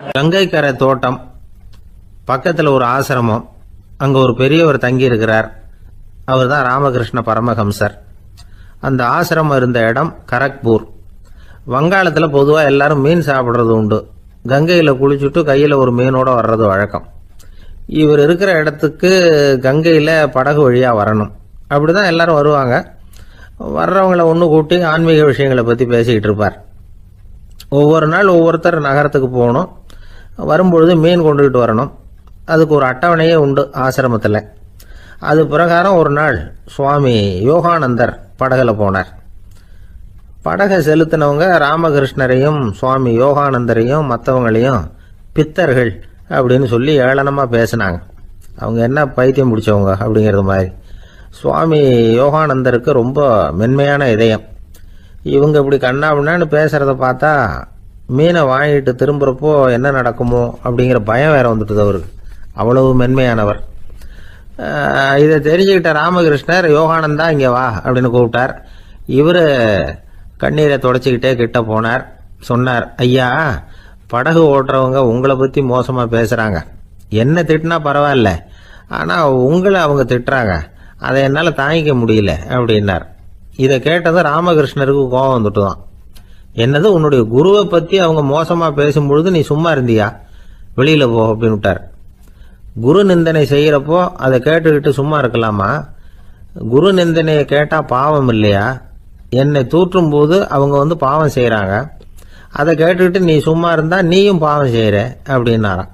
கங்கைக்கரை தோட்டம் பக்கத்தில் ஒரு ஆசிரமம், அங்கே ஒரு பெரியவர் தங்கி இருக்கிறார். அவர் தான் ராமகிருஷ்ண பரமஹம்சர். அந்த ஆசிரமம் இருந்த இடம் கரக்பூர். வங்காளத்தில் பொதுவாக எல்லாரும் மீன் சாப்பிட்றது உண்டு. கங்கையில் குளிச்சுட்டு கையில் ஒரு மீனோட வர்றது வழக்கம். இவர் இருக்கிற இடத்துக்கு கங்கையில் படகு வழியாக வரணும். அப்படி தான் எல்லாரும் வருவாங்க. வர்றவங்களை ஒன்று கூட்டி ஆன்மீக விஷயங்களை பற்றி பேசிக்கிட்டு இருப்பார். ஒவ்வொரு நாள் ஒவ்வொருத்தர் நகரத்துக்கு போகணும். வரும்பொழுது மீன் கொண்டுகிட்டு வரணும். அதுக்கு ஒரு அட்டவணையே உண்டு ஆசிரமத்தில். அது பிரகாரம் ஒரு நாள் சுவாமி யோகானந்தர் படகுல போனார். படகை செலுத்தினவங்க ராமகிருஷ்ணரையும் சுவாமி யோகானந்தரையும் மற்றவங்களையும் பித்தர்கள் அப்படின்னு சொல்லி ஏளனமாக பேசினாங்க. அவங்க என்ன பைத்தியம் பிடிச்சவங்க அப்படிங்கிறது மாதிரி. சுவாமி யோகானந்தருக்கு ரொம்ப மென்மையான இதயம். இவங்க இப்படி கண்ணாபின்னான்னு பேசுகிறத பார்த்தா மீனை வாங்கிட்டு திரும்புகிறப்போ என்ன நடக்குமோ அப்படிங்கிற பயம் வேற வந்துட்டுது அவருக்கு. அவ்வளவு மென்மையானவர். இதை தெரிஞ்சுக்கிட்ட ராமகிருஷ்ணர், யோகானந்தா இங்கே வா அப்படின்னு கூப்பிட்டார். இவர் கண்ணீரை தொடச்சிக்கிட்டே கிட்ட போனார். சொன்னார், ஐயா, படகு ஓட்டுறவங்க உங்களை பற்றி மோசமாக பேசுகிறாங்க. என்ன திட்டினா பரவாயில்ல, ஆனால் உங்களை அவங்க திட்டுறாங்க. அதை என்னால் தாங்கிக்க முடியல அப்படின்னார். இதை கேட்டதும் ராமகிருஷ்ணருக்கு கோபம் வந்துட்டு தான். என்னது, உன்னுடைய குருவை பற்றி அவங்க மோசமாக பேசும்பொழுது நீ சும்மா இருந்தியா? வெளியில் போ அப்படின்னு விட்டார். குரு நிந்தனை செய்கிறப்போ அதை கேட்டுக்கிட்டு சும்மா இருக்கலாமா? குரு நிந்தனையை கேட்டால் பாவம் இல்லையா? என்னை தூற்றும் போது அவங்க பாவம் செய்கிறாங்க. அதை கேட்டுக்கிட்டு நீ சும்மா இருந்தால் நீயும் பாவம் செய்கிற அப்படின்னாராம்.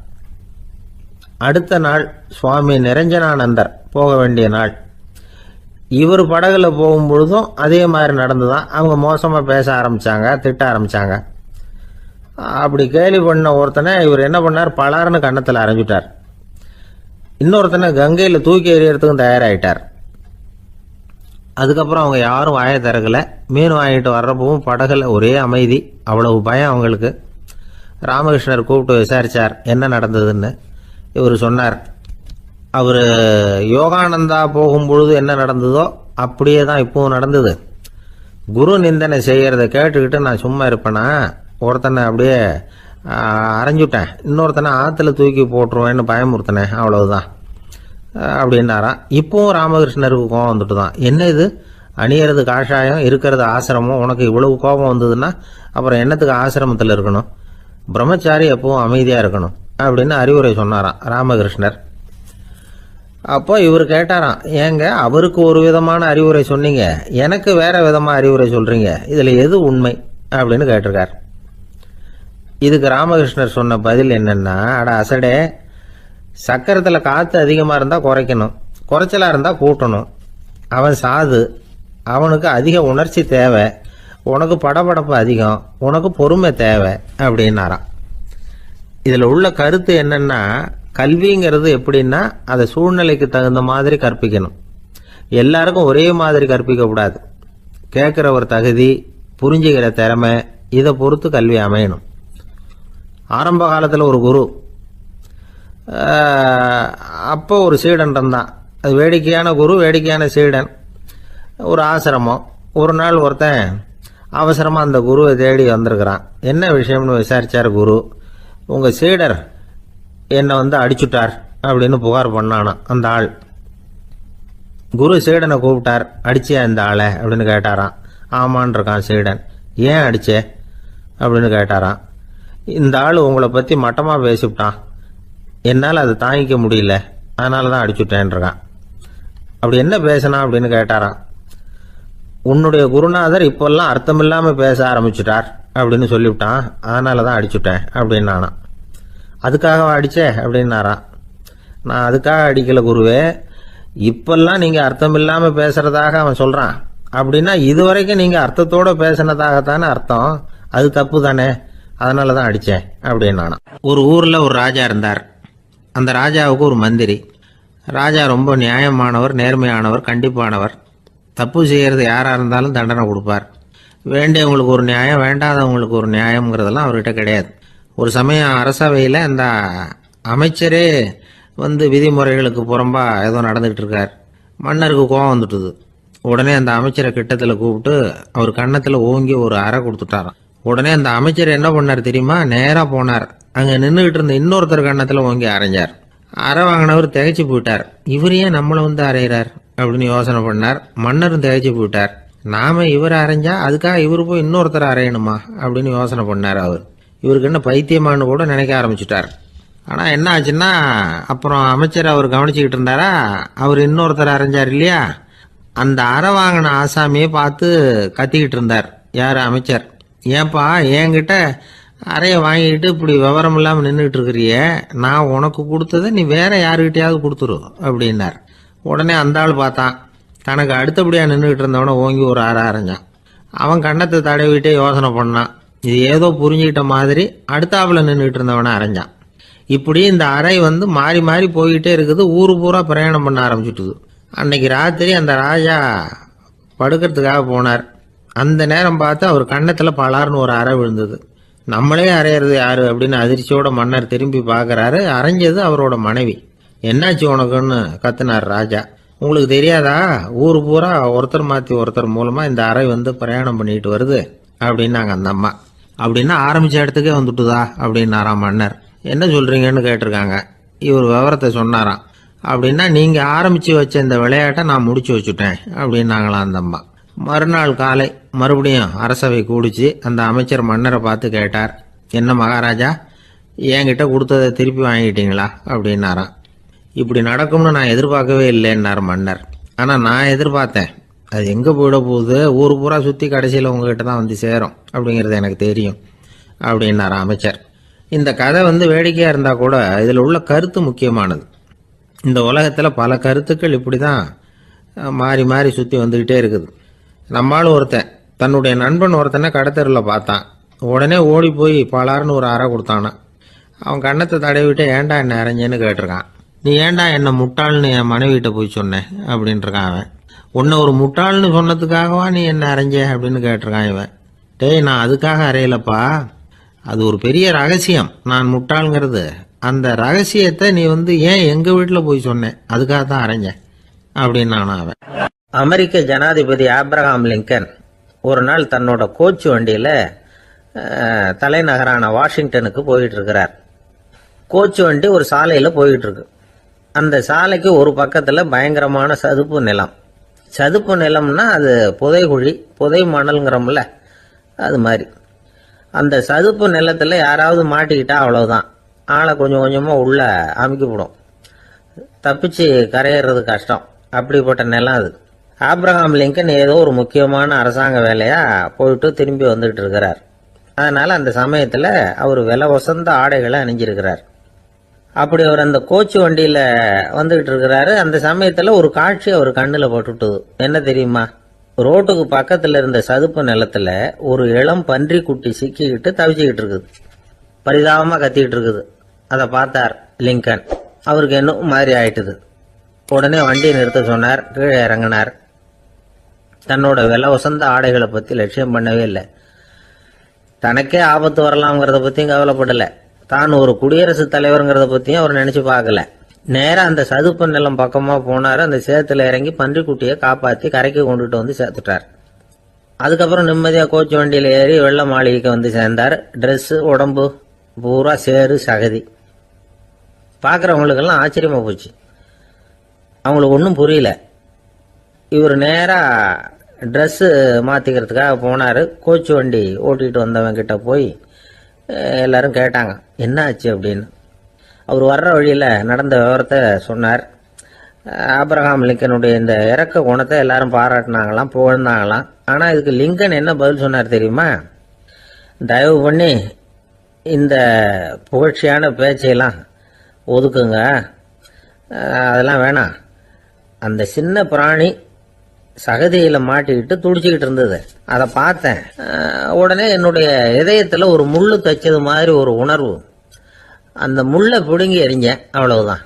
அடுத்த நாள் சுவாமி நிரஞ்சனானந்தர் போக வேண்டிய நாள். இவர் படகுல போகும்பொழுதும் அதே மாதிரி நடந்துதான். அவங்க மோசமாக பேச ஆரம்பித்தாங்க, திட்ட ஆரம்பித்தாங்க. அப்படி கேலி பண்ண ஒருத்தனை இவர் என்ன பண்ணார், பலாருன்னு கன்னத்தில் அரைஞ்சிட்டார். இன்னொருத்தனை கங்கையில் தூக்கி எறியறதுக்கும் தயாராகிட்டார். அதுக்கப்புறம் அவங்க யாரும் வாயை திறக்கல. மீன் வாங்கிட்டு வர்றப்பவும் படகுல ஒரே அமைதி. அவ்வளவு பயம் அவங்களுக்கு. ராமகிருஷ்ணர் கூப்பிட்டு விசாரித்தார் என்ன நடந்ததுன்னு. இவர் சொன்னார், அவர் யோகானந்தா போகும்பொழுது என்ன நடந்ததோ அப்படியே தான் இப்பவும் நடந்தது. குரு நிந்தனை செய்கிறத கேட்டுக்கிட்டு நான் சும்மா இருப்பேனா? ஒருத்தனை அப்படியே அரைஞ்சுட்டேன், இன்னொருத்தனை ஆற்றுல தூக்கி போட்டுருவேன்னு பயமுறுத்தினேன், அவ்வளவுதான் அப்படின்னாராம். இப்பவும் ராமகிருஷ்ணருக்கு கோபம் வந்துட்டு தான். என்ன இது, அணியறது காஷாயம், இருக்கிறது ஆசிரமம், உனக்கு இவ்வளவு கோபம் வந்ததுன்னா அப்புறம் என்னத்துக்கு ஆசிரமத்தில் இருக்கணும்? பிரம்மச்சாரி எப்பவும் அமைதியாக இருக்கணும் அப்படின்னு அறிவுரை சொன்னாராம் ராமகிருஷ்ணர். அப்போ இவர் கேட்டாராம், ஏங்க அவருக்கு ஒரு விதமான அறிவுரை சொன்னீங்க, எனக்கு வேற விதமாக அறிவுரை சொல்கிறீங்க, இதில் எது உண்மை அப்படின்னு கேட்டிருக்கார். இதுக்கு ராமகிருஷ்ணர் சொன்ன பதில் என்னன்னா, அட அசடே, சக்கரத்தில் காற்று அதிகமாக இருந்தால் குறைக்கணும், குறைச்சலாக இருந்தால் கூட்டணும். அவன் சாது, அவனுக்கு அதிக உணர்ச்சி தேவை, உனக்கு படபடப்பு அதிகம், உனக்கு பொறுமை தேவை அப்படின்னாராம். இதில் உள்ள கருத்து என்னன்னா, கல்விங்கிறது எப்படின்னா அதை சூழ்நிலைக்கு தகுந்த மாதிரி கற்பிக்கணும். எல்லாருக்கும் ஒரே மாதிரி கற்பிக்கக்கூடாது. கேட்குற ஒரு தகுதி, புரிஞ்சுக்கிற திறமை, இதை பொறுத்து கல்வி அமையணும். ஆரம்ப காலத்தில் ஒரு குரு, அப்போ ஒரு சீடன் இருந்தான். அது வேடிக்கையான குரு, வேடிக்கையான சீடன். ஒரு ஆசிரமம். ஒரு நாள் ஒருத்தன் அவசரமாக அந்த குருவை தேடி வந்திருக்கிறான். என்ன விஷயம்னு விசாரிச்சார் குரு. உங்கள் சீடர் என்னை அடிச்சுட்டார் அப்படின்னு புகார் பண்ணானா அந்த ஆள். குரு சீடனை கூப்பிட்டார். அடிச்சியா இந்த ஆளை அப்படின்னு கேட்டாராம். ஆமான் இருக்கான் சீடன். ஏன் அடிச்சே அப்படின்னு கேட்டாராம். இந்த ஆள் உங்களை பற்றி மட்டமாக பேசிவிட்டான், என்னால் அதை தாங்கிக்க முடியல, அதனால தான் அடிச்சுட்டேன்ருக்கான். அப்படி என்ன பேசினா அப்படின்னு கேட்டாராம். உன்னுடைய குருநாதர் இப்போல்லாம் அர்த்தமில்லாமல் பேச ஆரம்பிச்சுட்டார் அப்படின்னு சொல்லிவிட்டான், அதனால தான் அடிச்சுட்டேன் அப்படின்னானா. அதுக்காக அடிச்சே அப்படின்னாராம். நான் அதுக்காக அடிக்கல குருவே, இப்பெல்லாம் நீங்கள் அர்த்தம் இல்லாமல் பேசுறதாக அவன் சொல்கிறான், அப்படின்னா இதுவரைக்கும் நீங்கள் அர்த்தத்தோடு பேசினதாகத்தானே அர்த்தம், அது தப்பு தானே, அதனால தான் அடித்தேன் அப்படின்னானா. ஒரு ஊரில் ஒரு ராஜா இருந்தார். அந்த ராஜாவுக்கு ஒரு மந்திரி. ராஜா ரொம்ப நியாயமானவர், நேர்மையானவர், கண்டிப்பானவர். தப்பு செய்கிறது யாராக இருந்தாலும் தண்டனை கொடுப்பார். வேண்டியவங்களுக்கு ஒரு நியாயம், வேண்டாதவங்களுக்கு ஒரு நியாயங்கிறதெல்லாம் அவர்கிட்ட கிடையாது. ஒரு சமயம் அரசவையில் அந்த அமைச்சரே விதிமுறைகளுக்கு புறம்பா ஏதோ நடந்துகிட்டு இருக்கார். மன்னருக்கு கோபம் வந்துட்டுது. உடனே அந்த அமைச்சரை கிட்டத்தில் கூப்பிட்டு அவர் கன்னத்தில் ஓங்கி ஒரு அறை கொடுத்துட்டாராம். உடனே அந்த அமைச்சர் என்ன பண்ணார் தெரியுமா, நேராக போனார் அங்க நின்றுகிட்டு இருந்த இன்னொருத்தர் கன்னத்துல ஓங்கி அரைஞ்சார். அரை வாங்கினவர் திகைச்சு போயிட்டார். இவர் ஏன் நம்மளை வந்து அரைகிறார் அப்படின்னு யோசனை பண்ணார். மன்னரும் திகைச்சு போயிட்டார். நாம இவரை அரைஞ்சா அதுக்காக இவரு போய் இன்னொருத்தர் அரையணுமா அப்படின்னு யோசனை பண்ணார். இவருக்கு என்ன பைத்தியமானு கூட நினைக்க ஆரம்பிச்சுட்டார். ஆனா என்ன ஆச்சுன்னா, அப்புறம் அமைச்சர் அவர் கவனிச்சுக்கிட்டு இருந்தாரா, அவர் இன்னொருத்தர் அரைஞ்சார் இல்லையா, அந்த அரை வாங்கின ஆசாமியை பார்த்து கத்திக்கிட்டு இருந்தார். யாரு? அமைச்சர். ஏன்பா என்கிட்ட அறைய வாங்கிட்டு இப்படி விவரம் இல்லாமல் நின்றுட்டு இருக்கிறிய, நான் உனக்கு கொடுத்ததை நீ வேற யாருக்கிட்டையாவது கொடுத்துரு அப்படின்னார். உடனே அந்த ஆள் பார்த்தான், தனக்கு அடுத்தபடியா நின்றுகிட்டு இருந்தவனை ஓங்கி ஒரு அரை அரைஞ்சான். அவன் கண்ணத்தை தடவிட்டே யோசனை பண்ணான். இது ஏதோ புரிஞ்சுக்கிட்ட மாதிரி அடுத்தாப்புல நின்றுட்டு இருந்தவனை அரைஞ்சான். இப்படி இந்த அறை வந்து மாறி மாறி போய்கிட்டே இருக்குது. ஊரு பூரா பிரயாணம் பண்ண ஆரம்பிச்சுட்டுது. அன்னைக்கு ராத்திரி அந்த ராஜா படுக்கிறதுக்காக போனார். அந்த நேரம் பார்த்து அவர் கண்ணத்துல பலார்னு ஒரு அறை விழுந்தது. நம்மளே அரையிறது யாரு அப்படின்னு அதிர்ச்சியோட மன்னர் திரும்பி பார்க்கறாரு. அரைஞ்சது அவரோட மனைவி. என்னாச்சு உனக்குன்னு கத்துனார் ராஜா. உங்களுக்கு தெரியாதா, ஊரு பூரா ஒருத்தர் மாத்தி ஒருத்தர் மூலமா இந்த அறை வந்து பிரயாணம் பண்ணிட்டு வருது அப்படின்னாங்க அந்த அம்மா. அப்படின்னா ஆரம்பிச்ச இடத்துக்கே வந்துட்டுதா அப்படின்னாராம் மன்னர். என்ன சொல்றீங்கன்னு கேட்டிருக்காங்க. இவர் விவரத்தை சொன்னாராம். அப்படின்னா நீங்க ஆரம்பிச்சு வச்ச இந்த விளையாட்டை நான் முடிச்சு வச்சுட்டேன் அப்படின்னாங்களாம் அந்த அம்மா. மறுநாள் காலை மறுபடியும் அரசவை கூடிச்சு. அந்த அமைச்சர் மன்னரை பார்த்து கேட்டார், என்ன மகாராஜா, என்கிட்ட கொடுத்ததை திருப்பி வாங்கிட்டீங்களா அப்படின்னாராம். இப்படி நடக்கும்னு நான் எதிர்பார்க்கவே இல்லைன்னார் மன்னர். ஆனா நான் எதிர்பார்த்தேன். அது எங்க போயிட போகுது, ஊர் பூரா சுத்தி கடைசியில் உங்ககிட்ட தான் வந்து சேரும் அப்படிங்கிறது எனக்கு தெரியும் அப்படின்னாராம் அமைச்சர். இந்த கதை வந்து வேடிக்கையா இருந்தா கூட இதுல உள்ள கருத்து முக்கியமானது. இந்த உலகத்துல பல கருத்துக்கள் இப்படிதான் மாறி மாறி சுத்தி வந்துகிட்டே இருக்குது. நம்மால் ஒருத்தன் தன்னுடைய நண்பன் ஒருத்தனை கடத்தெருவில் பார்த்தான். உடனே ஓடி போய் பலார்னு ஒரு அறை கொடுத்தானா. அவன் கண்ணத்தை தடவிட்டு ஏன்டா என்ன அரைஞ்சேன்னு கேட்டிருக்கான். நீ ஏன்டா என்ன முட்டாள்னு என் மனைவிட்ட போய் சொன்னேன் அப்படின்ட்டுருக்கான் அவன். உன்னை ஒரு முட்டாள்னு சொன்னதுக்காகவா நீ என்ன அரைஞ்ச அப்படின்னு கேட்டிருக்கான் இவன். டேய், நான் அதுக்காக அறையலப்பா, அது ஒரு பெரிய ரகசியம் நான் முட்டாளுங்கிறது. அந்த ரகசியத்தை நீ வந்து ஏன் எங்க வீட்டுல போய் சொன்னேன், அதுக்காக தான் அரைஞ்சேன் அப்படின்னு அவன். அமெரிக்க ஜனாதிபதி ஆப்ரஹாம் லிங்கன் ஒரு நாள் தன்னோட கோச்சு வண்டியில தலைநகரான வாஷிங்டனுக்கு போயிட்டு இருக்கிறார். கோச்சு வண்டி ஒரு சாலையில போயிட்டு இருக்கு. அந்த சாலைக்கு ஒரு பக்கத்துல பயங்கரமான சதுப்பு நிலம். சதுப்பு நிலம்னா அது புதைகுழி, புதை மணல்ங்கிறோம்ல, அது மாதிரி. அந்த சதுப்பு நிலத்துல யாராவது மாட்டிக்கிட்டா அவ்வளவுதான், ஆளை கொஞ்சம் கொஞ்சமா உள்ள அமுக்கிவிடும். தப்பிச்சு கரையேறது கஷ்டம். அப்படிப்பட்ட நிலம் அது. ஆப்ரஹாம் லிங்கன் ஏதோ ஒரு முக்கியமான அரசாங்க வேலையா போயிட்டு திரும்பி வந்துகிட்டு இருக்கிறார். அதனால அந்த சமயத்துல அவர் விலை வசந்த ஆடைகளை அணிஞ்சிருக்கிறார். அப்படி அவர் அந்த கோச்சு வண்டியில வந்துகிட்டு இருக்கிறாரு. அந்த சமயத்துல ஒரு காட்சி அவர் கண்ணுல பட்டுட்டுது. என்ன தெரியுமா? ரோட்டுக்கு பக்கத்துல இருந்த சதுப்பு நிலத்துல ஒரு இளம் பன்றி குட்டி சிக்கிக்கிட்டு தவிச்சுக்கிட்டு இருக்குது. பரிதாபமா கத்திக்கிட்டு இருக்குது. அதை பார்த்தார் லிங்கன். அவருக்கு என்ன மாதிரி ஆயிட்டுது. உடனே வண்டியை நிறுத்த சொன்னார். கீழே இறங்கினார். தன்னோட விலை வசந்த ஆடைகளை பத்தி லட்சியம் பண்ணவே இல்லை. தனக்கே ஆபத்து வரலாம்ங்கிறத பத்தியும் கவலைப்படல. தான் ஒரு குடியரசுத் தலைவருங்கிறத பத்தியும் அவர் நினைச்சு பார்க்கல. நேரா அந்த சதுப்பு நிலம் பக்கமா போனாரு. அந்த சேத்துல இறங்கி பன்றிக்குட்டியை காப்பாத்தி கரைக்கு கொண்டுட்டு வந்து சேர்த்துட்டார். அதுக்கப்புறம் நிம்மதியா கோச்சு வண்டியில ஏறி வெள்ள மாளிகைக்கு வந்து சேர்ந்தார். ட்ரெஸ், உடம்பு பூரா சேரு சகதி. பாக்குறவங்களுக்கெல்லாம் ஆச்சரியமா போச்சு. அவங்களுக்கு ஒன்றும் புரியல. இவர் நேரா ட்ரெஸ் மாத்திக்கிறதுக்காக போனாரு. கோச்சு வண்டி ஓட்டிட்டு வந்தவன் கிட்ட போய் எல்லாரும் கேட்டாங்க என்ன ஆச்சு அப்படின்னு. அவர் வர்ற வழியில நடந்த விவரத்தை சொன்னார். ஆப்ரஹாம் லிங்கனுடைய இந்த இறக்க குணத்தை எல்லாரும் பாராட்டினாங்களாம், புகழ்ந்தாங்களாம். ஆனா இதுக்கு லிங்கன் என்ன பதில் சொன்னார் தெரியுமா? தயவு பண்ணி இந்த புகழ்ச்சியான பேச்சையெல்லாம் ஒதுக்குங்க, அதெல்லாம் வேணாம். அந்த சின்ன பிராணி சகதியில மாட்டிக்கிட்டு துடிச்சுக்கிட்டு இருந்தது, அதை பார்த்தேன். உடனே என்னுடைய இதயத்துல ஒரு முள்ளு தைச்சது மாதிரி ஒரு உணர்வு. அந்த முள்ளை பிடுங்கி எறிஞ்சேன், அவ்வளவுதான்.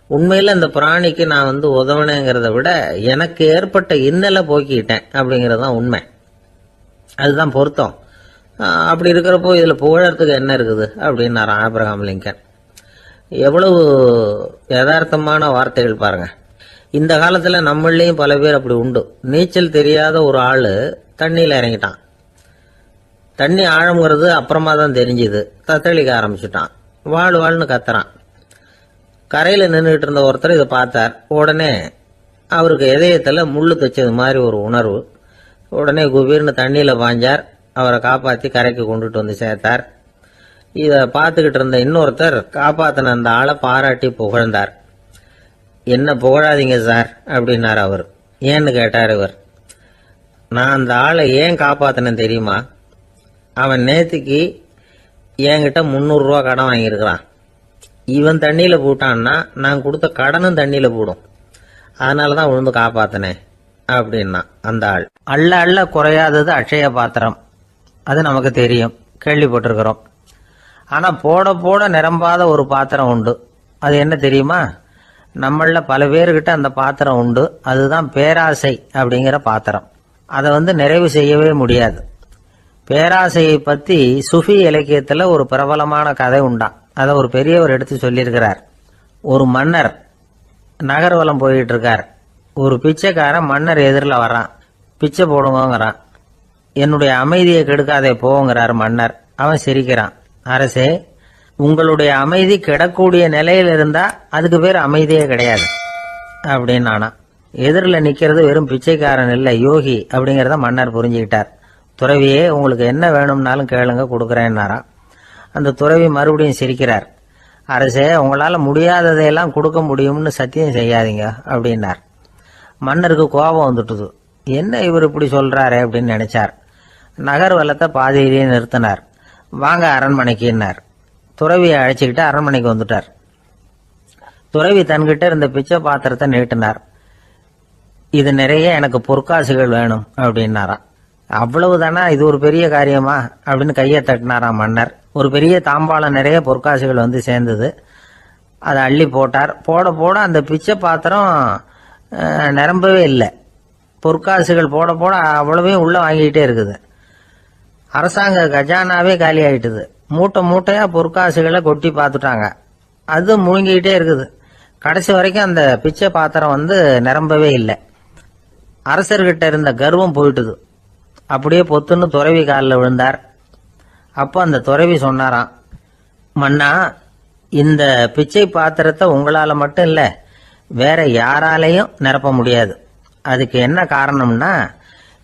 உண்மையில அந்த பிராணிக்கு நான் வந்து உதவினேங்கிறத விட எனக்கு ஏற்பட்ட இன்னலை போக்கிட்டேன் அப்படிங்கிறது தான் உண்மை. அதுதான் பொருத்தம். அப்படி இருக்கிறப்போ இதுல புகழறதுக்கு என்ன இருக்குது அப்படின்னாரு ஆப்ரஹாம் லிங்கன். எவ்வளவு யதார்த்தமான வார்த்தைகள் பாருங்க. இந்த காலத்துல நம்மளையும் பல பேர் அப்படி உண்டு. நீச்சல் தெரியாத ஒரு ஆளு தண்ணியில இறங்கிட்டான். தண்ணி ஆழம்ங்கிறது அப்புறமா தான் தெரிஞ்சுது. தத்தளிக்க ஆரம்பிச்சுட்டான். வாழ் வாழ்னு கத்துறான். கரையில் நின்றுட்டு இருந்த ஒருத்தர் இதை பார்த்தார். உடனே அவருக்கு இதயத்தில் முள்ளு தைச்சது மாதிரி ஒரு உணர்வு. உடனே குபீர்னு தண்ணியில் பாஞ்சார். அவரை காப்பாற்றி கரைக்கு கொண்டுட்டு வந்து சேர்த்தார். இதை பார்த்துக்கிட்டு இருந்த இன்னொருத்தர் காப்பாற்றின அந்த ஆளை பாராட்டி புகழ்ந்தார். என்ன புகழாதீங்க சார் அப்படின்னார் அவர். ஏன்னு கேட்டார் இவர். நான் அந்த ஆளை ஏன் காப்பாற்றினேன் தெரியுமா? அவன் நேற்றுக்கு என்கிட்ட 300 ரூபா கடன் வாங்கியிருக்கிறான். இவன் தண்ணியில் போட்டான்னா நான் கொடுத்த கடனும் தண்ணியில் போடும். அதனால தான் விழுந்து காப்பாற்றினேன் அப்படின்னா அந்த ஆள். அள்ள அள்ள குறையாதது அட்சய பாத்திரம், அது நமக்கு தெரியும், கேள்விப்பட்டிருக்கிறோம். ஆனால் போட போட நிரம்பாத ஒரு பாத்திரம் உண்டு. அது என்ன தெரியுமா? நம்மள பல பேர்கிட்ட அந்த பாத்திரம் உண்டு. அதுதான் பேராசை அப்படிங்கிற பாத்திரம். அதை நிறைவு செய்யவே முடியாது. பேராசையை பற்றி சுஃபி இலக்கியத்தில் ஒரு பிரபலமான கதை உண்டாம். அதை ஒரு பெரியவர் எடுத்து சொல்லியிருக்கிறார். ஒரு மன்னர் நகர்வலம் போயிட்டு இருக்கார். ஒரு பிச்சைக்காரன் மன்னர் எதிரில் வரான். பிச்சை போடுங்கிறான். என்னுடைய அமைதியை கெடுக்காதே போங்கிறார் மன்னர். அவன் சிரிக்கிறான். அரசே, உங்களுடைய அமைதி கெடக்கூடிய நிலையில் இருந்தா அதுக்கு பேர் அமைதியே கிடையாது அப்படின்னு நானா. எதிரில் நிக்கிறது வெறும் பிச்சைக்காரன் இல்லை, யோகி அப்படிங்கிறத மன்னர் புரிஞ்சுக்கிட்டார். துறவியே, உங்களுக்கு என்ன வேணும்னாலும் கேளுங்க, கொடுக்குறேன்னாராம். அந்த துறவி மறுபடியும் சிரிக்கிறார். அரசே, உங்களால் முடியாததையெல்லாம் கொடுக்க முடியும்னு சத்தியம் செய்யாதீங்க அப்படின்னார். மன்னருக்கு கோபம் வந்துட்டுது. என்ன இவர் இப்படி சொல்றாரு அப்படின்னு நினைச்சார். நகர்வலத்தை பாதியிலேயே நிறுத்தினார். வாங்க அரண்மனைக்குன்னார். துறவியை அழைச்சிக்கிட்டு அரண்மனைக்கு வந்துட்டார். துறவி தன்கிட்ட இருந்த பிச்சை பாத்திரத்தை நீட்டினார். இது நிறைய எனக்கு பொற்காசுகள் வேணும் அப்படின்னாராம். அவ்வளவுதானா, இது ஒரு பெரிய காரியமா அப்படின்னு கையை தட்டினாராம் மன்னர். ஒரு பெரிய தாம்பாளம் நிறைய பொற்காசுகள் சேர்ந்தது. அதை அள்ளி போட்டார். போட போட அந்த பிச்சை பாத்திரம் நிரம்பவே இல்லை. பொற்காசுகள் போட போட அவ்வளவையும் உள்ள வாங்கிக்கிட்டே இருக்குது. அரசாங்க கஜானாவே காலி ஆயிட்டுது. மூட்டை மூட்டையா பொற்காசுகளை கொட்டி பார்த்துட்டாங்க. அது முழுங்கிக்கிட்டே இருக்குது. கடைசி வரைக்கும் அந்த பிச்சை பாத்திரம் நிரம்பவே இல்லை. அரசர்கிட்ட இருந்த கர்வம் போயிட்டுது. அப்படியே பொத்துன்னு துறவி காலில் விழுந்தார். அப்போ அந்த துறவி சொன்னாராம், மன்னா, இந்த பிச்சை பாத்திரத்தை உங்களால மட்டும் இல்லை, வேற யாராலையும் நிரப்ப முடியாது. அதுக்கு என்ன காரணம்னா,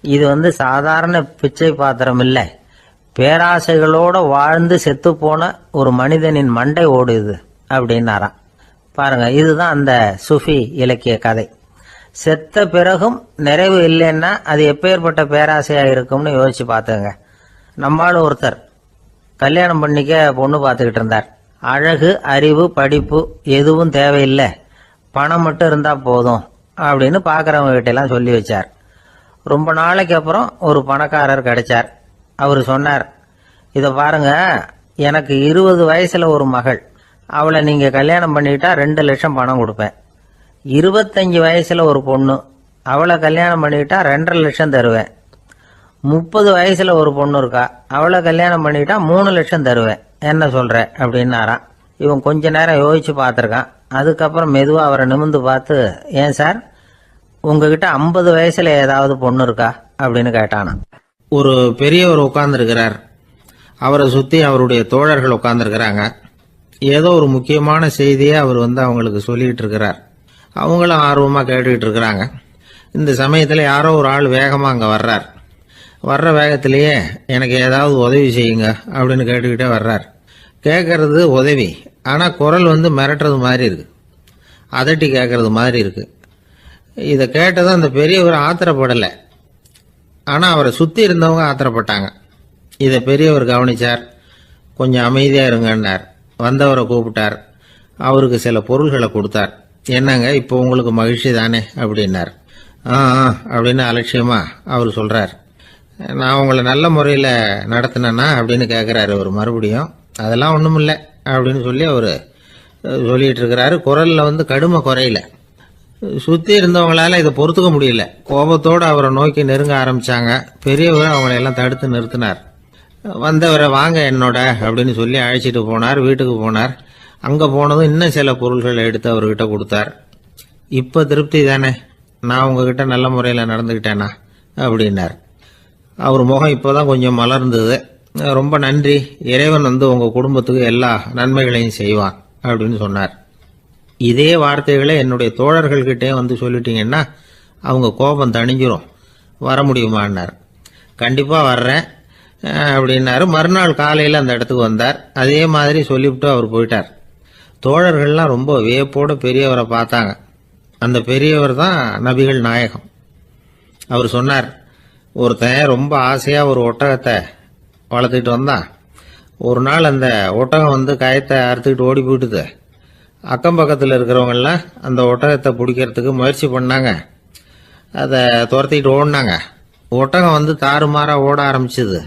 இது சாதாரண பிச்சை பாத்திரம் இல்லை, பேராசைகளோட வாழ்ந்து செத்து போன ஒரு மனிதனின் மண்டை ஓடுது அப்படின்னாராம். பாருங்க, இதுதான் அந்த சுஃபி இலக்கிய கதை. செத்த பிறகும் நிறைவு இல்லைன்னா அது எப்பேற்பட்ட பேராசையா இருக்கும்னு யோசிச்சு பார்த்துங்க. நம்மால் ஒருத்தர் கல்யாணம் பண்ணிக்க பொண்ணு பார்த்துக்கிட்டு இருந்தார். அழகு, அறிவு, படிப்பு எதுவும் தேவையில்லை, பணம் மட்டும் இருந்தா போதும் அப்படின்னு பார்க்கறவங்க கிட்ட எல்லாம் சொல்லி வச்சார். ரொம்ப நாளைக்கு அப்புறம் ஒரு பணக்காரர் கிடைச்சார். அவர் சொன்னார், இதை பாருங்க, எனக்கு 20 வயசுல ஒரு மகள், அவளை நீங்க கல்யாணம் பண்ணிட்டா 2 லட்சம் பணம் கொடுப்பேன். 25 வயசுல ஒரு பொண்ணு, அவளை கல்யாணம் பண்ணிட்டா 2.5 லட்சம் தருவேன். 30 வயசுல ஒரு பொண்ணு இருக்கா, அவளை கல்யாணம் பண்ணிட்டா 3 லட்சம் தருவேன். என்ன சொல்ற அப்படின்னாராம். இவன் கொஞ்ச நேரம் யோசிச்சு பார்த்திருக்கான். அதுக்கப்புறம் மெதுவா அவரை நிமிந்து பார்த்து, ஏன் சார், உங்ககிட்ட 50 வயசுல ஏதாவது பொண்ணு இருக்கா அப்படின்னு கேட்டானா. ஒரு பெரியவர் உட்கார்ந்துருக்கிறார். அவரை சுத்தி அவருடைய தோழர்கள் உட்கார்ந்துருக்கிறாங்க. ஏதோ ஒரு முக்கியமான செய்தியை அவர் அவங்களுக்கு சொல்லிட்டு இருக்கிறார். அவங்களும் ஆர்வமா கேட்டுக்கிட்டு இருக்கிறாங்க. இந்த சமயத்துல யாரோ ஒரு ஆள் வேகமா அங்க வர்றார். வர்ற வேகத்திலேயே எனக்கு ஏதாவது உதவி செய்யுங்க அப்படின்னு கேட்டுக்கிட்டே வர்றார். கேட்கறது உதவி, ஆனா குரல் மிரட்டுறது மாதிரி இருக்கு, அதட்டி கேட்கறது மாதிரி இருக்கு. இதை கேட்டதும் அந்த பெரியவர் ஆத்திரப்படலை, ஆனா அவரை சுத்தி இருந்தவங்க ஆத்திரப்பட்டாங்க. இதை பெரியவர் கவனிச்சார். கொஞ்சம் அமைதியா இருங்கன்னார். வந்தவரை கூப்பிட்டார். அவருக்கு சில பொருள்களை கொடுத்தார். என்னங்க, இப்போ உங்களுக்கு மகிழ்ச்சி தானே அப்படின்னார். அப்படின்னு அலட்சியமா அவர் சொல்றார். நான் உங்களை நல்ல முறையில் நடத்தினேன்னா அப்படின்னு கேட்குறாரு அவர் மறுபடியும். அதெல்லாம் ஒன்றும் இல்லை அப்படின்னு சொல்லி அவர் சொல்லிட்டு இருக்கிறாரு. குரல்ல கடுமை குறையில. சுற்றி இருந்தவங்களால இதை பொறுத்துக்க முடியல. கோபத்தோடு அவரை நோக்கி நெருங்க ஆரம்பிச்சாங்க. பெரியவர் அவங்களையெல்லாம் தடுத்து நிறுத்தினார். வந்தவரை வாங்க என்னோட அப்படின்னு சொல்லி அழைச்சிட்டு போனார். வீட்டுக்கு போனார். அங்கே போனதும் இன்னும் சில பொருள்களை எடுத்து அவர்கிட்ட கொடுத்தார். இப்போ திருப்தி தானே, நான் உங்ககிட்ட நல்ல முறையில் நடந்துக்கிட்டேனா அப்படின்னார். அவர் முகம் இப்போதான் கொஞ்சம் மலர்ந்தது. ரொம்ப நன்றி, இறைவன் உங்கள் குடும்பத்துக்கு எல்லா நன்மைகளையும் செய்வான் அப்படின்னு சொன்னார். இதே வார்த்தைகளை என்னுடைய தோழர்கள்கிட்டே சொல்லிட்டீங்கன்னா அவங்க கோபம் தணிஞ்சிரும், வர முடியுமான்னார். கண்டிப்பாக வர்றேன் அப்படின்னாரு. மறுநாள் காலையில் அந்த இடத்துக்கு வந்தார். அதே மாதிரி சொல்லிவிட்டு அவர் போயிட்டார். தோழர்கள்லாம் ரொம்ப வியப்போடு பெரியவரை பார்த்தாங்க. அந்த பெரியவர் தான் நபிகள் நாயகம். அவர் சொன்னார், ஒருத்தன் ரொம்ப ஆசையாக ஒரு ஒட்டகத்தை வளர்த்துக்கிட்டு வந்தான். ஒரு நாள் அந்த ஒட்டகம் கயத்தை அறுத்துக்கிட்டு ஓடி போயிட்டுது. அக்கம் பக்கத்தில் இருக்கிறவங்கெல்லாம் அந்த ஒட்டகத்தை பிடிக்கிறதுக்கு முயற்சி பண்ணாங்க. அதை துரத்திக்கிட்டு ஓடினாங்க. ஒட்டகம் தாறுமாறாக ஓட ஆரம்பிச்சுது.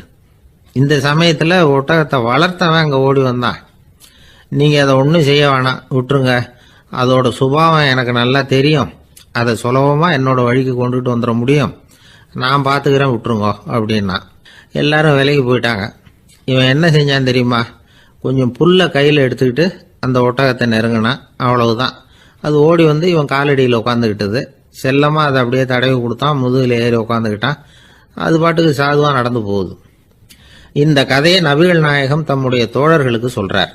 இந்த சமயத்தில் ஒட்டகத்தை வளர்த்தவன் அங்கே ஓடி வந்தான். நீங்கள் அதை ஒன்றும் செய்ய வேணாம், விட்டுருங்க. அதோட சுபாவம் எனக்கு நல்லா தெரியும். அதை சுலபமாக என்னோட வழிக்கு கொண்டுட்டு வந்துட முடியும். நான் பார்த்துக்கிறேன், விட்டுருங்கோ அப்படின்னா. எல்லாரும் விலைக்கு போயிட்டாங்க. இவன் என்ன செஞ்சான் தெரியுமா? கொஞ்சம் புல்லை கையில் எடுத்துக்கிட்டு அந்த ஒட்டகத்தை நெருங்கினான். அவ்வளவுதான். அது ஓடி இவன் காலடியில் உட்காந்துக்கிட்டது. செல்லமாக அதை அப்படியே தடவி கொடுத்தான். முதுகில் ஏறி உட்காந்துக்கிட்டான். அது பாட்டுக்கு சாதுவாக நடந்து போகுது. இந்த கதையை நபிகள் நாயகம் தம்முடைய தோழர்களுக்கு சொல்றார்.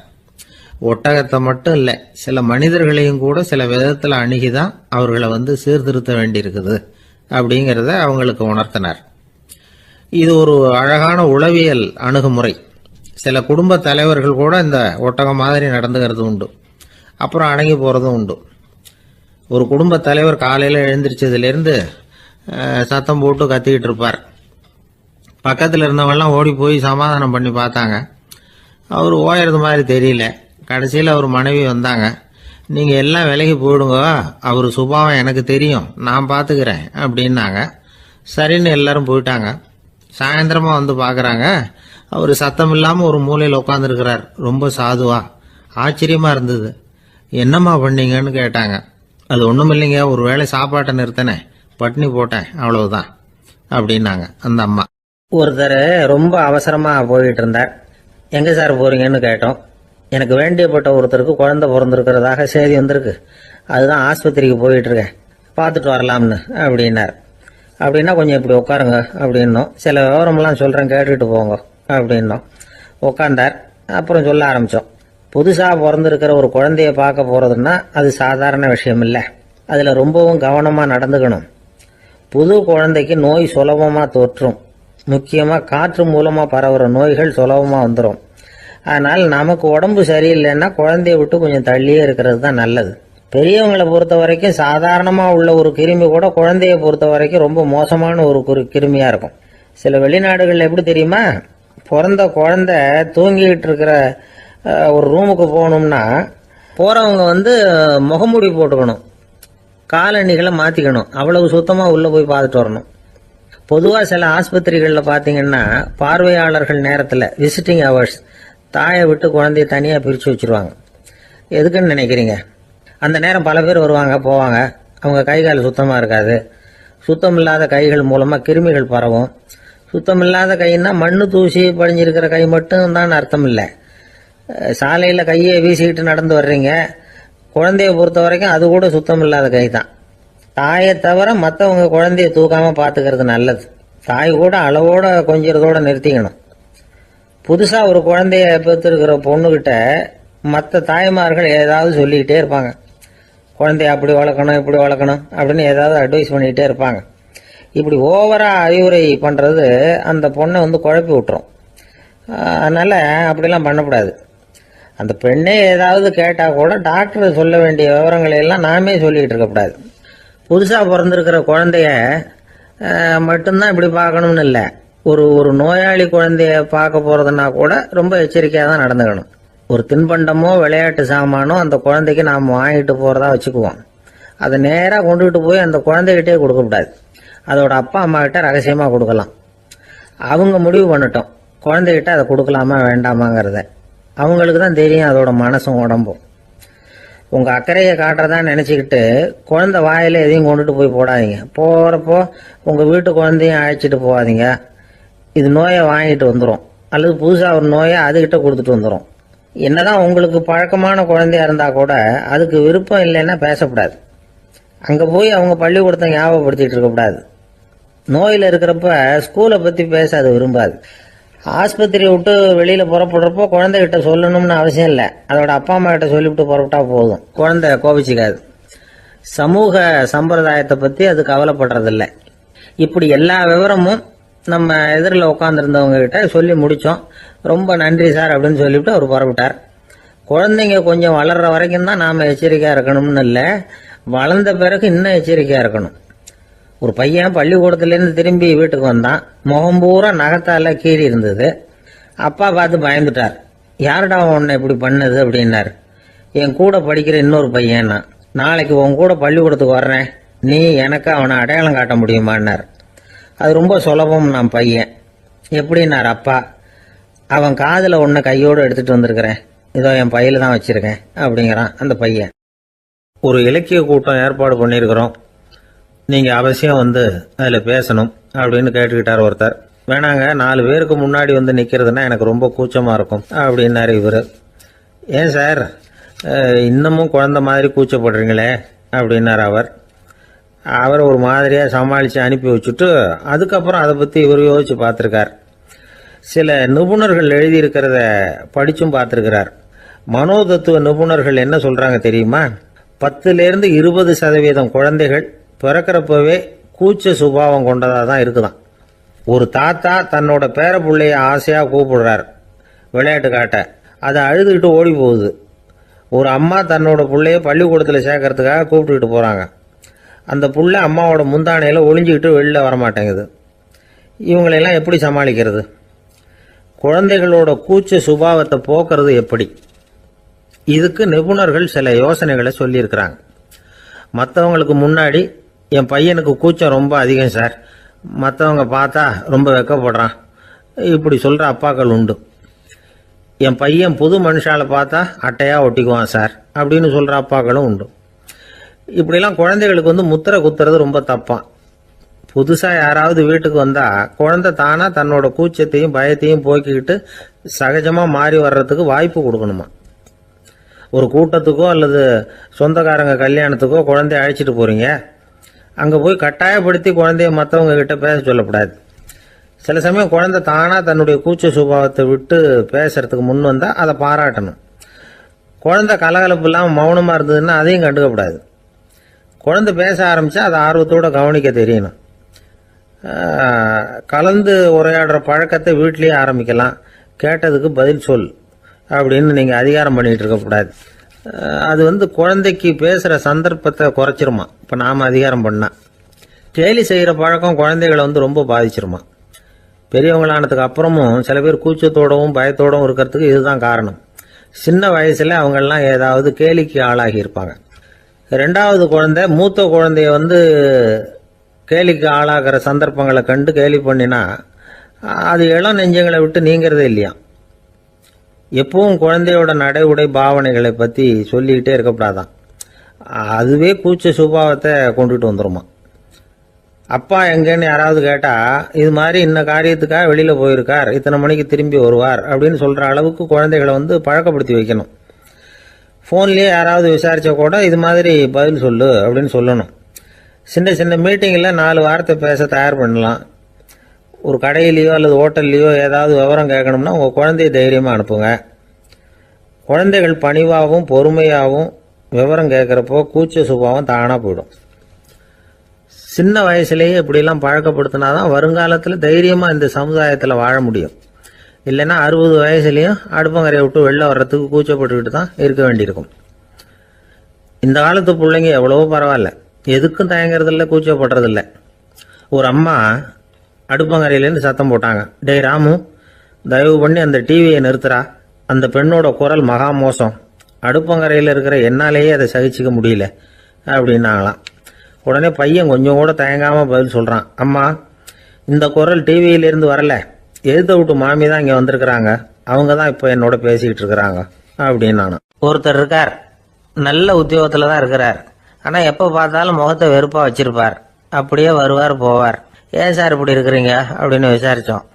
ஒட்டகத்தை மட்டும் இல்லை, சில மனிதர்களையும் கூட சில விதத்தில் அணுகிதான் அவர்களை சீர்திருத்த வேண்டியிருக்குது அப்படிங்கிறத அவங்களுக்கு உணர்த்தினார். இது ஒரு அழகான உளவியல் அணுகுமுறை. சில குடும்ப தலைவர்கள் கூட இந்த ஒட்டகம் மாதிரி நடந்துகிறது உண்டு, அப்புறம் அடங்கி போகிறதும் உண்டு. ஒரு குடும்ப தலைவர் காலையில் எழுந்திரிச்சதுலேருந்து சத்தம் போட்டு கத்திக்கிட்டு இருப்பார். பக்கத்தில் இருந்தவங்கெல்லாம் ஓடி போய் சமாதானம் பண்ணி பார்த்தாங்க. அவர் ஓயறது மாதிரி தெரியல. கடைசியில் அவர் மனைவி வந்தாங்க. நீங்கள் எல்லாம் விலகி போயிடுங்க, அவர் சுபாவம் எனக்கு தெரியும், நான் பார்த்துக்கிறேன் அப்படின்னாங்க. சரின்னு எல்லாரும் போயிட்டாங்க. சாயந்தரமாக பார்க்குறாங்க, அவர் சத்தம் இல்லாமல் ஒரு மூலையில் உட்காந்துருக்கிறார். ரொம்ப சாதுவா. ஆச்சரியமாக இருந்தது. என்னம்மா பண்ணீங்கன்னு கேட்டாங்க. அது ஒன்றும் இல்லைங்க, ஒரு வேளை சாப்பாட்டை நிறுத்தினேன், பட்னி போட்டேன், அவ்வளவுதான் அப்படின்னாங்க அந்த அம்மா. ஒருத்தர் ரொம்ப அவசரமாக போயிட்டு இருந்தார். எங்கே சார் போறீங்கன்னு கேட்டோம். எனக்கு வேண்டியப்பட்ட ஒருத்தருக்கு குழந்தை பிறந்திருக்கிறதாக செய்தி வந்திருக்கு, அதுதான் ஆஸ்பத்திரிக்கு போயிட்டு இருக்கேன், பார்த்துட்டு வரலாம்னு அப்படின்னார். அப்படின்னா கொஞ்சம் இப்படி உட்காருங்க அப்படின்னோம். சில விவரமெல்லாம் சொல்கிறேன், கேட்டுட்டு போங்க அப்படின்னோம். உட்காந்தார். அப்புறம் சொல்ல ஆரம்பித்தோம். புதுசாக பிறந்திருக்கிற ஒரு குழந்தைய பார்க்க போகிறதுன்னா அது சாதாரண விஷயம் இல்லை. அதில் ரொம்பவும் கவனமாக நடந்துக்கணும். புது குழந்தைக்கு நோய் சுலபமாக தோற்றும். முக்கியமாக காற்று மூலமாக பரவுற நோய்கள் சுலபமாக வந்துடும். அதனால் நமக்கு உடம்பு சரியில்லைன்னா குழந்தைய விட்டு கொஞ்சம் தள்ளியே இருக்கிறது தான் நல்லது. பெரியவங்களை பொறுத்த வரைக்கும் சாதாரணமாக உள்ள ஒரு கிருமி கூட குழந்தைய பொறுத்த வரைக்கும் ரொம்ப மோசமான ஒரு கிருமியாக இருக்கும். சில வெளிநாடுகளில் எப்படி தெரியுமா, பிறந்த குழந்தை தூங்கிக்கிட்டு இருக்கிற ஒரு ரூமுக்கு போகணும்னா போகிறவங்க முகமூடி போட்டுக்கணும், காலணிகளை மாற்றிக்கணும், அவ்வளவு சுத்தமாக உள்ளே போய் பார்த்துட்டு வரணும். பொதுவாக சில ஆஸ்பத்திரிகளில் பார்த்தீங்கன்னா பார்வையாளர்கள் நேரத்தில் விசிட்டிங் ஹவர்ஸ் தாயை விட்டு குழந்தைய தனியாக பிரித்து வச்சுருவாங்க. எதுக்குன்னு நினைக்கிறீங்க? அந்த நேரம் பல பேர் வருவாங்க போவாங்க. அவங்க கை கால் சுத்தமாக இருக்காது. சுத்தம் இல்லாத கைகள் மூலமாக கிருமிகள் பரவும். சுத்தம் இல்லாத கைன்னா மண்ணு தூசி படிஞ்சிருக்கிற கை மட்டும் தான் அர்த்தம் இல்லை. சாலையில் கையை வீசிக்கிட்டு நடந்து வர்றீங்க, குழந்தைய பொறுத்த வரைக்கும் அது கூட சுத்தம் இல்லாத கை தான். தாயை தவிர மற்றவங்க குழந்தைய தூக்காமல் பார்த்துக்கிறது நல்லது. தாய் கூட அளவோட கொஞ்சிறதோட நிறுத்திக்கணும். புதுசாக ஒரு குழந்தைய பெற்றிருக்கிற பொண்ணுகிட்ட மற்ற தாய்மார்கள் ஏதாவது சொல்லிக்கிட்டே இருப்பாங்க. குழந்தைய அப்படி வளர்க்கணும் இப்படி வளர்க்கணும் அப்படின்னு ஏதாவது அட்வைஸ் பண்ணிக்கிட்டே இருப்பாங்க. இப்படி ஓவராக அறிவுரை பண்ணுறது அந்த பொண்ணை குழப்பி விட்டுரும். அதனால் அப்படிலாம் பண்ணக்கூடாது. அந்த பெண்ணே ஏதாவது கேட்டால் கூட டாக்டர் சொல்ல வேண்டிய விவரங்களை எல்லாம் நாமே சொல்லிக்கிட்டு இருக்கக்கூடாது. புதுசாக பிறந்திருக்கிற குழந்தைய மட்டும்தான் இப்படி பார்க்கணும்னு இல்லை. ஒரு நோயாளி குழந்தைய பார்க்க போகிறதுனா கூட ரொம்ப எச்சரிக்கையாக தான் நடந்துக்கணும். ஒரு தின்பண்டமோ விளையாட்டு சாமானோ அந்த குழந்தைக்கு நாம் வாங்கிட்டு போகிறதா வச்சுக்குவோம். அதை நேராக கொண்டுகிட்டு போய் அந்த குழந்தைகிட்டே கொடுக்கக்கூடாது. அதோட அப்பா அம்மா கிட்ட ரகசியமாக கொடுக்கலாம். அவங்க முடிவு பண்ணட்டும் குழந்தைகிட்ட அதை கொடுக்கலாமா வேண்டாமாங்கிறத. அவங்களுக்கு தான் தெரியும் அதோட மனசும் உடம்பும். உங்கள் அக்கறையை காட்டுறதா நினச்சிக்கிட்டு குழந்தை வாயில் எதையும் கொண்டுட்டு போய் போடாதீங்க. போகிறப்போ உங்கள் வீட்டு குழந்தையும் அழைச்சிட்டு போகாதீங்க. இது நோயை வாங்கிட்டு வந்துடும், அல்லது புதுசாக ஒரு நோயை அதுகிட்ட கொடுத்துட்டு வந்துடும். என்னதான் உங்களுக்கு பழக்கமான குழந்தையா இருந்தால் கூட அதுக்கு விருப்பம் இல்லைன்னா பேசக்கூடாது. அங்கே போய் அவங்க பள்ளிக்கூடத்தை ஞாபகப்படுத்திட்டு இருக்கக்கூடாது. நோயில் இருக்கிறப்ப ஸ்கூலை பற்றி பேச அது விரும்பாது. ஆஸ்பத்திரியை விட்டு வெளியில் புறப்படுறப்போ குழந்தைகிட்ட சொல்லணும்னு அவசியம் இல்லை. அதோட அப்பா அம்மா கிட்ட சொல்லிவிட்டு புறப்பட்டா போதும், குழந்தை கோபிச்சிக்காது. சமூக சம்பிரதாயத்தை பற்றி அது கவலைப்படுறதில்லை. இப்படி எல்லா விவரமும் நம்ம எதிரில் உட்காந்துருந்தவங்க கிட்ட சொல்லி முடித்தோம். ரொம்ப நன்றி சார் அப்படின்னு சொல்லிவிட்டு அவர் புறப்பட்டார். குழந்தைங்க கொஞ்சம் வளர்கிற வரைக்கும் தான் நாம் எச்சரிக்கையாக இருக்கணும்னு இல்லை, வளர்ந்த பிறகு இன்னும் எச்சரிக்கையாக இருக்கணும். ஒரு பையன் பள்ளிக்கூடத்துலேருந்து திரும்பி வீட்டுக்கு வந்தான். முகம் பூரா நகத்தால கீறி இருந்தது. அப்பா பார்த்து பயந்துட்டார். யாருடா உன்னை இப்படி பண்ணது அப்படின்னார். என் கூட படிக்கிற இன்னொரு பையன்னா. நாளைக்கு உன் கூட பள்ளிக்கூடத்துக்கு வர்றேன், நீ எனக்கு அவனை அடையாளம் காட்ட முடியுமான்னார். அது ரொம்ப சுலபம். நான் பையன் எப்படின்னார் அப்பா. அவன் காதில் ஒன்று கையோடு எடுத்துகிட்டு வந்திருக்கிறேன், இதோ என் பையில தான் வச்சிருக்கேன் அப்படிங்கிறான் அந்த பையன். ஒரு இலக்கிய கூட்டம் ஏற்பாடு பண்ணியிருக்கிறோம், நீங்கள் அவசியம் வந்து அதில் பேசணும் அப்படின்னு கேட்டுக்கிட்டார் ஒருத்தர். வேணாங்க, 4 பேருக்கு முன்னாடி வந்து நிற்கிறதுனா எனக்கு ரொம்ப கூச்சமாக இருக்கும் அப்படின்னாரு இவர். ஏன் சார் இன்னமும் குழந்த மாதிரி கூச்சப்படுறீங்களே அப்படின்னார் அவர் ஒரு மாதிரியாக சமாளித்து அனுப்பி வச்சுட்டு அதுக்கப்புறம் அதை பற்றி இவர் யோசித்து பார்த்துருக்கார். சில நிபுணர்கள் எழுதியிருக்கிறத படித்தும் பார்த்துருக்கிறார். மனோதத்துவ நிபுணர்கள் என்ன சொல்கிறாங்க தெரியுமா? 10லேருந்து 20% குழந்தைகள் பிறக்கிறப்பவே கூச்ச சுபாவம் கொண்டதாக தான் இருக்குதான். ஒரு தாத்தா தன்னோட பேர பிள்ளைய ஆசையாக கூப்பிடுறார் விளையாட்டு காட்ட, அதை அழுதுகிட்டு ஓடி போகுது. ஒரு அம்மா தன்னோட பிள்ளைய பள்ளிக்கூடத்தில் சேர்க்கறதுக்காக கூப்பிட்டுக்கிட்டு போகிறாங்க. அந்த புள்ள அம்மாவோட முந்தானையில் ஒளிஞ்சிக்கிட்டு வெளில வரமாட்டேங்குது. இவங்களெல்லாம் எப்படி சமாளிக்கிறது? குழந்தைகளோட கூச்ச சுபாவத்தை போக்குறது எப்படி? இதுக்கு நிபுணர்கள் சில யோசனைகளை சொல்லியிருக்கிறாங்க. மற்றவங்களுக்கு முன்னாடி என் பையனுக்கு கூச்சம் ரொம்ப அதிகம் சார், மற்றவங்க பார்த்தா ரொம்ப வெக்கப்படுறான், இப்படி சொல்கிற அப்பாக்கள் உண்டு. என் பையன் புது மனுஷால பார்த்தா அட்டையாக ஒட்டிக்குவான் சார் அப்படின்னு சொல்கிற அப்பாக்களும் உண்டு. இப்படிலாம் குழந்தைகளுக்கு வந்து முத்திரை குத்துறது ரொம்ப தப்பான். புதுசாக யாராவது வீட்டுக்கு வந்தால் குழந்தை தானாக தன்னோட கூச்சத்தையும் பயத்தையும் போக்கிக்கிட்டு சகஜமாக மாறி வர்றதுக்கு வாய்ப்பு கொடுக்கணுமா. ஒரு கூட்டத்துக்கோ அல்லது சொந்தக்காரங்க கல்யாணத்துக்கோ குழந்தைய அழைச்சிட்டு போகிறீங்க, அங்கே போய் கட்டாயப்படுத்தி குழந்தைய மற்றவங்க கிட்ட பேச சொல்லக்கூடாது. சில சமயம் குழந்தை தானாக தன்னுடைய கூச்ச சுபாவத்தை விட்டு பேசுறதுக்கு முன் வந்தால் அதை பாராட்டணும். குழந்தை கலகலப்பு இல்லாமல் மௌனமாக இருந்ததுன்னா அதையும் கண்டுக்கக்கூடாது. குழந்தை பேச ஆரம்பித்தா அதை ஆர்வத்தோடு கவனிக்க தெரியணும். கலந்து உரையாடுற பழக்கத்தை வீட்லேயே ஆரம்பிக்கலாம். கேட்டதுக்கு பதில் சொல் அப்படின்னு நீங்கள் அதிகாரம் பண்ணிகிட்டு இருக்கக்கூடாது. அது வந்து குழந்தைக்கு பேசுகிற சந்தர்ப்பத்தை குறைச்சிருமா. இப்போ நாம் அதிகாரம் பண்ணால் கேலி செய்கிற பழக்கம் குழந்தைகளை வந்து ரொம்ப பாதிச்சிருமா. பெரியவங்களானதுக்கு அப்புறமும் சில பேர் கூச்சத்தோடவும் பயத்தோடவும் இருக்கிறதுக்கு இதுதான் காரணம். சின்ன வயசில் அவங்கெல்லாம் ஏதாவது கேலிக்கு ஆளாகி இருப்பாங்க. 2வது குழந்தை மூத்த குழந்தைய வந்து கேலிக்கு ஆளாகிற சந்தர்ப்பங்களை கண்டு கேலி பண்ணினா அது இளம் நெஞ்சங்களை விட்டு நீங்கிறதே இல்லையா. எப்பவும் குழந்தையோட நடை உடை பாவனைகளை பற்றி சொல்லிக்கிட்டே இருக்கக்கூடாதான். அதுவே கூச்ச சுபாவத்தை கொண்டுட்டு வந்துருமா. அப்பா எங்கேன்னு யாராவது கேட்டால் இது மாதிரி இன்ன காரியத்துக்காக வெளியில் போயிருக்கார், இத்தனை மணிக்கு திரும்பி வருவார் அப்படின்னு சொல்கிற அளவுக்கு குழந்தைகளை வந்து பழக்கப்படுத்தி வைக்கணும். ஃபோன்லேயே யாராவது விசாரித்தா கூட இது மாதிரி பதில் சொல்லு அப்படின்னு சொல்லணும். சின்ன சின்ன மீட்டிங்கில் 4 வார்த்தை பேச தயார் பண்ணலாம். ஒரு கடையிலையோ அல்லது ஹோட்டல்லையோ ஏதாவது விவரம் கேட்கணும்னா உங்கள் குழந்தைய தைரியமாக அனுப்புங்க. குழந்தைகள் பணிவாகவும் பொறுமையாகவும் விவரம் கேட்குறப்போ கூச்ச சுபாவம் தானாக போயிடும். சின்ன வயசுலேயே இப்படிலாம் பழக்கப்படுத்தினாதான் வருங்காலத்தில் தைரியமாக இந்த சமுதாயத்தில் வாழ முடியும். இல்லைன்னா 60 வயசுலேயும் அடுப்பங்கரையை விட்டு வெளில வர்றதுக்கு கூச்சப்பட்டுக்கிட்டு தான் இருக்க வேண்டியிருக்கும். இந்த காலத்து பிள்ளைங்க எவ்வளவோ பரவாயில்ல, எதுக்கும் தயங்குறதில்ல, கூச்சப்படுறதில்ல. ஒரு அம்மா அடுப்பங்கரையிலேருந்து சத்தம் போட்டாங்க, டேய் ராமு, தயவு பண்ணி அந்த டிவியை நிறுத்துறா, அந்த பெண்ணோட குரல் மகா மோசம், அடுப்பங்கரையில் இருக்கிற என்னாலேயே அதை சகிச்சிக்க முடியல அப்படின்னாங்களாம். உடனே பையன் கொஞ்சம் கூட தயங்காமல் பதில் சொல்கிறான், அம்மா இந்த குரல் டிவியிலேருந்து வரல, எழுத விட்டு மாமி தான் இங்கே வந்திருக்கிறாங்க, அவங்க தான் இப்போ என்னோட பேசிக்கிட்டு இருக்கிறாங்க அப்படின்னு நான். ஒருத்தர் இருக்கார், நல்ல உத்தியோகத்தில் தான் இருக்கிறார், ஆனால் எப்போ பார்த்தாலும் முகத்தை வெறுப்பாக வச்சிருப்பார், அப்படியே வருவார் போவார். ஏன் சார் இப்படி இருக்கிறீங்க அப்படின்னு விசாரித்தோம்.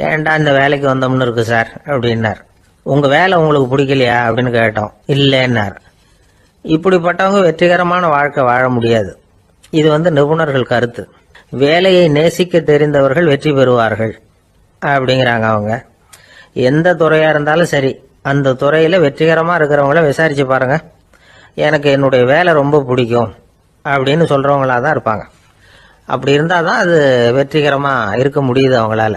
ஏன்டா இந்த வேலைக்கு வந்தோம்னு இருக்கு சார் அப்படின்னார். உங்கள் வேலை உங்களுக்கு பிடிக்கலையா அப்படின்னு கேட்டோம். இல்லைன்னார். இப்படிப்பட்டவங்க வெற்றிகரமான வாழ்க்கை வாழ முடியாது. இது வந்து நிபுணர்கள் கருத்து. வேலையை நேசிக்க தெரிந்தவர்கள் வெற்றி பெறுவார்கள் அப்படிங்கிறாங்க அவங்க. எந்த துறையாக இருந்தாலும் சரி, அந்த துறையில் வெற்றிகரமாக இருக்கிறவங்கள விசாரித்து பாருங்கள். எனக்கு என்னுடைய வேலை ரொம்ப பிடிக்கும் அப்படின்னு சொல்கிறவங்களாக தான் இருப்பாங்க. அப்படி இருந்தால் தான் அது வெற்றிகரமாக இருக்க முடியுது அவங்களால.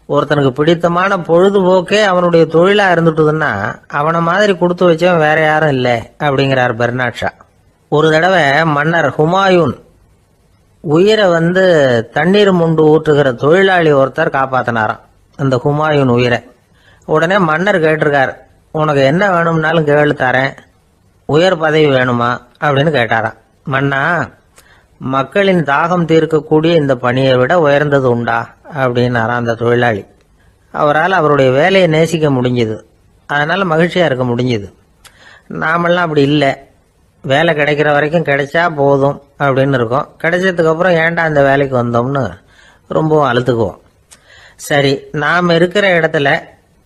ஒருத்தனுக்கு பிடித்தமான பொழுதுபோக்கே அவனுடைய தொழிலாக இருந்துட்டுதுன்னா அவனை மாதிரி கொடுத்து வச்சவன் வேற யாரும் இல்லை அப்படிங்கிறார் பெர்னாட் ஷா. ஒரு தடவை மன்னர் ஹுமாயூன் உயிரை தண்ணீர் முண்டு ஊற்றுகிற தொழிலாளி ஒருத்தர் காப்பாத்தினாராம் அந்த ஹுமாயூன் உயிரை. உடனே மன்னர் கேட்டிருக்கார், உனக்கு என்ன வேணும்னாலும் கேளு தரேன், உயர் பதவி வேணுமா அப்படின்னு கேட்டாராம். மன்னா, மக்களின் தாகம் தீர்க்கக்கூடிய இந்த பணியை விட உயர்ந்தது உண்டா அப்படின்னாராம் அந்த தொழிலாளி. அவரால் அவருடைய வேலையை நேசிக்க முடிஞ்சுது, அதனால மகிழ்ச்சியா இருக்க முடிஞ்சுது. நாமெல்லாம் அப்படி இல்லை, வேலை கிடைக்கிற வரைக்கும் கிடைச்சா போதும் அப்படின்னு இருக்கோம். கிடைச்சதுக்கு அப்புறம் ஏன்டா இந்த வேலைக்கு வந்தோம்னு ரொம்பவும் அழுத்துக்குவோம். சரி, நாம் இருக்கிற இடத்துல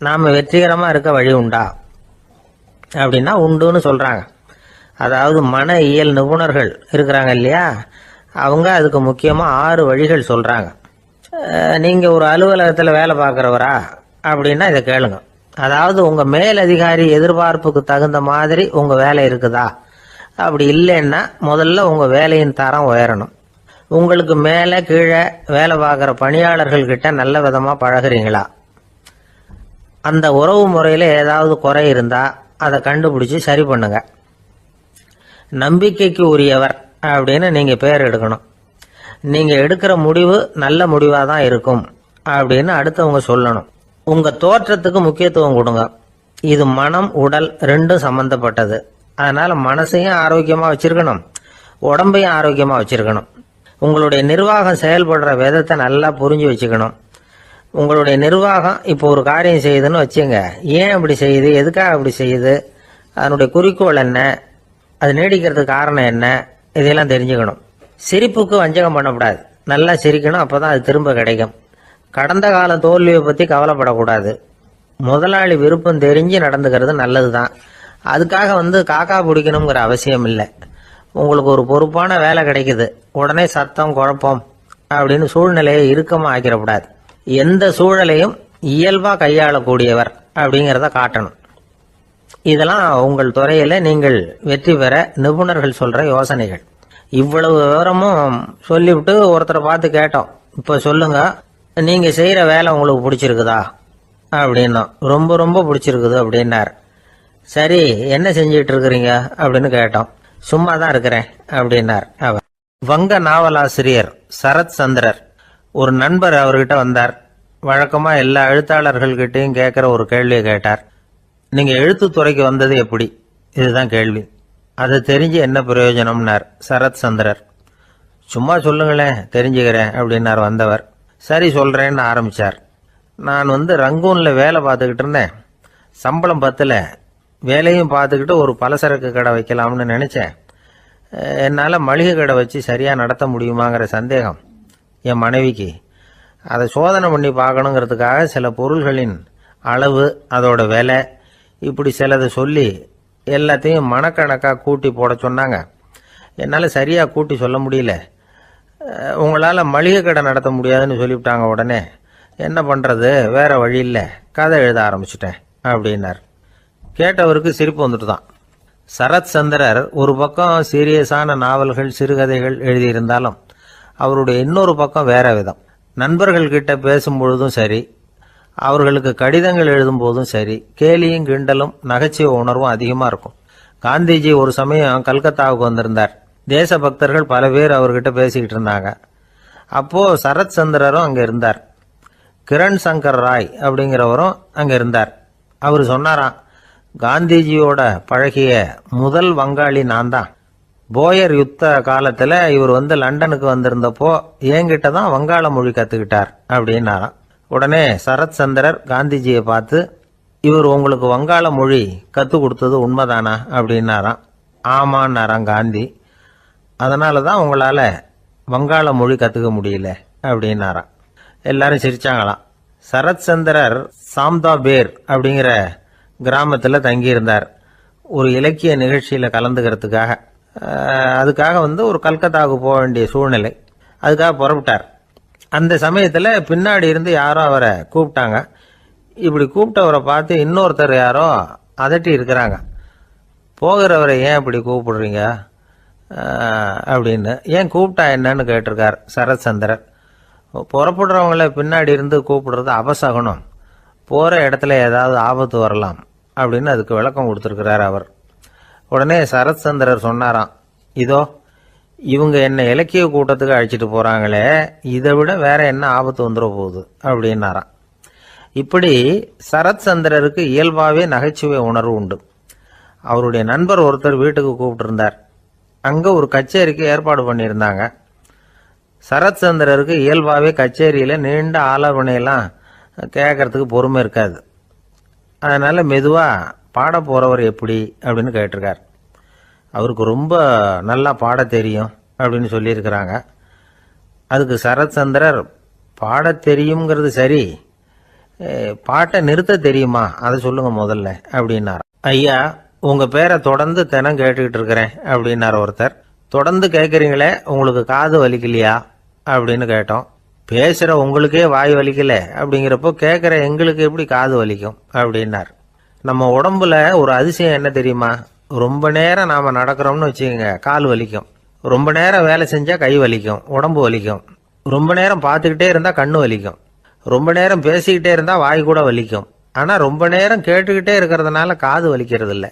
நாம் வெற்றிகரமாக இருக்க வழி உண்டா அப்படின்னா உண்டுன்னு சொல்கிறாங்க. அதாவது மன இயல் நிபுணர்கள் இருக்கிறாங்க இல்லையா, அவங்க அதுக்கு முக்கியமாக 6 வழிகள் சொல்கிறாங்க. நீங்கள் ஒரு அலுவலகத்தில் வேலை பார்க்குறவரா அப்படின்னா இதை கேளுங்க. அதாவது உங்கள் மேலதிகாரி எதிர்பார்ப்புக்கு தகுந்த மாதிரி உங்கள் வேலை இருக்குதா? அப்படி இல்லைன்னா முதல்ல உங்கள் வேலையின் தரம் உயரணும். உங்களுக்கு மேலே கீழே வேலை பார்க்குற பணியாளர்கள் கிட்ட நல்ல விதமாக பழகுறீங்களா? அந்த உறவு முறையில் ஏதாவது குறை இருந்தால் அதை கண்டுபிடிச்சி சரி பண்ணுங்க. நம்பிக்கைக்கு உரியவர் அப்படின்னு நீங்கள் பேர் எடுக்கணும். நீங்கள் எடுக்கிற முடிவு நல்ல முடிவாக தான் இருக்கும் அப்படின்னு அடுத்தவங்க சொல்லணும். உங்கள் தோற்றத்துக்கு முக்கியத்துவம் கொடுங்க. இது மனம் உடல் ரெண்டும் சம்பந்தப்பட்டது. அதனால மனசையும் ஆரோக்கியமாக வச்சிருக்கணும், உடம்பையும் ஆரோக்கியமாக வச்சிருக்கணும். உங்களுடைய நிர்வாகம் செயல்படுற விதத்தை நல்லா புரிஞ்சு வச்சுக்கணும். உங்களுடைய நிர்வாகம் இப்போ ஒரு காரியம் செய்யுதுன்னு வச்சுங்க, ஏன் அப்படி செய்யுது, எதுக்காக அப்படி செய்யுது, அதனுடைய குறிக்கோள் என்ன, அது நீடிக்கிறதுக்கு காரணம் என்ன, இதெல்லாம் தெரிஞ்சுக்கணும். சிரிப்புக்கு வஞ்சகம் பண்ணக்கூடாது, நல்லா சிரிக்கணும், அப்போதான் அது திரும்ப கிடைக்கும். கடந்த கால தோல்வியை பற்றி கவலைப்படக்கூடாது. முதலாளி விருப்பம் தெரிஞ்சு நடந்துக்கிறது நல்லது தான். அதுக்காக காக்கா பிடிக்கணுங்கிற அவசியம் இல்லை. உங்களுக்கு ஒரு பொறுப்பான வேலை கிடைக்குது, உடனே சத்தம் குழப்பம் அப்படின்னு சூழ்நிலையை இறுக்கமாக ஆக்கிடக்கூடாது. எந்த சூழலையும் இயல்பாக கையாளக்கூடியவர் அப்படிங்கிறத காட்டணும். இதெல்லாம் உங்கள் துறையில் நீங்கள் வெற்றி பெற நிபுணர்கள் சொல்கிற யோசனைகள். இவ்வளவு விவரமும் சொல்லிவிட்டு ஒருத்தரை பார்த்து கேட்டோம், இப்போ சொல்லுங்க, நீங்கள் செய்கிற வேலை உங்களுக்கு பிடிச்சிருக்குதா அப்படின்னா. ரொம்ப ரொம்ப பிடிச்சிருக்குது அப்படின்னார். சரி, என்ன செஞ்சிட்டு இருக்கிறீங்க அப்படின்னு கேட்டோம். சும்மா தான் இருக்கிறேன் அப்படின்னார் அவர். வங்க நாவலாசிரியர் சரத் சந்திரர் ஒரு நண்பர் அவர்கிட்ட வந்தார். வழக்கமா எல்லா எழுத்தாளர்கள்கிட்டையும் கேட்கிற ஒரு கேள்வியை கேட்டார். நீங்க எழுத்துத்துறைக்கு வந்தது எப்படி? இதுதான் கேள்வி. அதை தெரிஞ்சு என்ன பிரயோஜனம்னார் சரத் சந்திரர். சும்மா சொல்லுங்களேன், தெரிஞ்சுக்கிறேன் அப்படின்னார் வந்தவர். சரி சொல்றேன்னு ஆரம்பிச்சார். நான் ரங்கூன்ல வேலை பார்த்துக்கிட்டு இருந்தேன். சம்பளம் பத்தல, வேலையும் பார்த்துக்கிட்டு ஒரு பலசரக்கு கடை வைக்கலாம்னு நினைச்சேன். என்னால் மளிகை கடை வச்சு சரியாக நடத்த முடியுமாங்கிற சந்தேகம் என் மனைவிக்கு. அதை சோதனை பண்ணி பார்க்கணுங்கிறதுக்காக சில பொருள்களின் அளவு, அதோட விலை, இப்படி சிலதை சொல்லி எல்லாத்தையும் மனக்கணக்காக கூட்டி போட சொன்னாங்க. என்னால் சரியாக கூட்டி சொல்ல முடியல. உங்களால் மளிகை கடை நடத்த முடியாதுன்னு சொல்லிவிட்டாங்க. உடனே என்ன பண்ணுறது, வேற வழி இல்லை, கதை எழுத ஆரம்பிச்சிட்டேன் அப்படின்னார். கேட்டவருக்கு சிரிப்பு வந்துட்டு தான். சரத் சந்திரர் ஒரு பக்கம் சீரியஸான நாவல்கள், சிறுகதைகள் எழுதியிருந்தாலும் அவருடைய இன்னொரு பக்கம் வேற விதம். நண்பர்கள் கிட்ட பேசும்பொழுதும் சரி, அவர்களுக்கு கடிதங்கள் எழுதும் போதும் சரி, கேலியும் கிண்டலும் நகைச்சுவை உணர்வும் அதிகமாக இருக்கும். காந்திஜி ஒரு சமயம் கல்கத்தாவுக்கு வந்திருந்தார். தேசபக்தர்கள் பல பேர் அவர்கிட்ட பேசிக்கிட்டு இருந்தாங்க. அப்போ சரத் சந்திரரும் அங்கே இருந்தார். கிரண் சங்கர் ராய் அப்படிங்கிறவரும் அங்கே இருந்தார். அவர் சொன்னாராம், காந்திஜியோட பழகிய முதல் வங்காளி நான் தான். போயர் யுத்த காலத்தில் இவர் லண்டனுக்கு வந்திருந்தப்போ என்கிட்ட தான் வங்காள மொழி கற்றுக்கிட்டார் அப்படின்னாராம். உடனே சரத் சந்திரர் காந்திஜியை பார்த்து, இவர் உங்களுக்கு வங்காள மொழி கற்றுக் கொடுத்தது உண்மைதானா அப்படின்னாராம். ஆமான்னாராம் காந்தி. அதனால தான் உங்களால் வங்காள மொழி கற்றுக்க முடியல அப்படின்னாராம். எல்லாரும் சிரிச்சாங்களாம். சரத் சந்திரர் சாம்தாபேர் அப்படிங்கிற கிராமத்தில் தங்கியிருந்தார் ஒரு இலக்கிய நிகழ்ச்சியில் கலந்துக்கிறதுக்காக. அதுக்காக ஒரு கல்கத்தாவுக்கு போக வேண்டிய சூழ்நிலை. அதுக்காக புறப்பட்டார். அந்த சமயத்தில் பின்னாடி இருந்து யாரோ அவரை கூப்பிட்டாங்க. இப்படி கூப்பிட்டவரை பார்த்து இன்னொருத்தர் யாரோ அதட்டி இருக்கிறாங்க. போகிறவரை ஏன் இப்படி கூப்பிடுறீங்க அப்படின்னு. ஏன் கூப்பிட்டா என்னன்னு கேட்டிருக்கார் சரத்சந்திரர். புறப்படுறவங்கள பின்னாடி இருந்து கூப்பிடுறது அபசகுனம், போகிற இடத்துல ஏதாவது ஆபத்து வரலாம் அப்படின்னு அதுக்கு விளக்கம் கொடுத்துருக்கிறார் அவர். உடனே சரத்சந்திரர் சொன்னாராம், இதோ இவங்க என்ன இலக்கிய கூட்டத்துக்கு அழைச்சிட்டு போறாங்களே, இதை விட வேற என்ன ஆபத்து வந்துட போகுது அப்படின்னாராம். இப்படி சரத்சந்திரருக்கு இயல்பாகவே நகைச்சுவை உணர்வு உண்டு. அவருடைய நண்பர் ஒருத்தர் வீட்டுக்கு கூப்பிட்டு இருந்தார். அங்கே ஒரு கச்சேரிக்கு ஏற்பாடு பண்ணியிருந்தாங்க. சரத்சந்திரருக்கு இயல்பாகவே கச்சேரியில் நீண்ட ஆலோசனையெல்லாம் கேட்கறதுக்கு பொறுமை இருக்காது. அதனால மெதுவாக பாட போகிறவர் எப்படி அப்படின்னு கேட்டிருக்கார். அவருக்கு ரொம்ப நல்லா பாட தெரியும் அப்படின்னு சொல்லியிருக்கிறாங்க. அதுக்கு சரத்சந்திரர், பாட தெரியுங்கிறது சரி, பாட்டை நிறுத்த தெரியுமா அதை சொல்லுங்க முதல்ல அப்படின்னார். ஐயா, உங்க பேரை தொடர்ந்து தினம் கேட்டுக்கிட்டு இருக்கிறேன் அப்படின்னார் ஒருத்தர். தொடர்ந்து கேட்குறீங்களே, உங்களுக்கு காது வலிக்கலையா அப்படின்னு கேட்டோம். பேசுற உங்களுக்கே வாய் வலிக்கல அப்படிங்கிறப்போ கேட்குற எங்களுக்கு எப்படி காது வலிக்கும் அப்படின்னார். நம்ம உடம்புல ஒரு அதிசயம் என்ன தெரியுமா? ரொம்ப நேரம் நாம நடக்கிறோம்னு வச்சுக்கோங்க, கால் வலிக்கும். ரொம்ப நேரம் வேலை செஞ்சா கை வலிக்கும், உடம்பு வலிக்கும். ரொம்ப நேரம் பார்த்துக்கிட்டே இருந்தா கண்ணு வலிக்கும். ரொம்ப நேரம் பேசிக்கிட்டே இருந்தா வாய் கூட வலிக்கும். ஆனா ரொம்ப நேரம் கேட்டுக்கிட்டே இருக்கிறதுனால காது வலிக்கிறது இல்லை.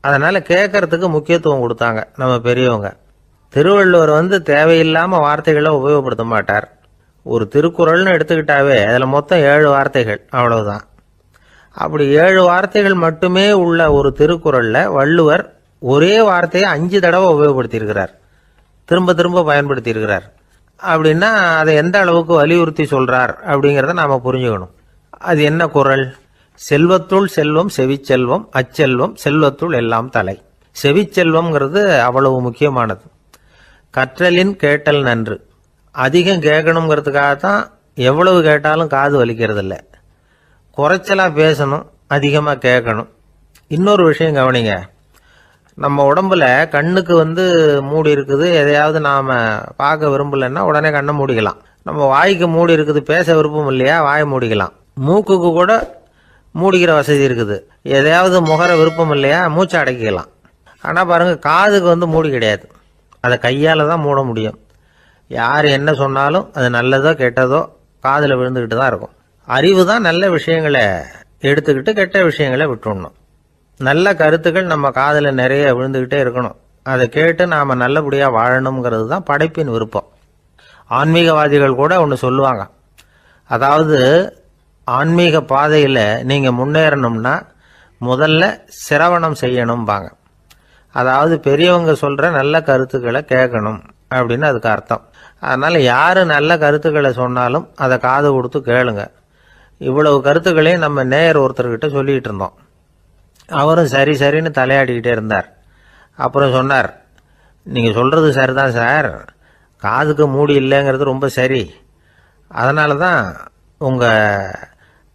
அதனால கேட்கறதுக்கு முக்கியத்துவம் கொடுத்தாங்க நம்ம பெரியவங்க. திருவள்ளுவர் தேவையில்லாம வார்த்தைகளை உபயோகப்படுத்த மாட்டார். ஒரு திருக்குறள்னு எடுத்துக்கிட்டாவே அதுல மொத்தம் 7 வார்த்தைகள், அவ்வளவுதான். அப்படி 7 வார்த்தைகள் மட்டுமே உள்ள ஒரு திருக்குறள்ல வள்ளுவர் ஒரே வார்த்தையை 5 தடவை உபயோகப்படுத்தியிருக்கிறார், திரும்ப திரும்ப பயன்படுத்தி இருக்கிறார். அப்படின்னா அதை எந்த அளவுக்கு வலியுறுத்தி சொல்றார் அப்படிங்கிறத நாம புரிஞ்சுக்கணும். அது என்ன குறள்? செல்வத்துள் செல்வம் செவிச்செல்வம், அச்செல்வம் செல்வத்துள் எல்லாம் தலை. செவிச்செல்வம்ங்கிறது அவ்வளவு முக்கியமானது. கற்றலின் கேட்டல் நன்று. அதிகம் கேட்கணுங்கிறதுக்காகத்தான் எவ்வளவு கேட்டாலும் காது வலிக்கிறது இல்லை. குறைச்சலா பேசணும், அதிகமா கேட்கணும். இன்னொரு விஷயம் கவனிங்க, நம்ம உடம்புல கண்ணுக்கு மூடி இருக்குது, எதையாவது நாம பார்க்க விரும்பலன்னா உடனே கண்ணை மூடிக்கலாம். நம்ம வாய்க்கு மூடி இருக்குது, பேச விருப்பம் இல்லையா, வாயை மூடிக்கலாம். மூக்குக்கு கூட மூடிக்கிற வசதி இருக்குது, எதையாவது முகர விருப்பம் இல்லையா, மூச்சை அடக்கிக்கலாம். ஆனா பாருங்க, காதுக்கு மூடி கிடையாது, அதை கையால தான் மூட முடியும். யார் என்ன சொன்னாலும் அது நல்லதோ கெட்டதோ காதுல விழுந்துகிட்டு தான் இருக்கும். அறிவு தான் நல்ல விஷயங்களை எடுத்துக்கிட்டு கெட்ட விஷயங்களை விட்டுடணும். நல்ல கருத்துக்கள் நம்ம காதுல நிறைய விழுந்துகிட்டே இருக்கணும். அதை கேட்டு நாம நல்லபடியா வாழணுங்கிறது தான் படைப்பின் விருப்பம். ஆன்மீகவாதிகள் கூட ஒன்று சொல்லுவாங்க, அதாவது ஆன்மீக பாதையில நீங்க முன்னேறணும்னா முதல்ல சிரவணம் செய்யணும்பாங்க. அதாவது பெரியவங்க சொல்ற நல்ல கருத்துக்களை கேட்கணும் அப்படின்னு அதுக்கு அர்த்தம். அதனால யாரு நல்ல கருத்துக்களை சொன்னாலும் அதை காது கொடுத்து கேளுங்க. இவ்வளவு கருத்துக்களையும் நம்ம நேயர் ஒருத்தர்கிட்ட சொல்லிட்டு இருந்தோம். அவரும் சரி சரின்னு தலையாடிக்கிட்டே இருந்தார். அப்புறம் சொன்னார், நீங்க சொல்றது சரிதான் சார், காதுக்கு மூடி இல்லைங்கிறது ரொம்ப சரி. அதனால தான் உங்க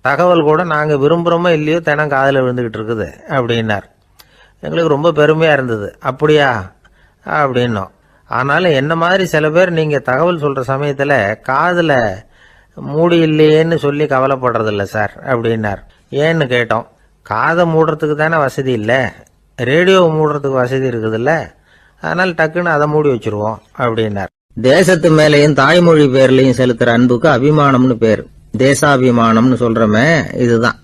தகவல் கூட நாங்க விரும்புறோமோ இல்லையோ தினம் காதுல விழுந்துகிட்டு இருக்குது அப்படின்னார். எங்களுக்கு ரொம்ப பெருமையா இருந்தது. அப்படியா அப்படின்னோம். ஆனாலும் என்ன மாதிரி சில பேர் நீங்க தகவல் சொல்ற சமயத்துல காதுல மூடி இல்லையேன்னு சொல்லி கவலைப்படுறதில்ல சார் அப்படின்னார். ஏன்னு கேட்டோம். காதை மூடுறதுக்கு தானே வசதி இல்லை, ரேடியோவை மூடுறதுக்கு வசதி இருக்குதுல்ல, அதனால டக்குன்னு அதை மூடி வச்சிருவோம் அப்படின்னார். தேசத்து மேலையும் தாய்மொழி பேர்லையும் செலுத்துற அன்புக்கு அபிமானம்னு பேர். தேசாபிமானம்னு சொல்றமே இதுதான்.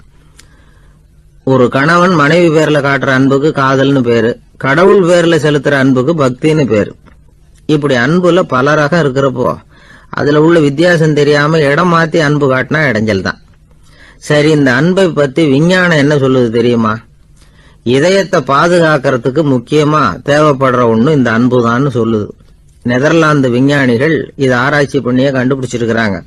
ஒரு கணவன் மனைவி பேர்ல காட்டுற அன்புக்கு காதல்னு பேரு. கடவுள் பேர்ல செலுத்துற அன்புக்கு பக்தின்னு பேரு. இப்படி அன்புல பல ரகம் இருக்கிறப்போ அதுல உள்ள வித்தியாசம் தெரியாம இடம் மாத்தி அன்பு காட்டினா இடைஞ்சல் தான். சரி, இந்த அன்பை பத்தி விஞ்ஞானம் என்ன சொல்லுது தெரியுமா? இதயத்தை பாதுகாக்கிறதுக்கு முக்கியமா தேவைப்படுற ஒண்ணு இந்த அன்புதான்னு சொல்லுது. நெதர்லாந்து விஞ்ஞானிகள் இதை ஆராய்ச்சி பண்ணியே கண்டுபிடிச்சிருக்கிறாங்க.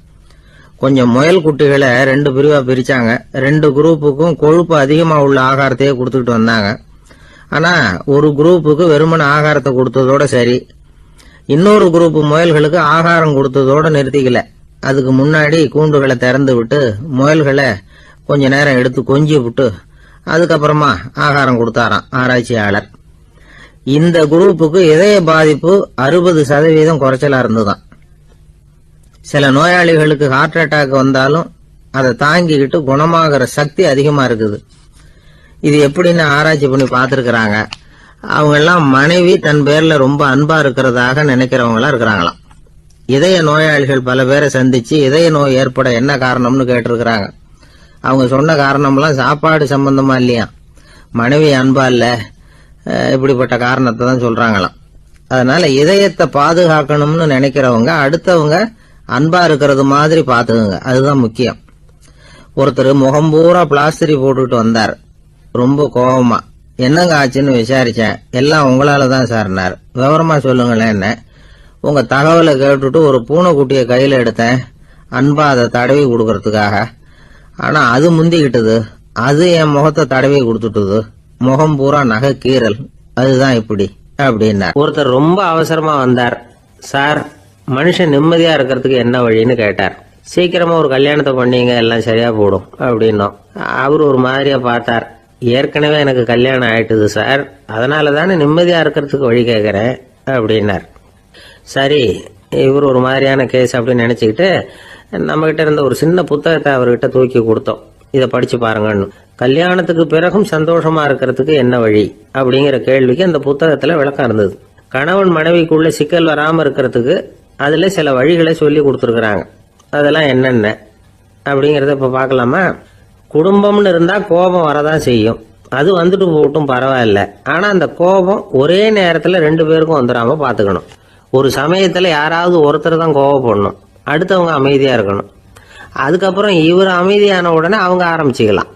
கொஞ்சம் முயல் குட்டிகளை 2 பிரிவா பிரிச்சாங்க. 2 குரூப்புக்கும் கொழுப்பு அதிகமா உள்ள ஆகாரத்தையே கொடுத்துக்கிட்டு வந்தாங்க. ஆனா ஒரு குரூப்புக்கு வெறுமன ஆகாரத்தை கொடுத்ததோட சரி, இன்னொரு குரூப் முயல்களுக்கு ஆகாரம் கொடுத்ததோட நிறுத்திக்கல. அதுக்கு முன்னாடி கூண்டுகளை திறந்து விட்டு முயல்களை கொஞ்ச நேரம் எடுத்து கொஞ்சி விட்டு அதுக்கப்புறமா ஆகாரம் கொடுத்தாராம் ஆராய்ச்சியாளர். இந்த குரூப்புக்கு இதய பாதிப்பு 60% குறைச்சலா இருந்துதான். சில நோயாளிகளுக்கு ஹார்ட் அட்டாக் வந்தாலும் அதை தாங்கிக்கிட்டு குணமாகிற சக்தி அதிகமா இருக்குது. இது எப்படின்னு ஆராய்ச்சி பண்ணி பார்த்துருக்குறாங்க. அவங்க எல்லாம் மனைவி தன் பேர்ல ரொம்ப அன்பா இருக்கிறதாக நினைக்கிறவங்களா இருக்கிறாங்களாம். இதய நோயாளிகள் பல பேரை சந்திச்சு இதய நோய் ஏற்பட என்ன காரணம்னு கேட்டிருக்கிறாங்க. அவங்க சொன்ன காரணம்லாம் சாப்பாடு சம்பந்தமா இல்லையா, மனைவி அன்பா இல்ல, இப்படிப்பட்ட காரணத்தை தான் சொல்றாங்களாம். அதனால இதயத்தை பாதுகாக்கணும்னு நினைக்கிறவங்க அடுத்தவங்க அன்பா இருக்கிறது மாதிரி பாத்துக்குங்க, அதுதான் முக்கியம். ஒருத்தர் முகம் பூரா பிளாஸ்டரி போட்டுட்டு வந்தார், ரொம்ப கோபமா. என்னங்க ஆச்சுன்னு விசாரிச்சேன். எல்லாம் உங்களால தான் சார்னார். விவரமா சொல்லுங்களேன். என்ன உங்க தகவலை கேட்டுட்டு ஒரு பூனைக்குட்டியை கையில எடுத்தேன், அன்பா அதை தடவி கொடுக்கறதுக்காக. ஆனா அது முந்திக்கிட்டது, அது என் முகத்தை தடவி கொடுத்துட்டுது, முகம் பூரா நகை கீறல், அதுதான் இப்படி அப்படின்னார். ஒருத்தர் ரொம்ப அவசரமா வந்தார். சார், மனுஷன் நிம்மதியா இருக்கிறதுக்கு என்ன வழின்னு கேட்டார். சீக்கிரமா ஒரு கல்யாணத்தை பண்ணீங்க, எல்லாம் சரியா போடும் அப்படின்னோம். அவர் ஒரு மாதிரியா பார்த்தார். ஏற்கனவே எனக்கு கல்யாணம் ஆயிட்டுது சார், அதனால தானே நிம்மதியா இருக்கிறதுக்கு வழி கேட்கறேன் அப்படின்னார். சரி, இவர் ஒரு மாதிரியான கேஸ் அப்படின்னு நினைச்சுக்கிட்டு நம்ம கிட்ட இருந்த ஒரு சின்ன புத்தகத்தை அவர்கிட்ட தூக்கி கொடுத்தோம். இதை படிச்சு பாருங்கன்னு. கல்யாணத்துக்கு பிறகும் சந்தோஷமா இருக்கிறதுக்கு என்ன வழி அப்படிங்கிற கேள்விக்கு அந்த புத்தகத்துல விளக்கம் இருந்தது. கணவன் மனைவிக்குள்ள சிக்கல் வராம இருக்கிறதுக்கு அதுல சில வழிகளை சொல்லி கொடுத்துருக்குறாங்க. அதெல்லாம் என்னென்ன அப்படிங்கறத இப்ப பார்க்கலாமா? குடும்பம்னு இருந்தா கோபம் வரதான் செய்யும், அது வந்துட்டு போகட்டும், பரவாயில்ல. ஆனா அந்த கோபம் ஒரே நேரத்துல ரெண்டு பேருக்கும் வந்துடாம பாத்துக்கணும். ஒரு சமயத்துல யாராவது ஒருத்தர் தான் கோபப்படணும், அடுத்தவங்க அமைதியா இருக்கணும். அதுக்கப்புறம் இவர் அமைதியான உடனே அவங்க ஆரம்பிச்சுக்கலாம்.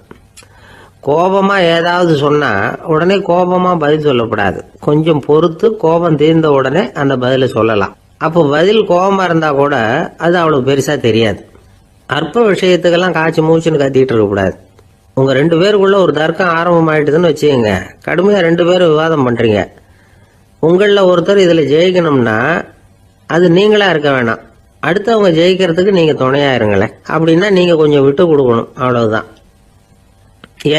கோபமா ஏதாவது சொன்னா உடனே கோபமா பதில் சொல்லக்கூடாது. கொஞ்சம் பொறுத்து கோபம் தீர்ந்த உடனே அந்த பதில சொல்லலாம். அப்போ பதில் கோபமா இருந்தா கூட அது அவ்வளவு பெருசா தெரியாது. அற்ப விஷயத்துக்கெல்லாம் காய்ச்சி மூச்சுன்னு கத்திட்டு இருக்கக்கூடாது. உங்க ரெண்டு பேருக்குள்ள ஒரு தர்க்கம் ஆரம்பம் ஆயிட்டுதுன்னு வச்சுக்கோங்க, கடுமையா ரெண்டு பேரும் விவாதம் பண்றீங்க. உங்கள ஒருத்தர் இதுல ஜெயிக்கணும்னா அது நீங்களா இருக்க வேணாம், அடுத்தவங்க ஜெயிக்கிறதுக்கு நீங்க துணையா இருங்களேன். அப்படின்னா நீங்க கொஞ்சம் விட்டு கொடுக்கணும், அவ்வளவுதான்.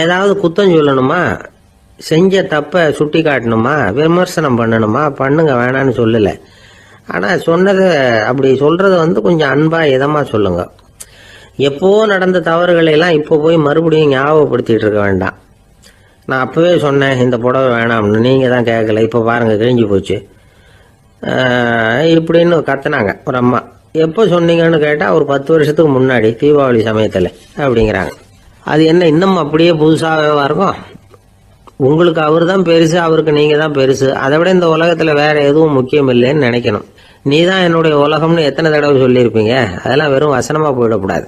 ஏதாவது குத்தம் சொல்லணுமா, செஞ்ச தப்ப சுட்டி காட்டணுமா, விமர்சனம் பண்ணணுமா, பண்ணுங்க, வேணான்னு சொல்லல. ஆனா சொன்னதை அப்படி சொல்றத கொஞ்சம் அன்பா இதமா சொல்லுங்க. எப்போ நடந்த தவறுகளை எல்லாம் இப்போ போய் மறுபடியும் ஞாபகப்படுத்திட்டு இருக்க வேண்டாம். நான் அப்பவே சொன்னேன் இந்த புடவை வேணாம்னு, நீங்க தான் கேட்கல, இப்போ பாருங்க கிழிஞ்சு போச்சு இப்படின்னு கத்துனாங்க ஒரு அம்மா. எப்போ சொன்னீங்கன்னு கேட்டா ஒரு 10 வருஷத்துக்கு முன்னாடி தீபாவளி சமயத்துல அப்படிங்கிறாங்க. அது என்ன இன்னும் அப்படியே புதுசாகவே இருக்கும்? உங்களுக்கு அவர் தான் பெருசு, அவருக்கு நீங்க தான் பெருசு. அதை விட இந்த உலகத்துல வேற எதுவும் முக்கியம் இல்லைன்னு நினைக்கணும். நீ தான் என்னுடைய உலகம்னு எத்தனை தடவை சொல்லியிருப்பீங்க? அதெல்லாம் வெறும் வசனமா போயிடக்கூடாது.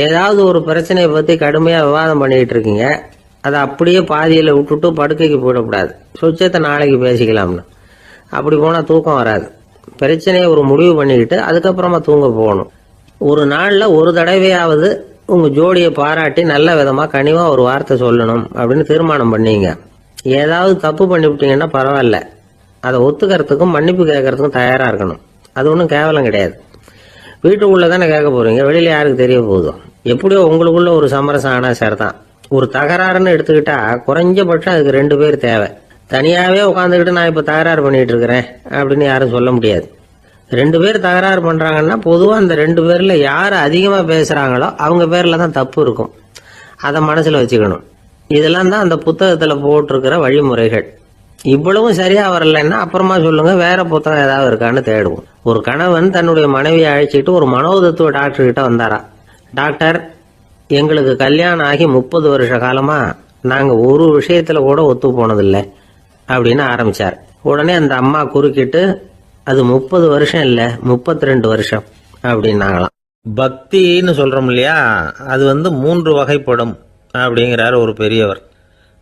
ஏதாவது ஒரு பிரச்சனையை பத்தி கடுமையா விவாதம் பண்ணிட்டு இருக்கீங்க, அதை அப்படியே பாதியில விட்டுட்டு படுக்கைக்கு போயிடக்கூடாது. சொச்சத்தை நாளைக்கு பேசிக்கலாம்னு. அப்படி போனா தூக்கம் வராது. பிரச்சனையை ஒரு முடிவு பண்ணிக்கிட்டு அதுக்கப்புறமா தூங்க போகணும். ஒரு நாள்ல ஒரு தடவையாவது உங்க ஜோடியை பாராட்டி நல்ல விதமா கனிவா ஒரு வார்த்தை சொல்லணும் அப்படின்னு தீர்மானம் பண்ணீங்க. ஏதாவது தப்பு பண்ணிவிட்டீங்கன்னா பரவாயில்ல, அதை ஒத்துக்கிறதுக்கும் மன்னிப்பு கேட்கறதுக்கும் தயாரா இருக்கணும். அது ஒன்றும் கேவலம் கிடையாது. வீட்டுக்குள்ள தானே கேட்க போறீங்க, வெளியில யாருக்கு தெரிய போதும்? எப்படியோ உங்களுக்குள்ள ஒரு சமரசம் ஆனா சரிதான். ஒரு தகராறுன்னு எடுத்துக்கிட்டா குறைஞ்சபட்சம் அதுக்கு 2 பேர் தேவை. தனியாவே உட்காந்துக்கிட்டு நான் இப்ப தகராறு பண்ணிட்டு இருக்கிறேன் அப்படின்னு யாரும் சொல்ல முடியாது. 2 பேர் தகராறு பண்றாங்கன்னா பொதுவா அந்த 2 பேர்ல யாரு அதிகமா பேசுறாங்களோ அவங்க பேர்ல தான் தப்பு இருக்கும். அதை மனசுல வச்சுக்கணும். இதெல்லாம் தான் அந்த புத்தகத்துல போட்டிருக்கிற வழிமுறைகள். இவ்வளவும் சரியா வரலன்னா அப்புறமா சொல்லுங்க, வேற புத்தகம் ஏதாவது இருக்கான்னு தேடுவோம். ஒரு கணவன் தன்னுடைய மனைவியை அழைச்சிட்டு ஒரு மனோதத்துவ டாக்டர் கிட்ட வந்தாரா. டாக்டர், எங்களுக்கு கல்யாணம் ஆகி 30 வருஷ காலமா நாங்க ஒரு விஷயத்துல கூட ஒத்து போனதில்லை அப்படின்னு ஆரம்பிச்சார். உடனே அந்த அம்மா குறுக்கிட்டு, அது 30 வருஷம் இல்ல 32 வருஷம் அப்படின்னாங்களாம். பக்தின்னு சொல்றோம் இல்லையா, அது 3 வகைப்படும் அப்படிங்கிறார் ஒரு பெரியவர்.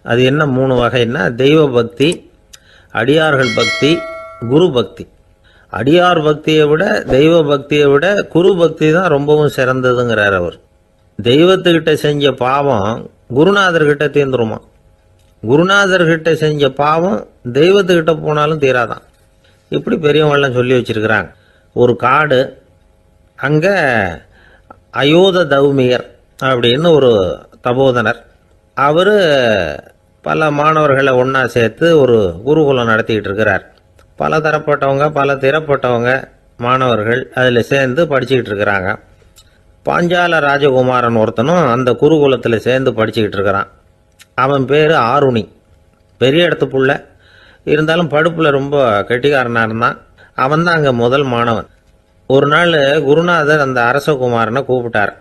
அது என்ன 3 வகைன்னா, தெய்வ பக்தி, அடியார்கள் பக்தி, குரு பக்தி. அடியார் பக்தியை விட தெய்வ பக்தியை விட குரு பக்தி தான் ரொம்பவும் சிறந்ததுங்கிறார் அவர். தெய்வத்துக்கிட்ட செஞ்ச பாவம் குருநாதர்கிட்ட தீர்ந்துருமா, குருநாதர்கிட்ட செஞ்ச பாவம் தெய்வத்துக்கிட்ட போனாலும் தீராதான். இப்படி பெரியவங்களாம் சொல்லி வச்சிருக்கிறாங்க. ஒரு காடு, அங்க அயோத தௌமியர் அப்படின்னு ஒரு தபோதனர், அவரு பல மாணவர்களை ஒன்னா சேர்த்து ஒரு குருகுலம் நடத்திக்கிட்டு இருக்கிறார். பல தரப்பட்டவங்க பல திறப்பட்டவங்க மாணவர்கள் அதில் சேர்ந்து படிச்சுக்கிட்டு இருக்கிறாங்க. பாஞ்சால ராஜகுமாரன் ஒருத்தனும் அந்த குருகுலத்தில் சேர்ந்து படிச்சுக்கிட்டு இருக்கிறான். அவன் பேர் ஆருணி. பெரிய இடத்து புள்ள, இருந்தாலும் படுப்பில் ரொம்ப கெட்டிக்காரனாக இருந்தான். அவன் தான் அங்கே முதல் மாணவன். ஒரு நாள் குருநாதர் அந்த அரசகுமாரனை கூப்பிட்டார்.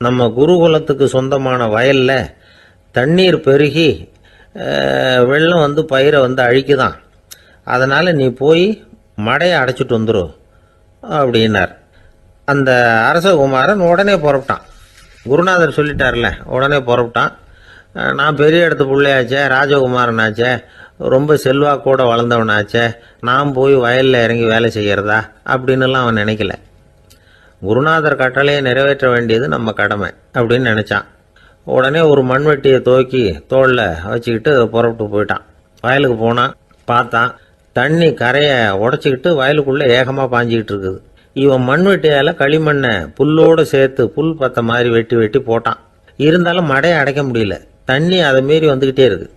நம்ம குருகுலத்துக்கு சொந்தமான வயலில் தண்ணீர் பெருகி வெள்ளம் வந்து பயிரை வந்து அழிக்குதான். அதனால் நீ போய் மடையை அடைச்சிட்டு வந்துரு அப்படின்னார். அந்த அரசகுமாரன் உடனே புறப்பட்டான். குருநாதர் சொல்லிட்டார்ல, உடனே புறப்பட்டான். நான் பெரிய இடத்து பிள்ளையாச்சே, ராஜகுமாரனாச்சே, ரொம்ப செல்வாக்கூட வளர்ந்தவனாச்சே, நான் போய் வயலில் இறங்கி வேலை செய்கிறதா அப்படின்னுலாம் அவன் நினைக்கல. குருநாதர் கட்டளையை நிறைவேற்ற வேண்டியது நம்ம கடமை அப்படின்னு நினச்சான். உடனே ஒரு மண்வெட்டியை துவக்கி தோளில் வச்சுக்கிட்டு புறப்பட்டு போயிட்டான். வயலுக்கு போனான். பார்த்தான், தண்ணி கரையை உடச்சிக்கிட்டு வயலுக்குள்ளே ஏகமாக பாஞ்சிக்கிட்டு இருக்குது. இவன் மண்வெட்டியால் களிமண்ணை புல்லோடு சேர்த்து புல் பத்த மாதிரி வெட்டி வெட்டி போட்டான். இருந்தாலும் மடையை அடைக்க முடியல. தண்ணி அதை மீறி வந்துக்கிட்டே இருக்குது.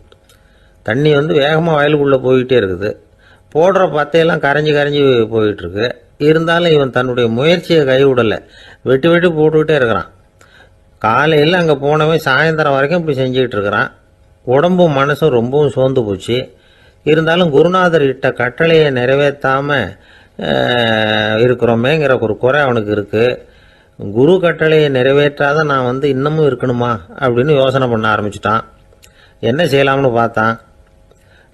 தண்ணி வந்து வேகமாக வயலுக்குள்ளே போய்கிட்டே இருக்குது. போடுற பத்தையெல்லாம் கரைஞ்சி கரைஞ்சி போயிட்டுருக்கு. இருந்தாலும் இவன் தன்னுடைய முயற்சியை கைவிடலை. வெட்டி வெட்டி போட்டுக்கிட்டே இருக்கிறான். காலையில் அங்கே போனவன் சாயந்தரம் வரைக்கும் இப்படி செஞ்சுக்கிட்டு இருக்கிறான். உடம்பும் மனசும் ரொம்பவும் சோர்ந்து போச்சு. இருந்தாலும் குருநாதர் இட்ட கட்டளையை நிறைவேற்றாமல் இருக்கிறோமேங்கிற ஒரு குறை அவனுக்கு இருக்குது. குரு கட்டளையை நிறைவேற்றாத நான் வந்து இன்னமும் இருக்கணுமா அப்படின்னு யோசனை பண்ண ஆரம்பிச்சிட்டான். என்ன செய்யலாம்னு பார்த்தான்.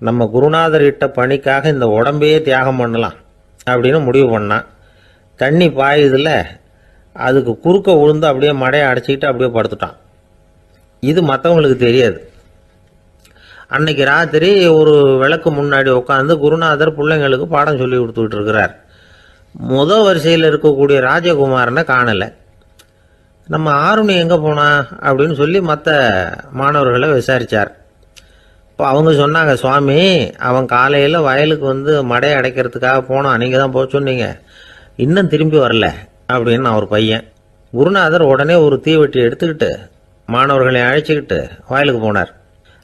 நம்ம குருநாதர் இட்ட பணிக்காக இந்த உடம்பையே தியாகம் பண்ணலாம் அப்படின்னு முடிவு பண்ணான். தண்ணி பாயுதில் அதுக்கு குறுக்க விழுந்து அப்படியே மடையை அடைச்சிக்கிட்டு அப்படியே படுத்துட்டான். இது மற்றவங்களுக்கு தெரியாது. அன்னைக்கு ராத்திரி ஒரு விளக்கு முன்னாடி உட்காந்து குருநாதர் பிள்ளைங்களுக்கு பாடம் சொல்லி கொடுத்துக்கிட்டு இருக்கிறார். வரிசையில் இருக்கக்கூடிய ராஜகுமாரனை காணலை. நம்ம ஆருணி எங்கே போனா அப்படின்னு சொல்லி மற்ற மாணவர்களை விசாரித்தார். இப்போ அவங்க சொன்னாங்க, சுவாமி அவன் காலையில் வயலுக்கு வந்து மடையை அடைக்கிறதுக்காக போனான், நீங்கள் தான் போக சொன்னீங்க, இன்னும் திரும்பி வரல அப்படின்னு அவர் பையன். குருநாதர் உடனே ஒரு தீவெட்டி எடுத்துக்கிட்டு மாணவர்களை அழைச்சிக்கிட்டு வயலுக்கு போனார்.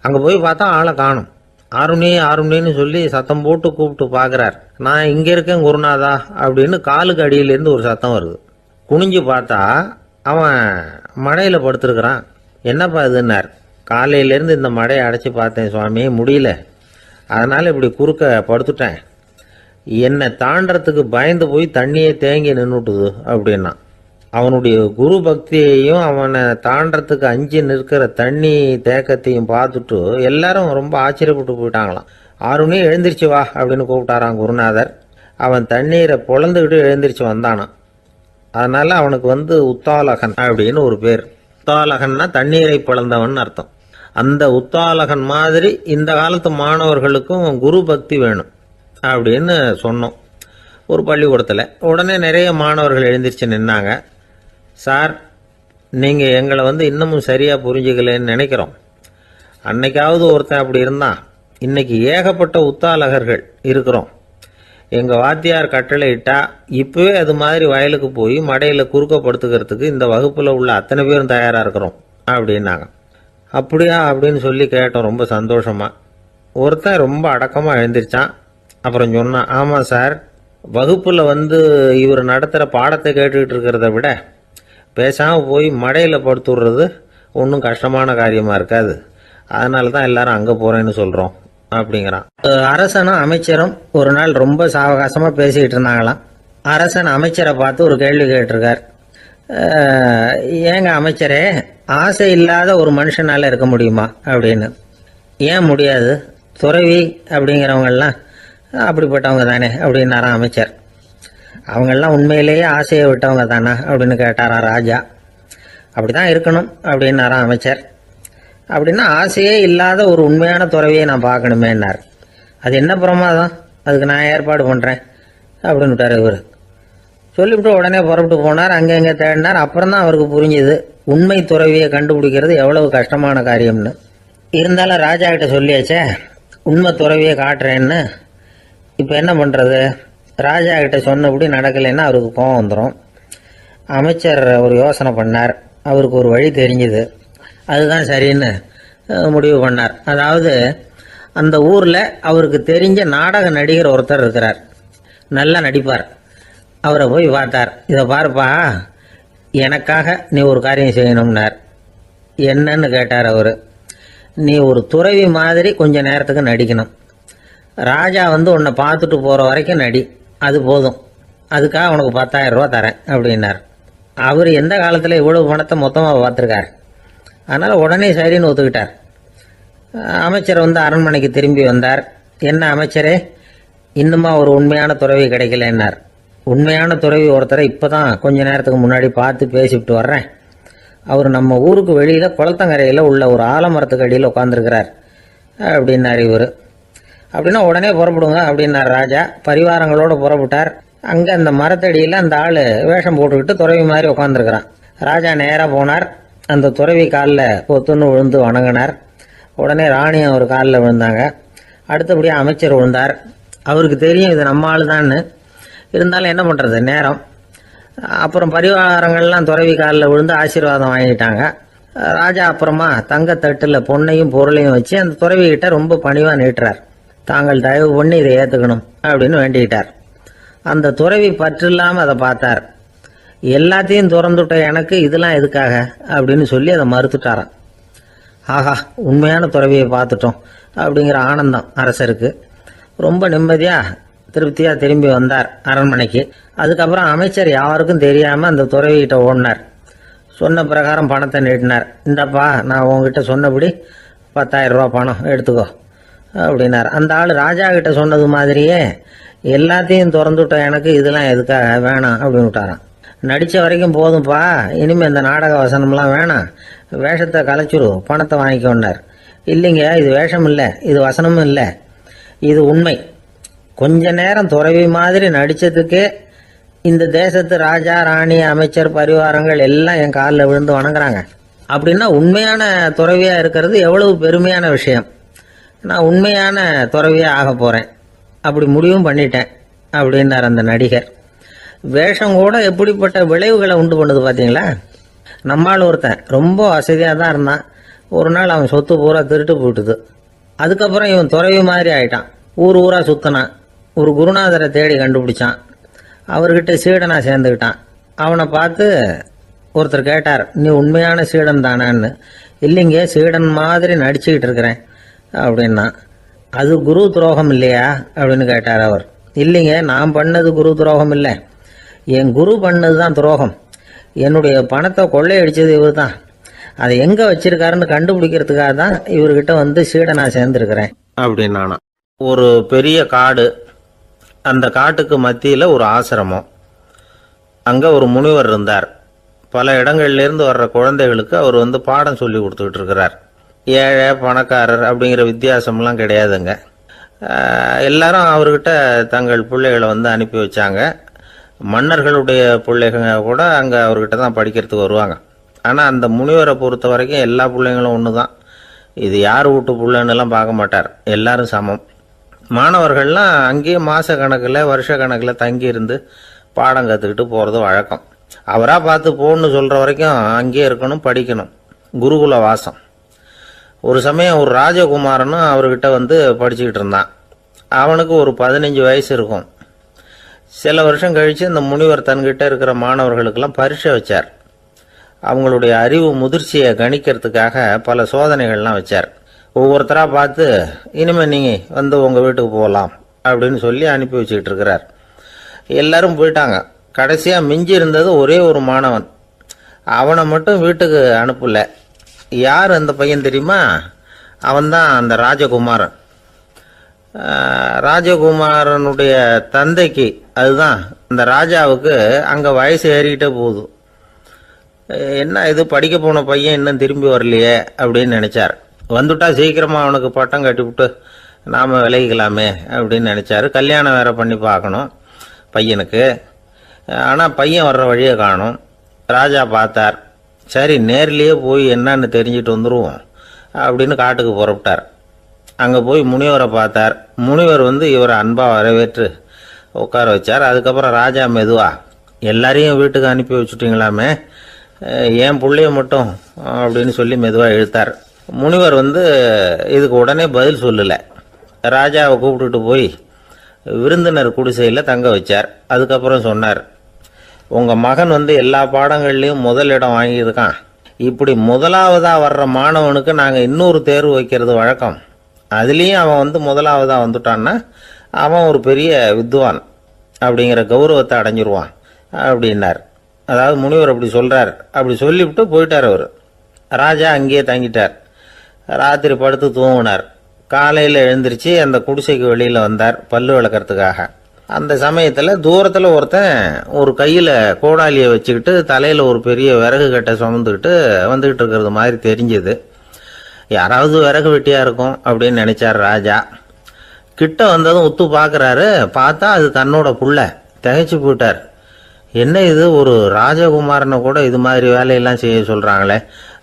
அங்கே போய் பார்த்தா ஆளை காணும். ஆருணி ஆருணின்னு சொல்லி சத்தம் போட்டு கூப்பிட்டு பார்க்குறார். நான் இங்கே இருக்கேன் குருநாதா அப்படின்னு காலுக்கு அடியிலேருந்து ஒரு சத்தம் வருது. குனிஞ்சு பார்த்தா அவன் மடையில் படுத்துருக்கிறான். என்னப்பா இதுன்னார். காலையிலேருந்து இந்த மடையை அடைச்சி பார்த்தேன் சுவாமி, முடியல, அதனால் இப்படி குறுக்க படுத்துட்டேன். என்னை தாண்டறதுக்கு பயந்து போய் தண்ணியே தேங்கி நின்றுட்டுது அப்படின்னா. அவனுடைய குரு பக்தியையும் அவனை தாண்டறதுக்கு அஞ்சு நிற்கிற தண்ணி தேக்கத்தையும் பார்த்துட்டு எல்லாரும் ரொம்ப ஆச்சரியப்பட்டு போயிட்டாங்களாம். ஆருணி எழுந்திரிச்சு வா அப்படின்னு கூப்பிட்டாரான் குருநாதர். அவன் தண்ணீரை பொழந்துக்கிட்டு எழுந்திரிச்சு வந்தானான். அதனால அவனுக்கு வந்து உத்தாலகன் அப்படின்னு ஒரு பேர். உத்தாலகன்னா தண்ணீரை பிளந்தவன் அர்த்தம். அந்த உத்தாலகன் மாதிரி இந்த காலத்து மாணவர்களுக்கும் குரு பக்தி வேணும் அப்படின்னு சொன்னோம் ஒரு பள்ளிக்கூடத்தில். உடனே நிறைய மாணவர்கள் எழுந்திரிச்சு நின்னாங்க. சார், நீங்கள் எங்களை வந்து இன்னமும் சரியாக புரிஞ்சுக்கலன்னு நினைக்கிறோம். அன்னைக்காவது ஒருத்தன் அப்படி இருந்தான், இன்னைக்கு ஏகப்பட்ட உத்தாலகர்கள் இருக்கிறோம். எங்கள் வாத்தியார் கட்டளை இட்டா இப்போவே அது மாதிரி வயலுக்கு போய் மடையில் குறுக்கப்படுத்துக்கிறதுக்கு இந்த வகுப்பில் உள்ள அத்தனை பேரும் தயாராக இருக்கிறோம் அப்படின்னாங்க. அப்படியா அப்படின்னு சொல்லி கேட்டோம் ரொம்ப சந்தோஷமாக. ஒருத்தன் ரொம்ப அடக்கமாக எழுந்திரிச்சான். அப்புறம் சொன்னான், ஆமாம் சார், வகுப்பில் வந்து இவர் நடத்துகிற பாடத்தை கேட்டுக்கிட்டு இருக்கிறத விட பேசாமல் போய் மடையில் படுத்துடுறது ஒன்றும் கஷ்டமான காரியமாக இருக்காது, அதனால தான் எல்லாரும் அங்கே போகிறேன்னு சொல்கிறோம் அப்படிங்கிறான். அரசனும் அமைச்சரும் ஒரு நாள் ரொம்ப சாவகாசமாக பேசிக்கிட்டு இருந்தாங்களாம். அரசன் அமைச்சரை பார்த்து ஒரு கேள்வி கேட்டிருக்கார். ஏங்க அமைச்சரே, ஆசை இல்லாத ஒரு மனுஷனால் இருக்க முடியுமா அப்படின்னு. ஏன் முடியாது, துறவி அப்படிங்கிறவங்கெல்லாம் அப்படிப்பட்டவங்க தானே அப்படின்னாராம் அமைச்சர். அவங்கெல்லாம் உண்மையிலேயே ஆசையை விட்டவங்க தானா அப்படின்னு கேட்டாராம் ராஜா. அப்படி தான் இருக்கணும் அப்படின்னாராம் அமைச்சர். அப்படின்னா ஆசையே இல்லாத ஒரு உண்மையான துறவியை நான் பார்க்கணுமேன்னார். அது என்ன பிரமாதம், அதுக்கு நான் ஏற்பாடு பண்ணுறேன் அப்படின்னு விட்டார் இவர். சொல்லிவிட்டு உடனே புறப்பட்டு போனார். அங்கே இங்கே தேடினார். அப்புறம் தான் அவருக்கு புரிஞ்சுது உண்மை துறவியை கண்டுபிடிக்கிறது எவ்வளவு கஷ்டமான காரியம்னு. இருந்தாலும் ராஜா கிட்ட சொல்லியாச்சே, உண்மை துறவியை காட்டுறேன்னு. இப்போ என்ன பண்ணுறது, ராஜா கிட்ட சொன்னபடி நடக்கலைன்னா அவருக்கு கோபம் வந்துடும். அமைச்சர் ஒரு யோசனை பண்ணார். அவருக்கு ஒரு வழி தெரிஞ்சுது. அதுதான் சரின்னு முடிவு பண்ணார். அதாவது அந்த ஊரில் அவருக்கு தெரிஞ்ச நாடக நடிகர் ஒருத்தர் இருக்கிறார், நல்லா நடிப்பார். அவரை போய் பார்த்தார். இதை பாருப்பா, எனக்காக நீ ஒரு காரியம் செய்யணும்னார். என்னன்னு கேட்டார் அவர். நீ ஒரு துறவி மாதிரி கொஞ்ச நேரத்துக்கு நடிக்கணும். ராஜா உன்னை பார்த்துட்டு போகிற வரைக்கும் நடி, அது போதும். அதுக்காக உனக்கு 10,000 ரூபா தரேன் அப்படின்னார். அவர் எந்த காலத்தில் இவ்வளவு பணத்தை மொத்தமாக பார்த்துருக்கார். அதனால் உடனே சரின்னு ஒத்துக்கிட்டார். அமைச்சர் அரண்மனைக்கு திரும்பி வந்தார். என்ன அமைச்சரே, இன்னுமா ஒரு உண்மையான துறவி கிடைக்கலன்னார். உண்மையான துறவி ஒருத்தரை இப்போ தான் கொஞ்ச நேரத்துக்கு முன்னாடி பார்த்து பேசிவிட்டு வர்றேன். அவர் நம்ம ஊருக்கு வெளியில் குளத்தங்கரையில் உள்ள ஒரு ஆலமரத்துக்கு அடியில் உட்காந்துருக்கிறார் அப்படின்னார் இவர். அப்படின்னா உடனே புறப்படுங்க அப்படின்னார் ராஜா. பரிவாரங்களோடு புறப்பட்டார். அங்கே அந்த மரத்தடியில் அந்த ஆள் வேஷம் போட்டுக்கிட்டு துறவி மாதிரி உட்காந்துருக்கிறான். ராஜா நேராக போனார். அந்த துறவி காலில் கொத்துன்னு விழுந்து வணங்கினார். உடனே ராணியும் அவர் காலில் விழுந்தாங்க. அடுத்தபடியாக அமைச்சர் விழுந்தார். அவருக்கு தெரியும் இது நம்ம ஆள் தான்னு. இருந்தாலும் என்ன பண்ணுறது, நேரம். அப்புறம் பரிவாரங்கள்லாம் துறவி காலில் விழுந்து ஆசீர்வாதம் வாங்கிட்டாங்க. ராஜா அப்புறமா தங்கத்தட்டில் பொன்னையும் பொருளையும் வச்சு அந்த துறவிகிட்ட ரொம்ப பணிவாக நீட்டுறார். தாங்கள் தயவு பண்ணி இதை ஏற்றுக்கணும் அப்படின்னு வேண்டிக்கிட்டார். அந்த துறவி பற்று இல்லாமல் அதை பார்த்தார். எல்லாத்தையும் திறந்துட்ட எனக்கு இதெல்லாம் எதுக்காக அப்படின்னு சொல்லி அதை மறுத்துட்டாராம். ஆஹா, உண்மையான துறவியை பார்த்துட்டோம் அப்படிங்கிற ஆனந்தம் அரசருக்கு. ரொம்ப நிம்மதியாக திருப்தியாக திரும்பி வந்தார் அரண்மனைக்கு. அதுக்கப்புறம் அமைச்சர் யாருக்கும் தெரியாமல் அந்த துறவிகிட்ட ஓடினார். சொன்ன பிரகாரம் பணத்தை நீட்டினார். இந்தப்பா, நான் உங்ககிட்ட சொன்னபடி 10,000 ரூபா பணம் எடுத்துக்கோ அப்படின்னார். அந்த ஆள் ராஜா கிட்ட சொன்னது மாதிரியே எல்லாத்தையும் திறந்துவிட்ட எனக்கு இதெல்லாம் எதுக்காக வேணாம் அப்படின்னு விட்டாராம். நடித்த வரைக்கும் போதும்ப்பா, இனிமேல் இந்த நாடக வசனம்லாம் வேணாம், வேஷத்தை கலைச்சிரு, பணத்தை வாங்கிக்கோன்னார். இல்லைங்க, இது வேஷம் இல்லை, இது வசனமும் இல்லை, இது உண்மை. கொஞ்ச நேரம் துறவி மாதிரி நடித்ததுக்கே இந்த தேசத்து ராஜா, ராணி, அமைச்சர், பரிவாரங்கள் எல்லாம் என் காலில் விழுந்து வணங்குறாங்க. அப்படின்னா உண்மையான துறவியாக இருக்கிறது எவ்வளவு பெருமையான விஷயம். நான் உண்மையான துறவியாக ஆக போகிறேன், அப்படி முடிவும் பண்ணிட்டேன் அப்படின்னார் அந்த நடிகர். வேஷம் கூட எப்படிப்பட்ட விளைவுகளை உண்டு பண்ணுது பார்த்தீங்களா. நம்மால் ஒருத்தன் ரொம்ப வசதியாக தான் இருந்தான். ஒரு நாள் அவன் சொத்து பூரா திருட்டு போட்டுது. அதுக்கப்புறம் இவன் துறவி மாதிரி ஆயிட்டான். ஊர் ஊராக சுற்றினான். ஒரு குருநாதரை தேடி கண்டுபிடிச்சான். அவர்கிட்ட சீடனா சேர்ந்துக்கிட்டான். அவனை பார்த்து ஒருத்தர் கேட்டார், நீ உண்மையான சீடன் தானான்னு. இல்லைங்க, சீடன் மாதிரி நடிச்சுக்கிட்டு இருக்கிறேன் அப்படின்னா. அது குரு துரோகம் இல்லையா அப்படின்னு கேட்டார் அவர். இல்லைங்க, நான் பண்ணது குரு துரோகம் இல்லை, என் குரு பண்ணது தான் துரோகம். என்னுடைய பணத்தை கொள்ளையடிச்சது இவர் தான். அதை எங்கே வச்சிருக்காருன்னு கண்டுபிடிக்கிறதுக்காக தான் இவர்கிட்ட சீடனா சேர்ந்துருக்கிறேன் அப்படின்னானா. ஒரு பெரிய காடு, அந்த காட்டுக்கு மத்தியில் ஒரு ஆசிரமம். அங்கே ஒரு முனிவர் இருந்தார். பல இடங்கள்லேருந்து வர்ற குழந்தைகளுக்கு அவர் பாடம் சொல்லி கொடுத்துக்கிட்டு இருக்கிறார். ஏழை பணக்காரர் அப்படிங்கிற வித்தியாசம்லாம் கிடையாதுங்க. எல்லாரும் அவர்கிட்ட தங்கள் பிள்ளைகளை அனுப்பி வச்சாங்க. மன்னர்களுடைய பிள்ளைங்க கூட அங்கே அவர்கிட்ட தான் படிக்கிறதுக்கு வருவாங்க. ஆனால் அந்த முனிவரை பொறுத்த வரைக்கும் எல்லா பிள்ளைங்களும் ஒன்று தான். இது யார் வீட்டு பிள்ளைன்னெல்லாம் பார்க்க மாட்டார், எல்லாரும் சமம். மாணவர்கள்லாம் அங்கேயே மாத கணக்கில் வருஷ கணக்கில் தங்கி இருந்து பாடம் கற்றுக்கிட்டு போகிறது வழக்கம். அவராக பார்த்து போன்னு சொல்கிற வரைக்கும் அங்கேயே இருக்கணும், படிக்கணும். குருகுல வாசம். ஒரு சமயம் ஒரு ராஜகுமாரனும் அவர்கிட்ட படிச்சுக்கிட்டு இருந்தான். அவனுக்கு ஒரு 15 வயசு இருக்கும். சில வருஷம் கழித்து இந்த முனிவர் தன்கிட்ட இருக்கிற மாணவர்களுக்கெல்லாம் பரீட்சை வச்சார். அவங்களுடைய அறிவு முதிர்ச்சியை கணிக்கிறதுக்காக பல சோதனைகள்லாம் வச்சார். ஒவ்வொருத்தராக பார்த்து இனிமேல் நீங்கள் உங்கள் வீட்டுக்கு போகலாம் அப்படின்னு சொல்லி அனுப்பி வச்சுக்கிட்டு இருக்கிறார். எல்லாரும் போயிட்டாங்க. கடைசியாக மிஞ்சி இருந்தது ஒரே ஒரு மாணவன். அவனை மட்டும் வீட்டுக்கு அனுப்பல. யார் அந்த பையன் தெரியுமா? அவன்தான் அந்த ராஜகுமாரன். ராஜகுமாரனுடைய தந்தைக்கு, அதுதான் அந்த ராஜாவுக்கு, அங்கே வயசு ஏறிக்கிட்டே போகுது. என்ன இது, படிக்க போன பையன் இன்னும் திரும்பி வரலையே அப்படின்னு நினைச்சார். வந்துட்டா சீக்கிரமாக அவனுக்கு பட்டம் கட்டிவிட்டு நாம் விலகிக்கலாமே அப்படின்னு நினச்சாரு. கல்யாணம் வேற பண்ணி பார்க்கணும் பையனுக்கு. ஆனால் பையன் வர்ற வழியை காணும். ராஜா பார்த்தார். சரி, நேர்லேயே போய் என்னன்னு தெரிஞ்சுட்டு வந்துடுவோம் அப்படின்னு காட்டுக்கு புறப்பட்டார். அங்கே போய் முனிவரை பார்த்தார். முனிவர் இவரை அன்பாக வரவேற்று உட்கார வச்சார். அதுக்கப்புறம் ராஜா மெதுவா, எல்லாரையும் வீட்டுக்கு அனுப்பி வச்சுட்டிங்களாமே, ஏன் பிள்ளைய மட்டும் அப்படின்னு சொல்லி மெதுவாக இழுத்தார். முனிவர் இதுக்கு உடனே பதில் சொல்லலை. ராஜாவை கூப்பிட்டுட்டு போய் விருந்தினர் குடிசையில் தங்க வச்சார். அதுக்கப்புறம் சொன்னார், உங்கள் மகன் எல்லா பாடங்கள்லையும் முதலிடம் வாங்கியிருக்கான். இப்படி முதலாவதாக வர்ற மாணவனுக்கு நாங்கள் இன்னொரு தேர்வு வைக்கிறது வழக்கம். அதுலேயும் அவன் முதலாவதாக வந்துட்டான்னா அவன் ஒரு பெரிய வித்வான் அப்படிங்கிற கௌரவத்தை அடைஞ்சிருவான் அப்படின்னார். அதாவது முனிவர் அப்படி சொல்கிறார். அப்படி சொல்லிவிட்டு போயிட்டார். அவர் ராஜா அங்கேயே தங்கிட்டார். ராத்திரி படுத்து தூங்கினார். காலையில் எழுந்திரிச்சு அந்த குடிசைக்கு வெளியில் வந்தார் பல்லு விளக்கறதுக்காக. அந்த சமயத்தில் தூரத்தில் ஒருத்தன் ஒரு கையில் கோடாலியை வச்சுக்கிட்டு தலையில் ஒரு பெரிய விறகு கட்டை சுமந்துக்கிட்டு வந்துக்கிட்டு இருக்கிறது மாதிரி தெரிஞ்சுது. யாராவது விறகு வெட்டியாக இருக்கும் அப்படின்னு நினச்சார் ராஜா. கிட்ட வந்ததும் உத்து பார்க்குறாரு. பார்த்தா அது தன்னோட புள்ள. திகைச்சு போயிட்டார். என்ன இது, ஒரு ராஜகுமாரனை கூட இது மாதிரி வேலையெல்லாம் செய்ய சொல்கிறாங்களே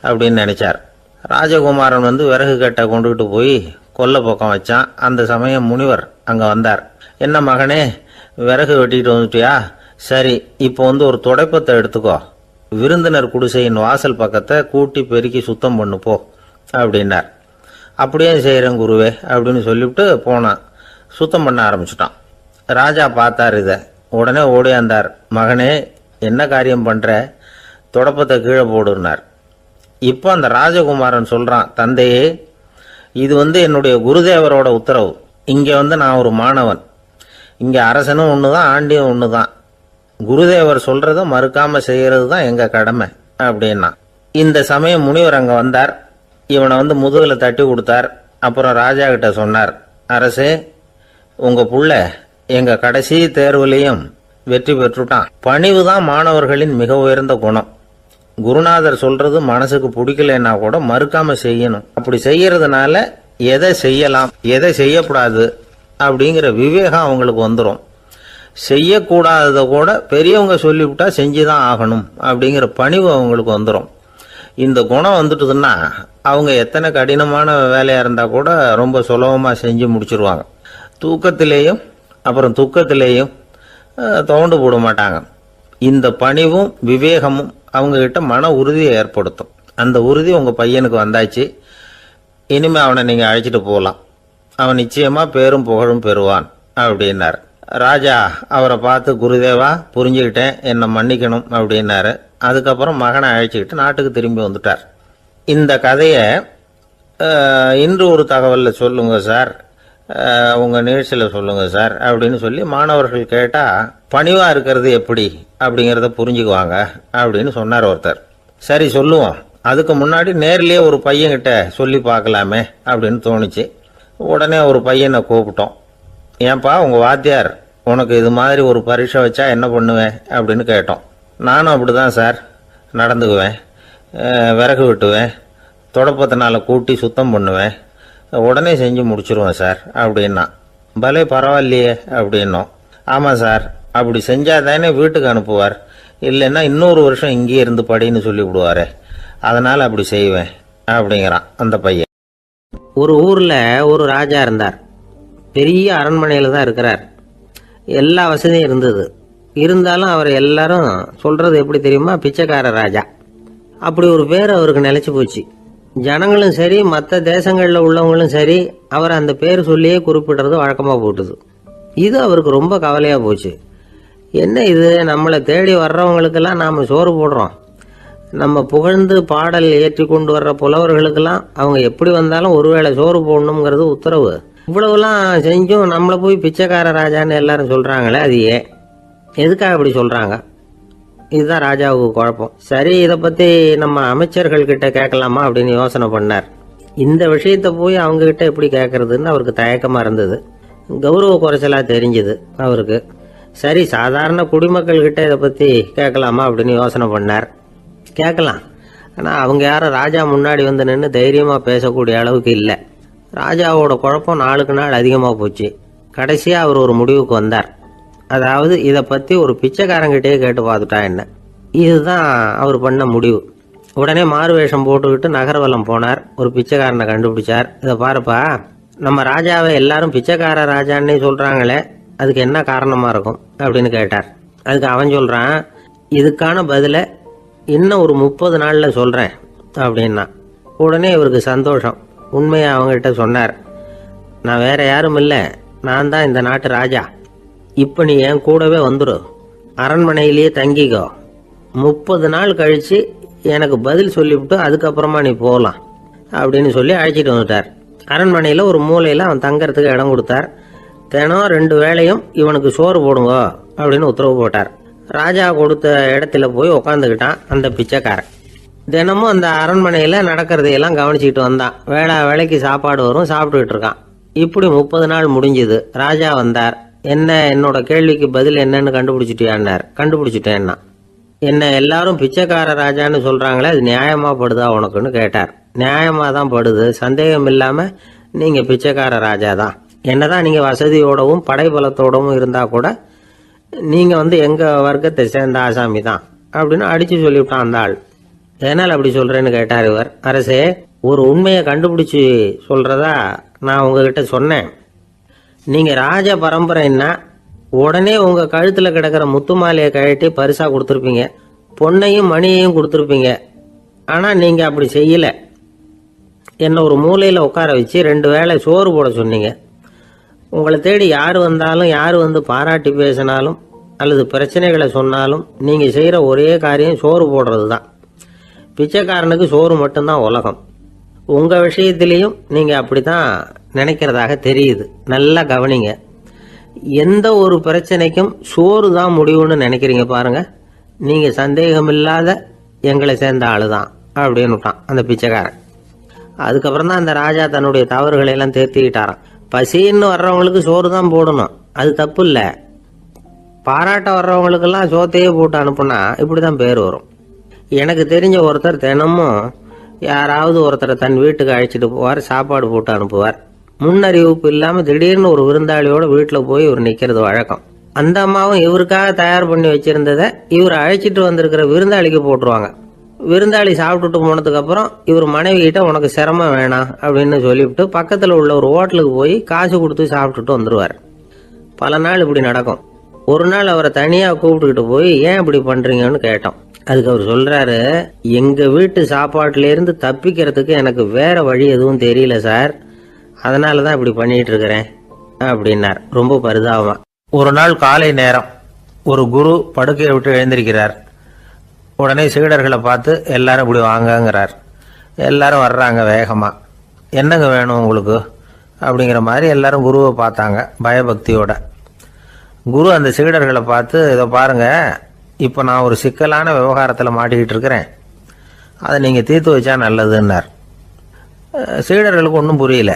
அப்படின்னு நினச்சார். ராஜகுமாரன் விறகு கட்டை கொண்டுகிட்டு போய் கொல்லை பக்கம் வச்சான். அந்த சமயம் முனிவர் அங்கே வந்தார். என்ன மகனே, விறகு வெட்டிட்டு வந்துட்டியா? சரி, இப்போ ஒரு துடைப்பத்தை எடுத்துக்கோ, விருந்தினர் குடிசையின் வாசல் பக்கத்தை கூட்டி பெருக்கி சுத்தம் பண்ணு போ அப்படின்னார். அப்படியே செய்கிறேன் குருவே அப்படின்னு சொல்லிவிட்டு போனான். சுத்தம் பண்ண ஆரம்பிச்சிட்டான். ராஜா பார்த்தார் இதை. உடனே ஓடியாந்தார். மகனே, என்ன காரியம் பண்ணுற? துடைப்பத்தை கீழே போடுனார். இப்போ அந்த ராஜகுமாரன் சொல்கிறான், தந்தையே, இது என்னுடைய குருதேவரோட உத்தரவு. இங்கே நான் ஒரு மாணவன். இங்கே அரசனும் ஒன்று தான், ஆண்டியும் ஒன்று தான். குருதேவர் சொல்கிறத மறுக்காமல் செய்கிறது தான் எங்கள் கடமை அப்படின்னா. இந்த சமயம் முனிவர் அங்கே வந்தார். இவனை முதுகில் தட்டி கொடுத்தார். அப்புறம் ராஜா கிட்ட சொன்னார், அரசே, உங்கள் புள்ள எங்கள் கடைசி தேர்வுலையும் வெற்றி பெற்றுட்டான். பணிவு தான் மாணவர்களின் மிக உயர்ந்த குணம். குருநாதர் சொல்றது மனசுக்கு பிடிக்கலன்னா கூட மறுக்காம செய்யணும். அப்படி செய்யறதுனால எதை செய்யலாம் எதை செய்யக்கூடாது அப்படிங்கிற விவேகம் அவங்களுக்கு வந்துடும். செய்யக்கூடாததை கூட பெரியவங்க சொல்லிவிட்டா செஞ்சுதான் ஆகணும் அப்படிங்கிற பணிவு அவங்களுக்கு வந்துடும். இந்த குணம் வந்துட்டுதுன்னா அவங்க எத்தனை கடினமான வேலையா இருந்தா கூட ரொம்ப சுலபமா செஞ்சு முடிச்சிருவாங்க. தூக்கத்திலேயும் அப்புறம் துக்கத்திலேயும் தோண்டு போட மாட்டாங்க. இந்த பணிவும் விவேகமும் அவங்க கிட்ட மன உறுதியை ஏற்படுத்தும். அந்த உறுதி உங்க பையனுக்கு வந்தாச்சு. இனிமே அவனை நீங்க அழைச்சிட்டு போகலாம். அவன் நிச்சயமா பேரும் புகழும் பெறுவான் அப்படின்னாரு. ராஜா அவரை பார்த்து, குருதேவா, புரிஞ்சுக்கிட்டேன், என்னை மன்னிக்கணும் அப்படின்னாரு. அதுக்கப்புறம் மகனை அழைச்சிக்கிட்டு நாட்டுக்கு திரும்பி வந்துட்டார். இந்த கதையை இன்று ஒரு தகவலில் சொல்லுங்க சார், உங்கள் நிகழ்ச்சியில் சொல்லுங்க சார் அப்படின்னு சொல்லி மாணவர்கள் கேட்டால் பணிவாக இருக்கிறது எப்படி அப்படிங்கிறத புரிஞ்சுக்குவாங்க அப்படின்னு சொன்னார் ஒருத்தர். சரி சொல்லுவோம், அதுக்கு முன்னாடி நேர்லேயே ஒரு பையன்கிட்ட சொல்லி பார்க்கலாமே அப்படின்னு தோணுச்சு. உடனே ஒரு பையனை கூப்பிட்டோம். ஏன்பா, உங்கள் வாத்தியார் உனக்கு இது மாதிரி ஒரு பரீட்சை வச்சா என்ன பண்ணுவேன் அப்படின்னு கேட்டோம். நானும் அப்படி தான் சார் நடந்துக்குவேன். விறகு வெட்டுவேன், தொடப்பத்தினால கூட்டி சுத்தம் பண்ணுவேன், உடனே செஞ்சு முடிச்சிருவேன் சார் அப்படின்னா. பலே பரவாயில்லையே அப்படின்னோம். ஆமாம் சார், அப்படி செஞ்சால் தானே வீட்டுக்கு அனுப்புவார், இல்லைன்னா இன்னொரு வருஷம் இங்கேயே இருந்து படின்னு சொல்லி விடுவாரு, அதனால் அப்படி செய்வேன் அப்படிங்கிறான் அந்த பையன். ஒரு ஊரில் ஒரு ராஜா இருந்தார். பெரிய அரண்மனையில் தான் இருக்கிறார். எல்லா வசதியும் இருந்தது. இருந்தாலும் அவர் எல்லாரும் சொல்கிறது எப்படி தெரியுமா, பிச்சைக்கார ராஜா. அப்படி ஒரு பேர் அவருக்கு நிலைச்சி போச்சு. ஜனங்களும் சரி, மற்ற தேசங்களில் உள்ளவங்களும் சரி, அவர் அந்த பேர் சொல்லியே குறிப்பிடுறது வழக்கமாக போட்டுது. இது அவருக்கு ரொம்ப கவலையாக போச்சு. என்ன இது, நம்மளை தேடி வர்றவங்களுக்கெல்லாம் நாம் சோறு போடுறோம், நம்ம புகழ்ந்து பாடல் ஏற்றி கொண்டு வர்ற புலவர்களுக்கெல்லாம் அவங்க எப்படி வந்தாலும் ஒருவேளை சோறு போடணுங்கிறது உத்தரவு. இவ்வளவுலாம் செஞ்சும் நம்மளை போய் பிச்சைக்கார ராஜான்னு எல்லாரும் சொல்கிறாங்களே, அது ஏன், எதுக்காக இப்படி சொல்கிறாங்க? இதுதான் ராஜாவுக்கு குழப்பம். சரி, இதை பற்றி நம்ம அமைச்சர்கள் கிட்ட கேட்கலாமா அப்படின்னு யோசனை பண்ணார். இந்த விஷயத்தை போய் அவங்ககிட்ட எப்படி கேட்கறதுன்னு அவருக்கு தயக்கமாக இருந்தது. கௌரவ குறைச்சலாக தெரிஞ்சுது அவருக்கு. சரி, சாதாரண குடிமக்கள் கிட்ட இதை பற்றி கேட்கலாமா அப்படின்னு யோசனை பண்ணார். கேட்கலாம், ஆனால் அவங்க யாரும் ராஜா முன்னாடி வந்து நின்று தைரியமாக பேசக்கூடிய அளவுக்கு இல்லை. ராஜாவோட குழப்பம் நாளுக்கு நாள் அதிகமாக போச்சு. கடைசியாக அவர் ஒரு முடிவுக்கு வந்தார். அதாவது இதை பற்றி ஒரு பிச்சைக்காரங்கிட்டே கேட்டு பார்த்துட்டா என்ன. இதுதான் அவர் பண்ண முடிவு. உடனே மாறு வேஷம் போட்டுக்கிட்டு நகர்வலம் போனார். ஒரு பிச்சைக்காரனை கண்டுபிடிச்சார். இதை பாருப்பா, நம்ம ராஜாவை எல்லாரும் பிச்சைக்கார ராஜான்னே சொல்கிறாங்களே, அதுக்கு என்ன காரணமாக இருக்கும் அப்படின்னு கேட்டார். அதுக்கு அவன் சொல்கிறான், இதுக்கான பதிலை இன்னும் ஒரு 30 நாளில் சொல்கிறேன் அப்படின்னா. உடனே இவருக்கு சந்தோஷம். உண்மையை அவங்ககிட்ட சொன்னார். நான் வேற யாரும் இல்லை, நான் தான் இந்த நாட்டு ராஜா. இப்போ நீ என் கூடவே வந்துடு அரண்மனையிலேயே தங்கிக்கோ, 30 நாள் கழிச்சு எனக்கு பதில் சொல்லிவிட்டு அதுக்கப்புறமா நீ போகலாம் அப்படின்னு சொல்லி அழைச்சிட்டு வந்துட்டார். அரண்மனையில் ஒரு மூலையில் அவன் தங்கறதுக்கு இடம் கொடுத்தார். தினம் 2 வேளையும் இவனுக்கு சோறு போடுங்க அப்படின்னு உத்தரவு போட்டார். ராஜா கொடுத்த இடத்துல போய் உக்காந்துக்கிட்டான் அந்த பிச்சைக்காரன். தினமும் அந்த அரண்மனையில் நடக்கிறதையெல்லாம் கவனிச்சுக்கிட்டு வந்தான். வேளைக்கு சாப்பாடு வரும், சாப்பிட்டுக்கிட்டு இருக்கான். இப்படி 30 நாள் முடிஞ்சுது. ராஜா வந்தார். என்ன, என்னோட கேள்விக்கு பதில் என்னன்னு கண்டுபிடிச்சிட்டியான்னார். கண்டுபிடிச்சிட்டேன்னா. என்ன எல்லாரும் பிச்சைக்கார ராஜான்னு சொல்றாங்களே, அது நியாயமா படுதா உனக்குன்னு கேட்டார். நியாயமா தான் படுது, சந்தேகம் இல்லாம நீங்க பிச்சைக்கார ராஜா தான். என்னதான் நீங்க வசதியோடவும் படைபலத்தோடவும் இருந்தா கூட நீங்க எங்க வர்க்கத்தை சேர்ந்த ஆசாமி தான் அப்படின்னு அடிச்சு சொல்லிவிட்டான் அந்த ஆள். என்னால் அப்படி சொல்றேன்னு கேட்டார் இவர். அரசே, ஒரு உண்மையை கண்டுபிடிச்சு சொல்றதா நான் உங்ககிட்ட சொன்னேன். நீங்க ராஜ பரம்பரைன்னா உடனே உங்க கழுத்துல கிடக்கிற முத்து மாலையை கழட்டி பரிசா கொடுத்துருப்பீங்க, பொன்னையும் மணியையும் கொடுத்துருப்பீங்க. ஆனா நீங்க அப்படி செய்யல. என்ன ஒரு மூலையில உட்கார வச்சு 2 வேளை சோறு போட சொன்னீங்க. உங்களை தேடி யார் வந்தாலும், யார் பாராட்டி பேசினாலும் அல்லது பிரச்சனைகளை சொன்னாலும் நீங்க செய்யற ஒரே காரியம் சோறு போடுறது தான். பிச்சைக்காரனுக்கு சோறு மட்டும்தான் உலகம். உங்க விஷயத்திலையும் நீங்க அப்படித்தான் நினைக்கிறதாக தெரியுது. நல்லா கவனிங்க. எந்த ஒரு பிரச்சனைக்கும் சோறு தான் முடிவுன்னு நினைக்கிறீங்க பாருங்க. நீங்க சந்தேகமில்லாத எங்களை சேர்ந்த ஆளுதான் அப்படின்னு விட்டான் அந்த பிச்சைக்காரன். அதுக்கப்புறம் தான் அந்த ராஜா தன்னுடைய தவறுகளை எல்லாம் தேர்த்திக்கிட்டாராம். பசின்னு வர்றவங்களுக்கு சோறு தான் போடணும், அது தப்பு இல்லை. பாராட்ட வர்றவங்களுக்கெல்லாம் சோத்தையே போட்டு அனுப்புனா இப்படிதான் பேர் வரும். எனக்கு தெரிஞ்ச ஒருத்தர் தினமும் யாராவது ஒருத்தரை தன் வீட்டுக்கு அழைச்சிட்டு போவார், சாப்பாடு போட்டு அனுப்புவார். முன்னறிவிப்பு இல்லாம திடீர்னு ஒரு விருந்தாளியோட வீட்டுல போய் இவர் நிக்கிறது வழக்கம். அந்த அம்மாவும் இவருக்காக தயார் பண்ணி வச்சிருந்ததை இவர் அழைச்சிட்டு வந்திருக்கிற விருந்தாளிக்கு போட்டுருவாங்க. விருந்தாளி சாப்பிட்டுட்டு போனதுக்கு அப்புறம் இவர் மனைவி கிட்ட உனக்கு சிரமம் வேணாம் அப்படின்னு சொல்லிவிட்டு பக்கத்துல உள்ள ஒரு ஹோட்டலுக்கு போய் காசு கொடுத்து சாப்பிட்டுட்டு வந்துருவார். பல நாள் இப்படி நடக்கும். ஒரு நாள் அவரை தனியா கூப்பிட்டுக்கிட்டு போய் ஏன் இப்படி பண்றீங்கன்னு கேட்டோம். அதுக்கு அவர் சொல்றாரு, எங்க வீட்டு சாப்பாட்டுல இருந்து தப்பிக்கிறதுக்கு எனக்கு வேற வழி எதுவும் தெரியல சார், அதனாலதான் இப்படி பண்ணிட்டு இருக்கிறேன் அப்படின்னார் ரொம்ப பரிதாபமா. ஒரு நாள் காலை நேரம் ஒரு குரு படுக்கையை விட்டு எழுந்திருக்கிறார். உடனே சீடர்களை பார்த்து எல்லாரும் இப்படி வாங்கங்கிறார். எல்லாரும் வர்றாங்க வேகமா. என்னங்க வேணும் உங்களுக்கு அப்படிங்கிற மாதிரி எல்லாரும் குருவை பார்த்தாங்க பயபக்தியோட. குரு அந்த சீடர்களை பார்த்து, இதை பாருங்க, இப்போ நான் ஒரு சிக்கலான விவகாரத்தில் மாட்டிக்கிட்டு இருக்கிறேன், அதை நீங்கள் தீர்த்து வச்சா நல்லதுன்னார். சீடர்களுக்கு ஒன்றும் புரியல.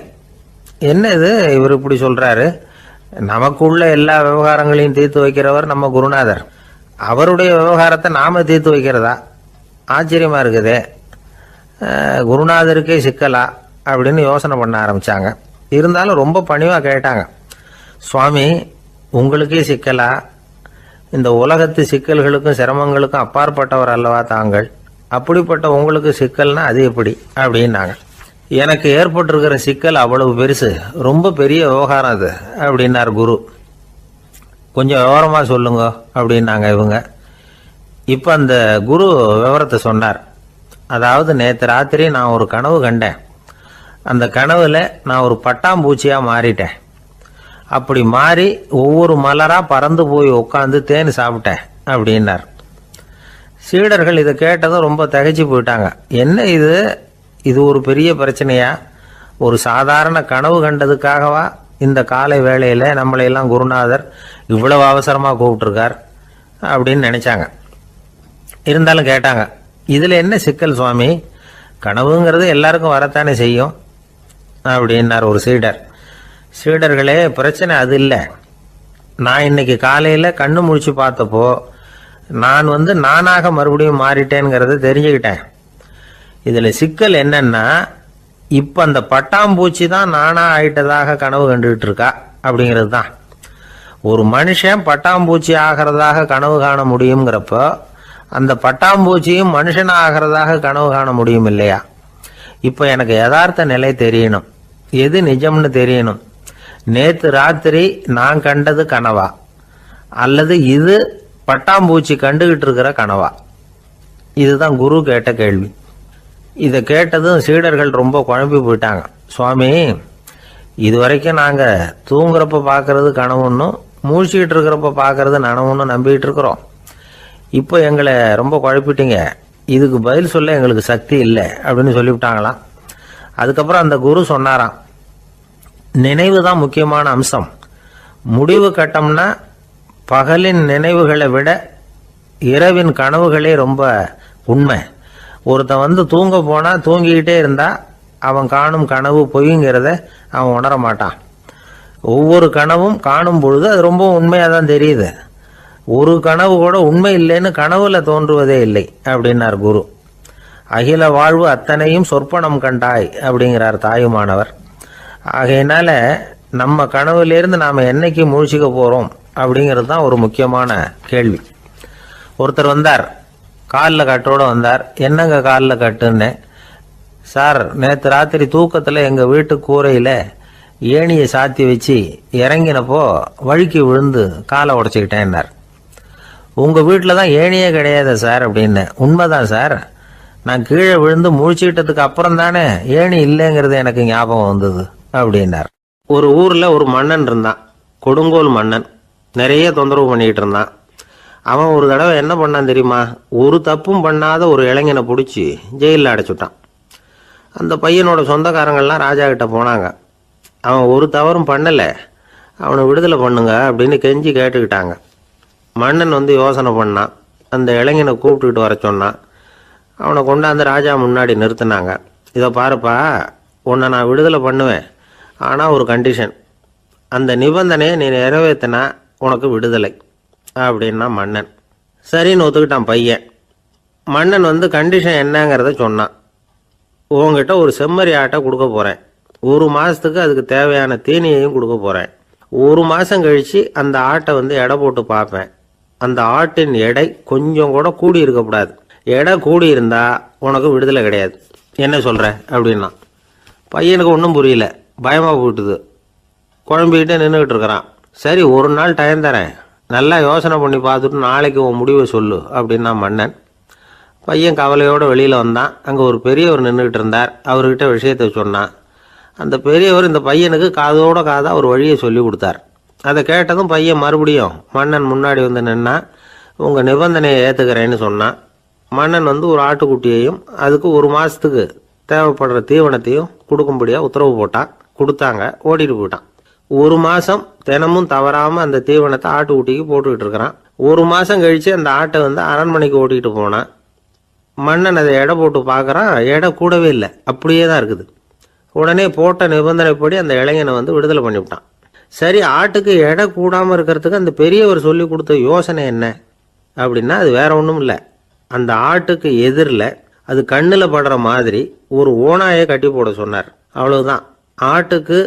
என்ன இது இவர் இப்படி சொல்றாரு, நமக்குள்ள எல்லா விவகாரங்களையும் தீர்த்து வைக்கிறவர் நம்ம குருநாதர், அவருடைய விவகாரத்தை நாம தீர்த்து வைக்கிறதா, ஆச்சரியமா இருக்குதே, குருநாதருக்கே சிக்கலா அப்படின்னு யோசனை பண்ண ஆரம்பிச்சாங்க. இருந்தாலும் ரொம்ப பணிவா கேட்டாங்க, சுவாமி உங்களுக்கே சிக்கலா? இந்த உலகத்து சிக்கல்களுக்கும் சிரமங்களுக்கும் அப்பாற்பட்டவர் அல்லவா தாங்கள், அப்படிப்பட்ட உங்களுக்கு சிக்கல்னா அது எப்படி அப்படின்னாங்க. எனக்கு ஏற்பட்டிருக்கிற சிக்கல் அவ்வளவு பெருசு, ரொம்ப பெரிய விவகாரம் அது அப்படின்னார் குரு. கொஞ்சம் விவரமா சொல்லுங்க அப்படின்னாங்க இவங்க. இப்ப அந்த குரு விவரத்தை சொன்னார். அதாவது நேற்று ராத்திரி நான் ஒரு கனவு கண்டேன். அந்த கனவுல நான் ஒரு பட்டாம்பூச்சியா மாறிட்டேன். அப்படி மாறி ஒவ்வொரு மலரா பறந்து போய் உட்காந்து தேன் சாப்பிட்டேன் அப்படின்னார். சீடர்கள் இதை கேட்டதும் ரொம்ப திகைச்சு போயிட்டாங்க. என்ன இது, இது ஒரு பெரிய பிரச்சனையா? ஒரு சாதாரண கனவு கண்டதுக்காகவா இந்த காலை வேளையில நம்மளையெல்லாம் குருநாதர் இவ்வளவு அவசரமா கூப்பிட்டுருக்கார் அப்படின்னு நினைச்சாங்க. இருந்தாலும் கேட்டாங்க, இதுல என்ன சிக்கல் சுவாமி? கனவுங்கிறது எல்லாருக்கும் வரத்தானே செய்யும் அப்படின்னார் ஒரு சீடர். சீடர்களே, பிரச்சனை அது இல்லை. நான் இன்னைக்கு காலையில கண்ணு முழிச்சு பார்த்தப்போ நான் நானாக மறுபடியும் மாறிட்டேங்கிறத தெரிஞ்சுக்கிட்டேன். இதுல சிக்கல் என்னன்னா, இப்ப அந்த பட்டாம்பூச்சி தான் நானா ஆயிட்டதாக கனவு கண்டுகிட்டு இருக்கா அப்படிங்கிறது தான். ஒரு மனுஷன் பட்டாம்பூச்சி ஆகிறதாக கனவு காண முடியுங்கிறப்போ அந்த பட்டாம்பூச்சியும் மனுஷனா ஆகிறதாக கனவு காண முடியும் இல்லையா? இப்ப எனக்கு யதார்த்த நிலை தெரியணும், எது நிஜம்னு தெரியணும். நேத்து ராத்திரி நான் கண்டது கனவா அல்லது இது பட்டாம்பூச்சி கண்டுகிட்டு இருக்கிற கனவா? இதுதான் குரு கேட்ட கேள்வி. இதை கேட்டதும் சீடர்கள் ரொம்ப குழம்பி போயிட்டாங்க. சுவாமி, இதுவரைக்கும் நாங்க தூங்குறப்ப பாக்குறது கனவுன்னும் மூழ்கிட்டு இருக்கிறப்ப பாக்குறது நனவுன்னு நம்பிட்டு இருக்கிறோம். இப்போ எங்களை ரொம்ப குழப்பிட்டீங்க, இதுக்கு பதில் சொல்ல எங்களுக்கு சக்தி இல்லை அப்படின்னு சொல்லிவிட்டாங்களாம். அதுக்கப்புறம் அந்த குரு சொன்னாராம், நினைவு தான் முக்கியமான அம்சம். முடிவு கட்டம்னா பகலின் நினைவுகளை விட இரவின் கனவுகளே ரொம்ப உண்மை. ஒருத்தன் தூங்க போனா தூங்கிக்கிட்டே இருந்தா அவன் காணும் கனவு பொய்ங்கிறத அவன் உணர மாட்டான். ஒவ்வொரு கனவும் காணும் பொழுது அது ரொம்ப உண்மையாக தான் தெரியுது. ஒரு கனவு கூட உண்மை இல்லைன்னு கனவுல தோன்றுவதே இல்லை அப்படின்னார் குரு. அகில வாழ்வு அத்தனையும் சொற்பனம் கண்டாய் அப்படிங்கிறார் தாயுமானவர். ஆகையினால நம்ம கனவுலேருந்து நாம் என்னைக்கு முழிச்சிக்க போகிறோம் அப்படிங்கிறது தான் ஒரு முக்கியமான கேள்வி. ஒருத்தர் வந்தார், காலில் கட்டோடு வந்தார். என்னங்க காலில் கட்டுன்னு? சார், நேற்று ராத்திரி தூக்கத்தில் எங்கள் வீட்டு கூரையில் ஏணியை சாத்தி வச்சு இறங்கினப்போ வழுக்கி விழுந்து காலை உடச்சிக்கிட்டேன்னார். உங்கள் வீட்டில் தான் ஏணியே கிடையாது சார் அப்படின்னு. உண்மைதான் சார், நான் கீழே விழுந்து முழிச்சுக்கிட்டதுக்கு அப்புறம் தானே ஏணி இல்லைங்கிறது எனக்கு ஞாபகம் வந்தது அப்படின்னார். ஒரு ஊரில் ஒரு மன்னன் இருந்தான், கொடுங்கோல் மன்னன். நிறைய தொந்தரவு பண்ணிக்கிட்டு இருந்தான். அவன் ஒரு தடவை என்ன பண்ணான் தெரியுமா? ஒரு தப்பும் பண்ணாத ஒரு இளைஞனை பிடிச்சி ஜெயிலில் அடைச்சுட்டான். அந்த பையனோட சொந்தக்காரங்கள்லாம் ராஜா கிட்ட போனாங்க. அவன் ஒரு தவறும் பண்ணலை, அவனை விடுதலை பண்ணுங்க அப்படின்னு கெஞ்சி கேட்டுக்கிட்டாங்க. மன்னன் யோசனை பண்ணான். அந்த இளைஞனை கூப்பிட்டுக்கிட்டு வர சொன்னான். அவனை கொண்டாந்து ராஜா முன்னாடி நிறுத்தினாங்க. இதை பாருப்பா, உன்னை நான் விடுதலை பண்ணுவேன், ஆனால் ஒரு கண்டிஷன். அந்த நிபந்தனையை நீ நிறைவேற்றினா உனக்கு விடுதலை அப்படின்னா மன்னன். சரின்னு ஒத்துக்கிட்டான் பையன். மன்னன் கண்டிஷன் என்னங்கிறத சொன்னான். உங்ககிட்ட ஒரு செம்மறி ஆட்டை கொடுக்க போகிறேன். 1 மாதத்துக்கு அதுக்கு தேவையான தீனியையும் கொடுக்க போகிறேன். 1 மாதம் கழித்து அந்த ஆட்டை எடை போட்டு பார்ப்பேன். அந்த ஆட்டின் எடை கொஞ்சம் கூட கூடி இருக்கக்கூடாது. எடை கூடி இருந்தால் உனக்கு விடுதலை கிடையாது. என்ன சொல்கிற அப்படின்னா. பையனுக்கு ஒன்றும் புரியல, பயமாக போயிட்டுது. குழம்பிக்கிட்டே நின்றுக்கிட்டு இருக்கிறான். சரி, ஒரு நாள் டைம் தரேன், நல்லா யோசனை பண்ணி பார்த்துட்டு நாளைக்கு உன் முடிவை சொல்லு அப்படின்னா மன்னன். பையன் கவலையோடு வெளியில் வந்தான். அங்கே ஒரு பெரியவர் நின்றுக்கிட்டு இருந்தார். அவர்கிட்ட விஷயத்தை சொன்னான். அந்த பெரியவர் இந்த பையனுக்கு காதோட காதாக ஒரு வழியை சொல்லி கொடுத்தார். அதை கேட்டதும் பையன் மறுபடியும் மன்னன் முன்னாடி நின்னா, உங்கள் நிபந்தனையை ஏற்றுக்கிறேன்னு சொன்னான். மன்னன் ஒரு ஆட்டுக்குட்டியையும் அதுக்கு 1 மாதத்துக்கு தேவைப்படுற தீவனத்தையும் கொடுக்கும்படியாக உத்தரவு போட்டான். கொடுத்தாங்க, ஓடிட்டு போயிட்டான். 1 மாதம் தினமும் தவறாமல் அந்த தீவனத்தை ஆட்டுக்குட்டிக்கு போட்டுக்கிட்டு இருக்கிறான். 1 மாதம் கழித்து அந்த ஆட்டை அரண்மனைக்கு ஓட்டிகிட்டு போனான். மன்னன் அதை எடை போட்டு பார்க்குறான், எடை கூடவே இல்லை, அப்படியே தான் இருக்குது. உடனே போட்ட நிபந்தனைப்படி அந்த இளைஞனை விடுதலை பண்ணிவிட்டான். சரி, ஆட்டுக்கு எடை கூடாமல் இருக்கிறதுக்கு அந்த பெரியவர் சொல்லி கொடுத்த யோசனை என்ன அப்படின்னா, அது வேற ஒன்றும் இல்லை. அந்த ஆட்டுக்கு எதிரில் அது கண்ணில் படுற மாதிரி ஒரு ஓநாயை கட்டி போட சொன்னார். அவ்வளவுதான். ஆட்டுக்கு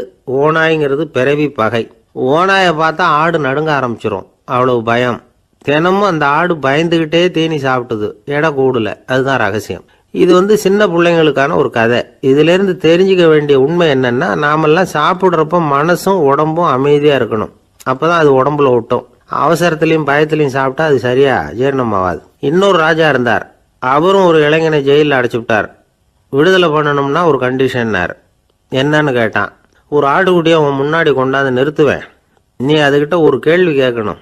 ஓநாய்ங்கிறது பிறவி பகை. ஓநாயை பார்த்தா ஆடு நடுங்க ஆரம்பிச்சிரும், அவ்வளவு பயம். தினமும் அந்த ஆடு பயந்துகிட்டே தீனி சாப்பிட்டுது, எடை கூடல. அதுதான் ரகசியம். இது சின்ன பிள்ளைங்களுக்கான ஒரு கதை. இதிலிருந்து தெரிஞ்சுக்க வேண்டிய உண்மை என்னன்னா, நாமெல்லாம் சாப்பிட்றப்ப மனசும் உடம்பும் அமைதியா இருக்கணும். அப்பதான் அது உடம்புல ஒட்டும். அவசரத்திலையும் பயத்திலையும் சாப்பிட்டா அது சரியா ஜீரணமாகாது. இன்னொரு ராஜா இருந்தார். அவரும் ஒரு இளைஞனை ஜெயிலில் அடைச்சு விட்டார். விடுதலை பண்ணணும்னா ஒரு கண்டிஷன்னார். என்னன்னு கேட்டான். ஒரு ஆட்டுக்குட்டியை அவன் முன்னாடி கொண்டாந்து நிறுத்துவேன், நீ அதுகிட்ட ஒரு கேள்வி கேட்கணும்,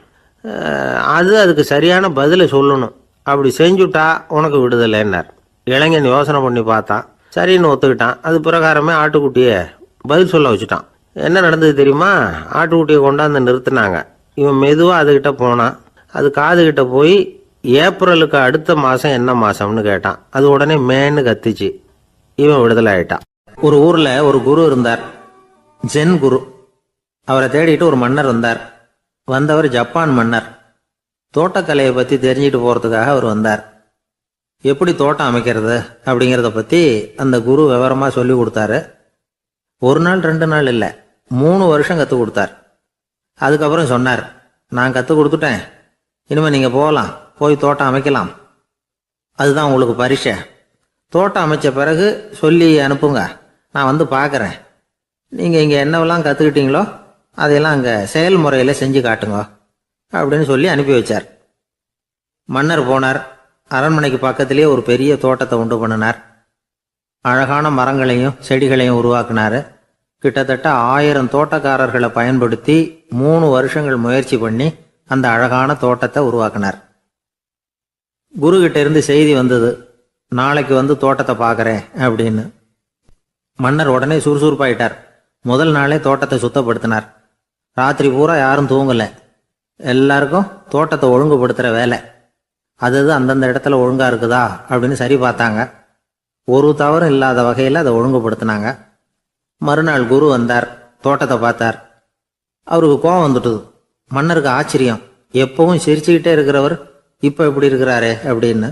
அதுக்கு சரியான பதிலை சொல்லணும். அப்படி செஞ்சுட்டா உனக்கு விடுதலைன்னார். இளைஞன் யோசனை பண்ணி பார்த்தான். சரின்னு ஒத்துக்கிட்டான். அது பிரகாரமே ஆட்டுக்குட்டியை பதில் சொல்ல வச்சுட்டான். என்ன நடந்தது தெரியுமா? ஆட்டுக்குட்டியை கொண்டாந்து நிறுத்தினாங்க. இவன் மெதுவாக அதுகிட்ட போனான். அது காதுகிட்ட போய் ஏப்ரலுக்கு அடுத்த மாதம் என்ன மாதம்னு கேட்டான். அது உடனே மேன்னு கத்திச்சு. இவன் விடுதலை ஆயிட்டான். ஒரு ஊரில் ஒரு குரு இருந்தார், ஜென் குரு. அவரை தேடிட்டு ஒரு மன்னர் வந்தார். வந்தவர் ஜப்பான் மன்னர். தோட்டக்கலையை பற்றி தெரிஞ்சுட்டு போகிறதுக்காக அவர் வந்தார். எப்படி தோட்டம் அமைக்கிறது அப்படிங்கிறத பற்றி அந்த குரு விவரமாக சொல்லி கொடுத்தாரு. 1 நாள் 2 நாள் இல்லை, 3 வருஷம் கற்றுக் கொடுத்தார். அதுக்கப்புறம் சொன்னார், நான் கற்றுக் கொடுத்துட்டேன், இனிமேல் நீங்கள் போகலாம், போய் தோட்டம் அமைக்கலாம். அதுதான் உங்களுக்கு பரிசை. தோட்டம் அமைச்ச பிறகு சொல்லி அனுப்புங்க, நான் பார்க்குறேன். நீங்கள் இங்கே என்னவெல்லாம் கற்றுக்கிட்டீங்களோ அதையெல்லாம் அங்கே செயல்முறையில் செஞ்சு காட்டுங்க அப்படின்னு சொல்லி அனுப்பி வச்சார். மன்னர் போனார். அரண்மனைக்கு பக்கத்திலே ஒரு பெரிய தோட்டத்தை உண்டு பண்ணினார். அழகான மரங்களையும் செடிகளையும் உருவாக்கினார். கிட்டத்தட்ட 1000 தோட்டக்காரர்களை பயன்படுத்தி 3 வருஷங்கள் முயற்சி பண்ணி அந்த அழகான தோட்டத்தை உருவாக்கினார். குரு கிட்ட இருந்து செய்தி வந்தது, நாளைக்கு வந்து தோட்டத்தை பார்க்கறேன் அப்படின்னு. மன்னர் உடனே சுறுசுறுப்பாயிட்டார். முதல் நாளே தோட்டத்தை சுத்தப்படுத்தினார். ராத்திரி பூரா யாரும் தூங்கல. எல்லாருக்கும் தோட்டத்தை ஒழுங்குபடுத்துற வேலை. அது அந்தந்த இடத்துல ஒழுங்கா இருக்குதா அப்படின்னு சரி பார்த்தாங்க. ஒரு தவறும் இல்லாத வகையில் அதை ஒழுங்குபடுத்தினாங்க. மறுநாள் குரு வந்தார், தோட்டத்தை பார்த்தார். அவருக்கு கோபம் வந்துட்டுது. மன்னருக்கு ஆச்சரியம், எப்பவும் சிரிச்சுக்கிட்டே இருக்கிறவர் இப்போ இப்படி இருக்கிறாரே அப்படின்னு.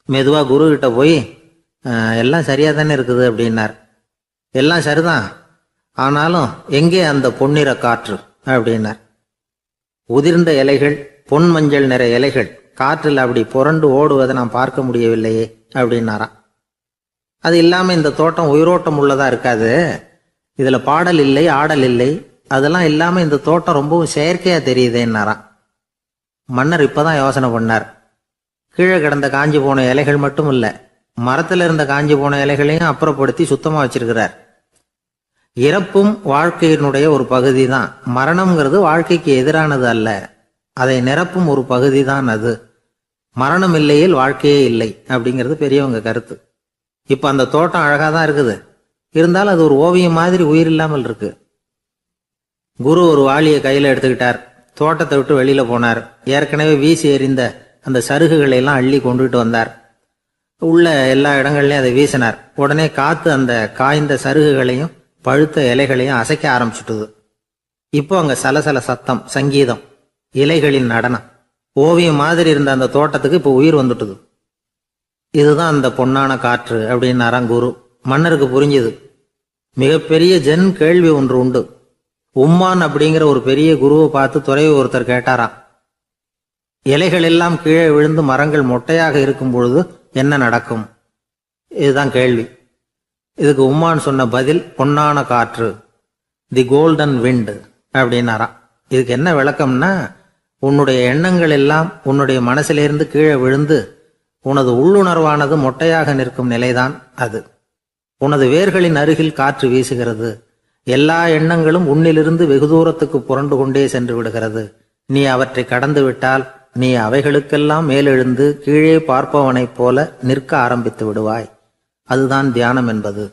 மெதுவா குரு கிட்ட போய் எல்லாம் சரியா தானே இருக்குது அப்படின்னார். எல்லாம் சரிதான், ஆனாலும் எங்கே அந்த பொன்னிற காற்று அப்படின்னார். உதிர்ந்த இலைகள், பொன் மஞ்சள் நிற இலைகள் காற்றில் அப்படி புரண்டு ஓடுவதை நான் பார்க்க முடியவில்லையே அப்படின்னாராம். அது இல்லாம இந்த தோட்டம் உயிரோட்டம் உள்ளதா இருக்காது, இதுல பாடல் இல்லை, ஆடல் இல்லை, அதெல்லாம் இல்லாம இந்த தோட்டம் ரொம்பவும் செயற்கையா தெரியுதேன்னாராம். மன்னர் இப்பதான் யோசனை பண்ணார். கீழே கிடந்த காஞ்சி போன இலைகள் மட்டும் இல்ல, மரத்துல இருந்த காஞ்சி போன இலைகளையும் அப்புறப்படுத்தி சுத்தமா வச்சிருக்கிறார். இறப்பும் வாழ்க்கையினுடைய ஒரு பகுதி தான். மரணம்ங்கிறது வாழ்க்கைக்கு எதிரானது அல்ல, அதை நிரப்பும் ஒரு பகுதி தான் அது. மரணம் இல்லையில் வாழ்க்கையே இல்லை அப்படிங்கிறது பெரியவங்க கருத்து. இப்ப அந்த தோட்டம் அழகா தான் இருக்குது, இருந்தாலும் அது ஒரு ஓவியம் மாதிரி உயிர் இல்லாமல் இருக்கு. குரு ஒரு வாளியை கையில எடுத்துக்கிட்டார். தோட்டத்தை விட்டு வெளியில போனார். ஏற்கனவே வீசி எறிந்த அந்த சருகுகளை எல்லாம் அள்ளி கொண்டுகிட்டு வந்தார். உள்ள எல்லா இடங்கள்லயும் அதை வீசினார். உடனே காத்து அந்த காய்ந்த சருகுகளையும் பழுத்த இலைகளையும் அசைக்க ஆரம்பிச்சுட்டுது. இப்போ அங்க சலசல சத்தம், சங்கீதம், இலைகளின் நடனம், ஓவியம் மாதிரி இருந்த அந்த தோட்டத்துக்கு இப்போ உயிர் வந்துட்டுது. இதுதான் அந்த பொன்னான காற்று அப்படின்னாராம் குரு. மன்னருக்கு புரிஞ்சுது. மிகப்பெரிய ஜென் கேள்வி ஒன்று உண்டு. உம்மான் அப்படிங்கிற ஒரு பெரிய குருவை பார்த்து துறவி ஒருத்தர் கேட்டாராம், இலைகள் எல்லாம் கீழே விழுந்து மரங்கள் மொட்டையாக இருக்கும் பொழுது என்ன நடக்கும்? இதுதான் கேள்வி. இதுக்கு உம்மான் சொன்ன பதில் பொன்னான காற்று, தி கோல்டன் விண்ட் அப்படின்னாராம். இதுக்கு என்ன விளக்கம்னா, உன்னுடைய எண்ணங்கள் எல்லாம் உன்னுடைய மனசிலிருந்து கீழே விழுந்து உனது உள்ளுணர்வானது மொட்டையாக நிற்கும் நிலைதான் அது. உனது வேர்களின் அருகில் காற்று வீசுகிறது. எல்லா எண்ணங்களும் உன்னிலிருந்து வெகு தூரத்துக்கு புரண்டு கொண்டே சென்று விடுகிறது. நீ அவற்றை கடந்து விட்டால் நீ அவைகளுக்கெல்லாம் மேலெழுந்து கீழே பார்ப்பவனைப் போல நிற்க ஆரம்பித்து விடுவாய். அதுதான் தியானம் என்பது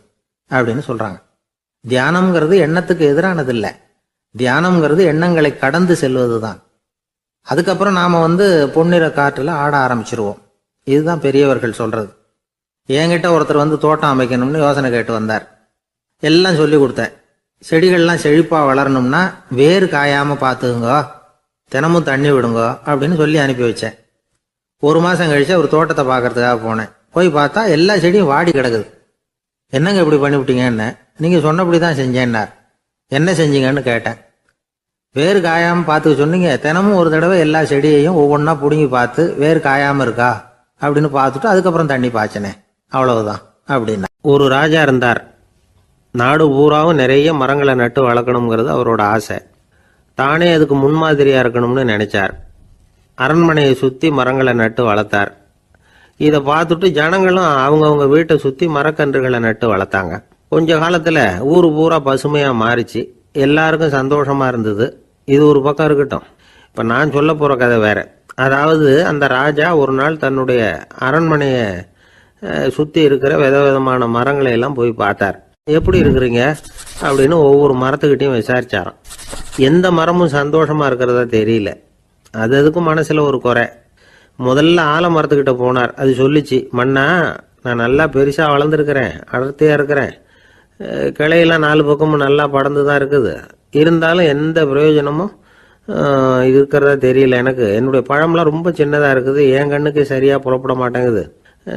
அப்படின்னு சொல்றாங்க. தியானம்ங்கிறது எண்ணத்துக்கு எதிரானது இல்லை. தியானம்ங்கிறது எண்ணங்களை கடந்து செல்வதுதான். அதுக்கப்புறம் நாம பொன்னிற காற்றுல ஆட ஆரம்பிச்சிருவோம். இதுதான் பெரியவர்கள் சொல்றது. என்கிட்ட ஒருத்தர் தோட்டம் அமைக்கணும்னு யோசனை கேட்டு வந்தார். எல்லாம் சொல்லி கொடுத்தேன். செடிகள்லாம் செழிப்பா வளரணும்னா வேறு காயாம பார்த்துக்குங்க, தினமும் தண்ணி விடுங்க அப்படின்னு சொல்லி அனுப்பி வச்சேன். ஒரு மாசம் கழிச்சு அவர் தோட்டத்தை பார்க்கறதுக்காக போனேன். போய் பார்த்தா எல்லா செடியும் வாடி கிடக்குது. என்னங்க இப்படி பண்ணிவிட்டீங்கன்னு. நீங்க சொன்னபடிதான் செஞ்சேன்னார். என்ன செஞ்சீங்கன்னு கேட்டேன். வேறு காயாம பார்த்துக்க சொன்னீங்க, தினமும் ஒரு தடவை எல்லா செடியையும் ஒவ்வொன்றா பிடுங்கி பார்த்து வேறு காயாம இருக்கா அப்படின்னு பார்த்துட்டு அதுக்கப்புறம் தண்ணி பாய்ச்சனே, அவ்வளவுதான் அப்படின்னா. ஒரு ராஜா இருந்தார். நாடு பூராவும் நிறைய மரங்களை நட்டு வளர்க்கணுங்கிறது அவரோட ஆசை. தானே அதுக்கு முன்மாதிரியா இருக்கணும்னு நினைச்சார். அரண்மனையை சுத்தி மரங்களை நட்டு வளர்த்தார். இதை பார்த்துட்டு ஜனங்களும் அவங்கவுங்க வீட்டை சுத்தி மரக்கன்றுகளை நட்டு வளர்த்தாங்க. கொஞ்ச காலத்துல ஊரு பூரா பசுமையா மாறிச்சு. எல்லாருக்கும் சந்தோஷமா இருந்தது. இது ஒரு பக்கம் இருக்கட்டும். இப்ப நான் சொல்ல போற கதை வேற. அதாவது அந்த ராஜா ஒரு நாள் தன்னுடைய அரண்மனையை சுத்தி இருக்கிற விதவிதமான மரங்களை எல்லாம் போய் பார்த்தார். எப்படி இருக்கிறீங்க அப்படின்னு ஒவ்வொரு மரத்துக்கிட்டையும் விசாரிச்சாராம். எந்த மரமும் சந்தோஷமா இருக்கிறதா தெரியல. அதுக்கும் மனசுல ஒரு குறை. முதல்ல ஆலமரத்துக்கிட்ட போனார். அது சொல்லிச்சு, மண்ணா நான் நல்லா பெருசா வளர்ந்துருக்கிறேன், அடர்த்தியா இருக்கிறேன், கிளையெல்லாம் 4 பக்கமும் நல்லா படர்ந்து தான் இருக்குது, இருந்தாலும் எந்த பிரயோஜனமும் இருக்கிறதா தெரியல எனக்கு. என்னுடைய பழம்லாம் ரொம்ப சின்னதா இருக்குது, என் கண்ணுக்கு சரியா புறப்பட மாட்டேங்குது.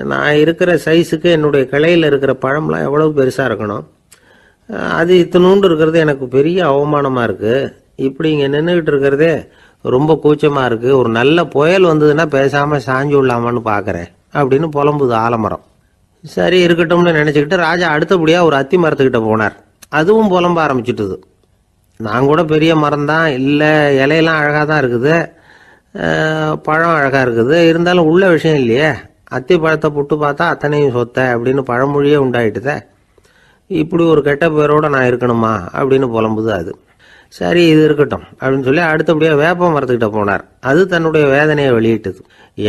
நான் இருக்கிற சைஸுக்கு என்னுடைய கிளையில இருக்கிற பழம்லாம் எவ்வளவு பெருசா இருக்கணும், அது இத்தினூண்டு இருக்கிறது எனக்கு பெரிய அவமானமா இருக்கு. இப்படி இங்க நின்றுகிட்டு இருக்கிறதே ரொம்ப கூச்சமா இருக்கு. ஒரு நல்ல புயல் வந்ததுன்னா பேசாம சாஞ்சு விடலாமான்னு பாக்குறேன் அப்படின்னு புலம்புது ஆலமரம். சரி இருக்கட்டும்னு நினைச்சுக்கிட்டு ராஜா அடுத்தபடியா ஒரு அத்தி மரத்துக்கிட்ட போனார். அதுவும் புலம்ப ஆரம்பிச்சுட்டுது. நான் கூட பெரிய மரம் தான், இல்லை இலையெல்லாம் அழகா தான் இருக்குது, பழம் அழகா இருக்குது, இருந்தாலும் உள்ள விஷயம் இல்லையே, அத்தி பழத்தை புட்டு பார்த்தா அத்தனையும் சொத்த அப்படின்னு பழமொழியே உண்டாயிட்டுதே. இப்படி ஒரு கெட்ட பேரோட நான் இருக்கணுமா அப்படின்னு புலம்புது அது. சரி இது இருக்கட்டும் அப்படின்னு சொல்லி அடுத்தபடியாக வேப்ப மரத்துக்கிட்ட போனார். அது தன்னுடைய வேதனையை வெளியிட்டது.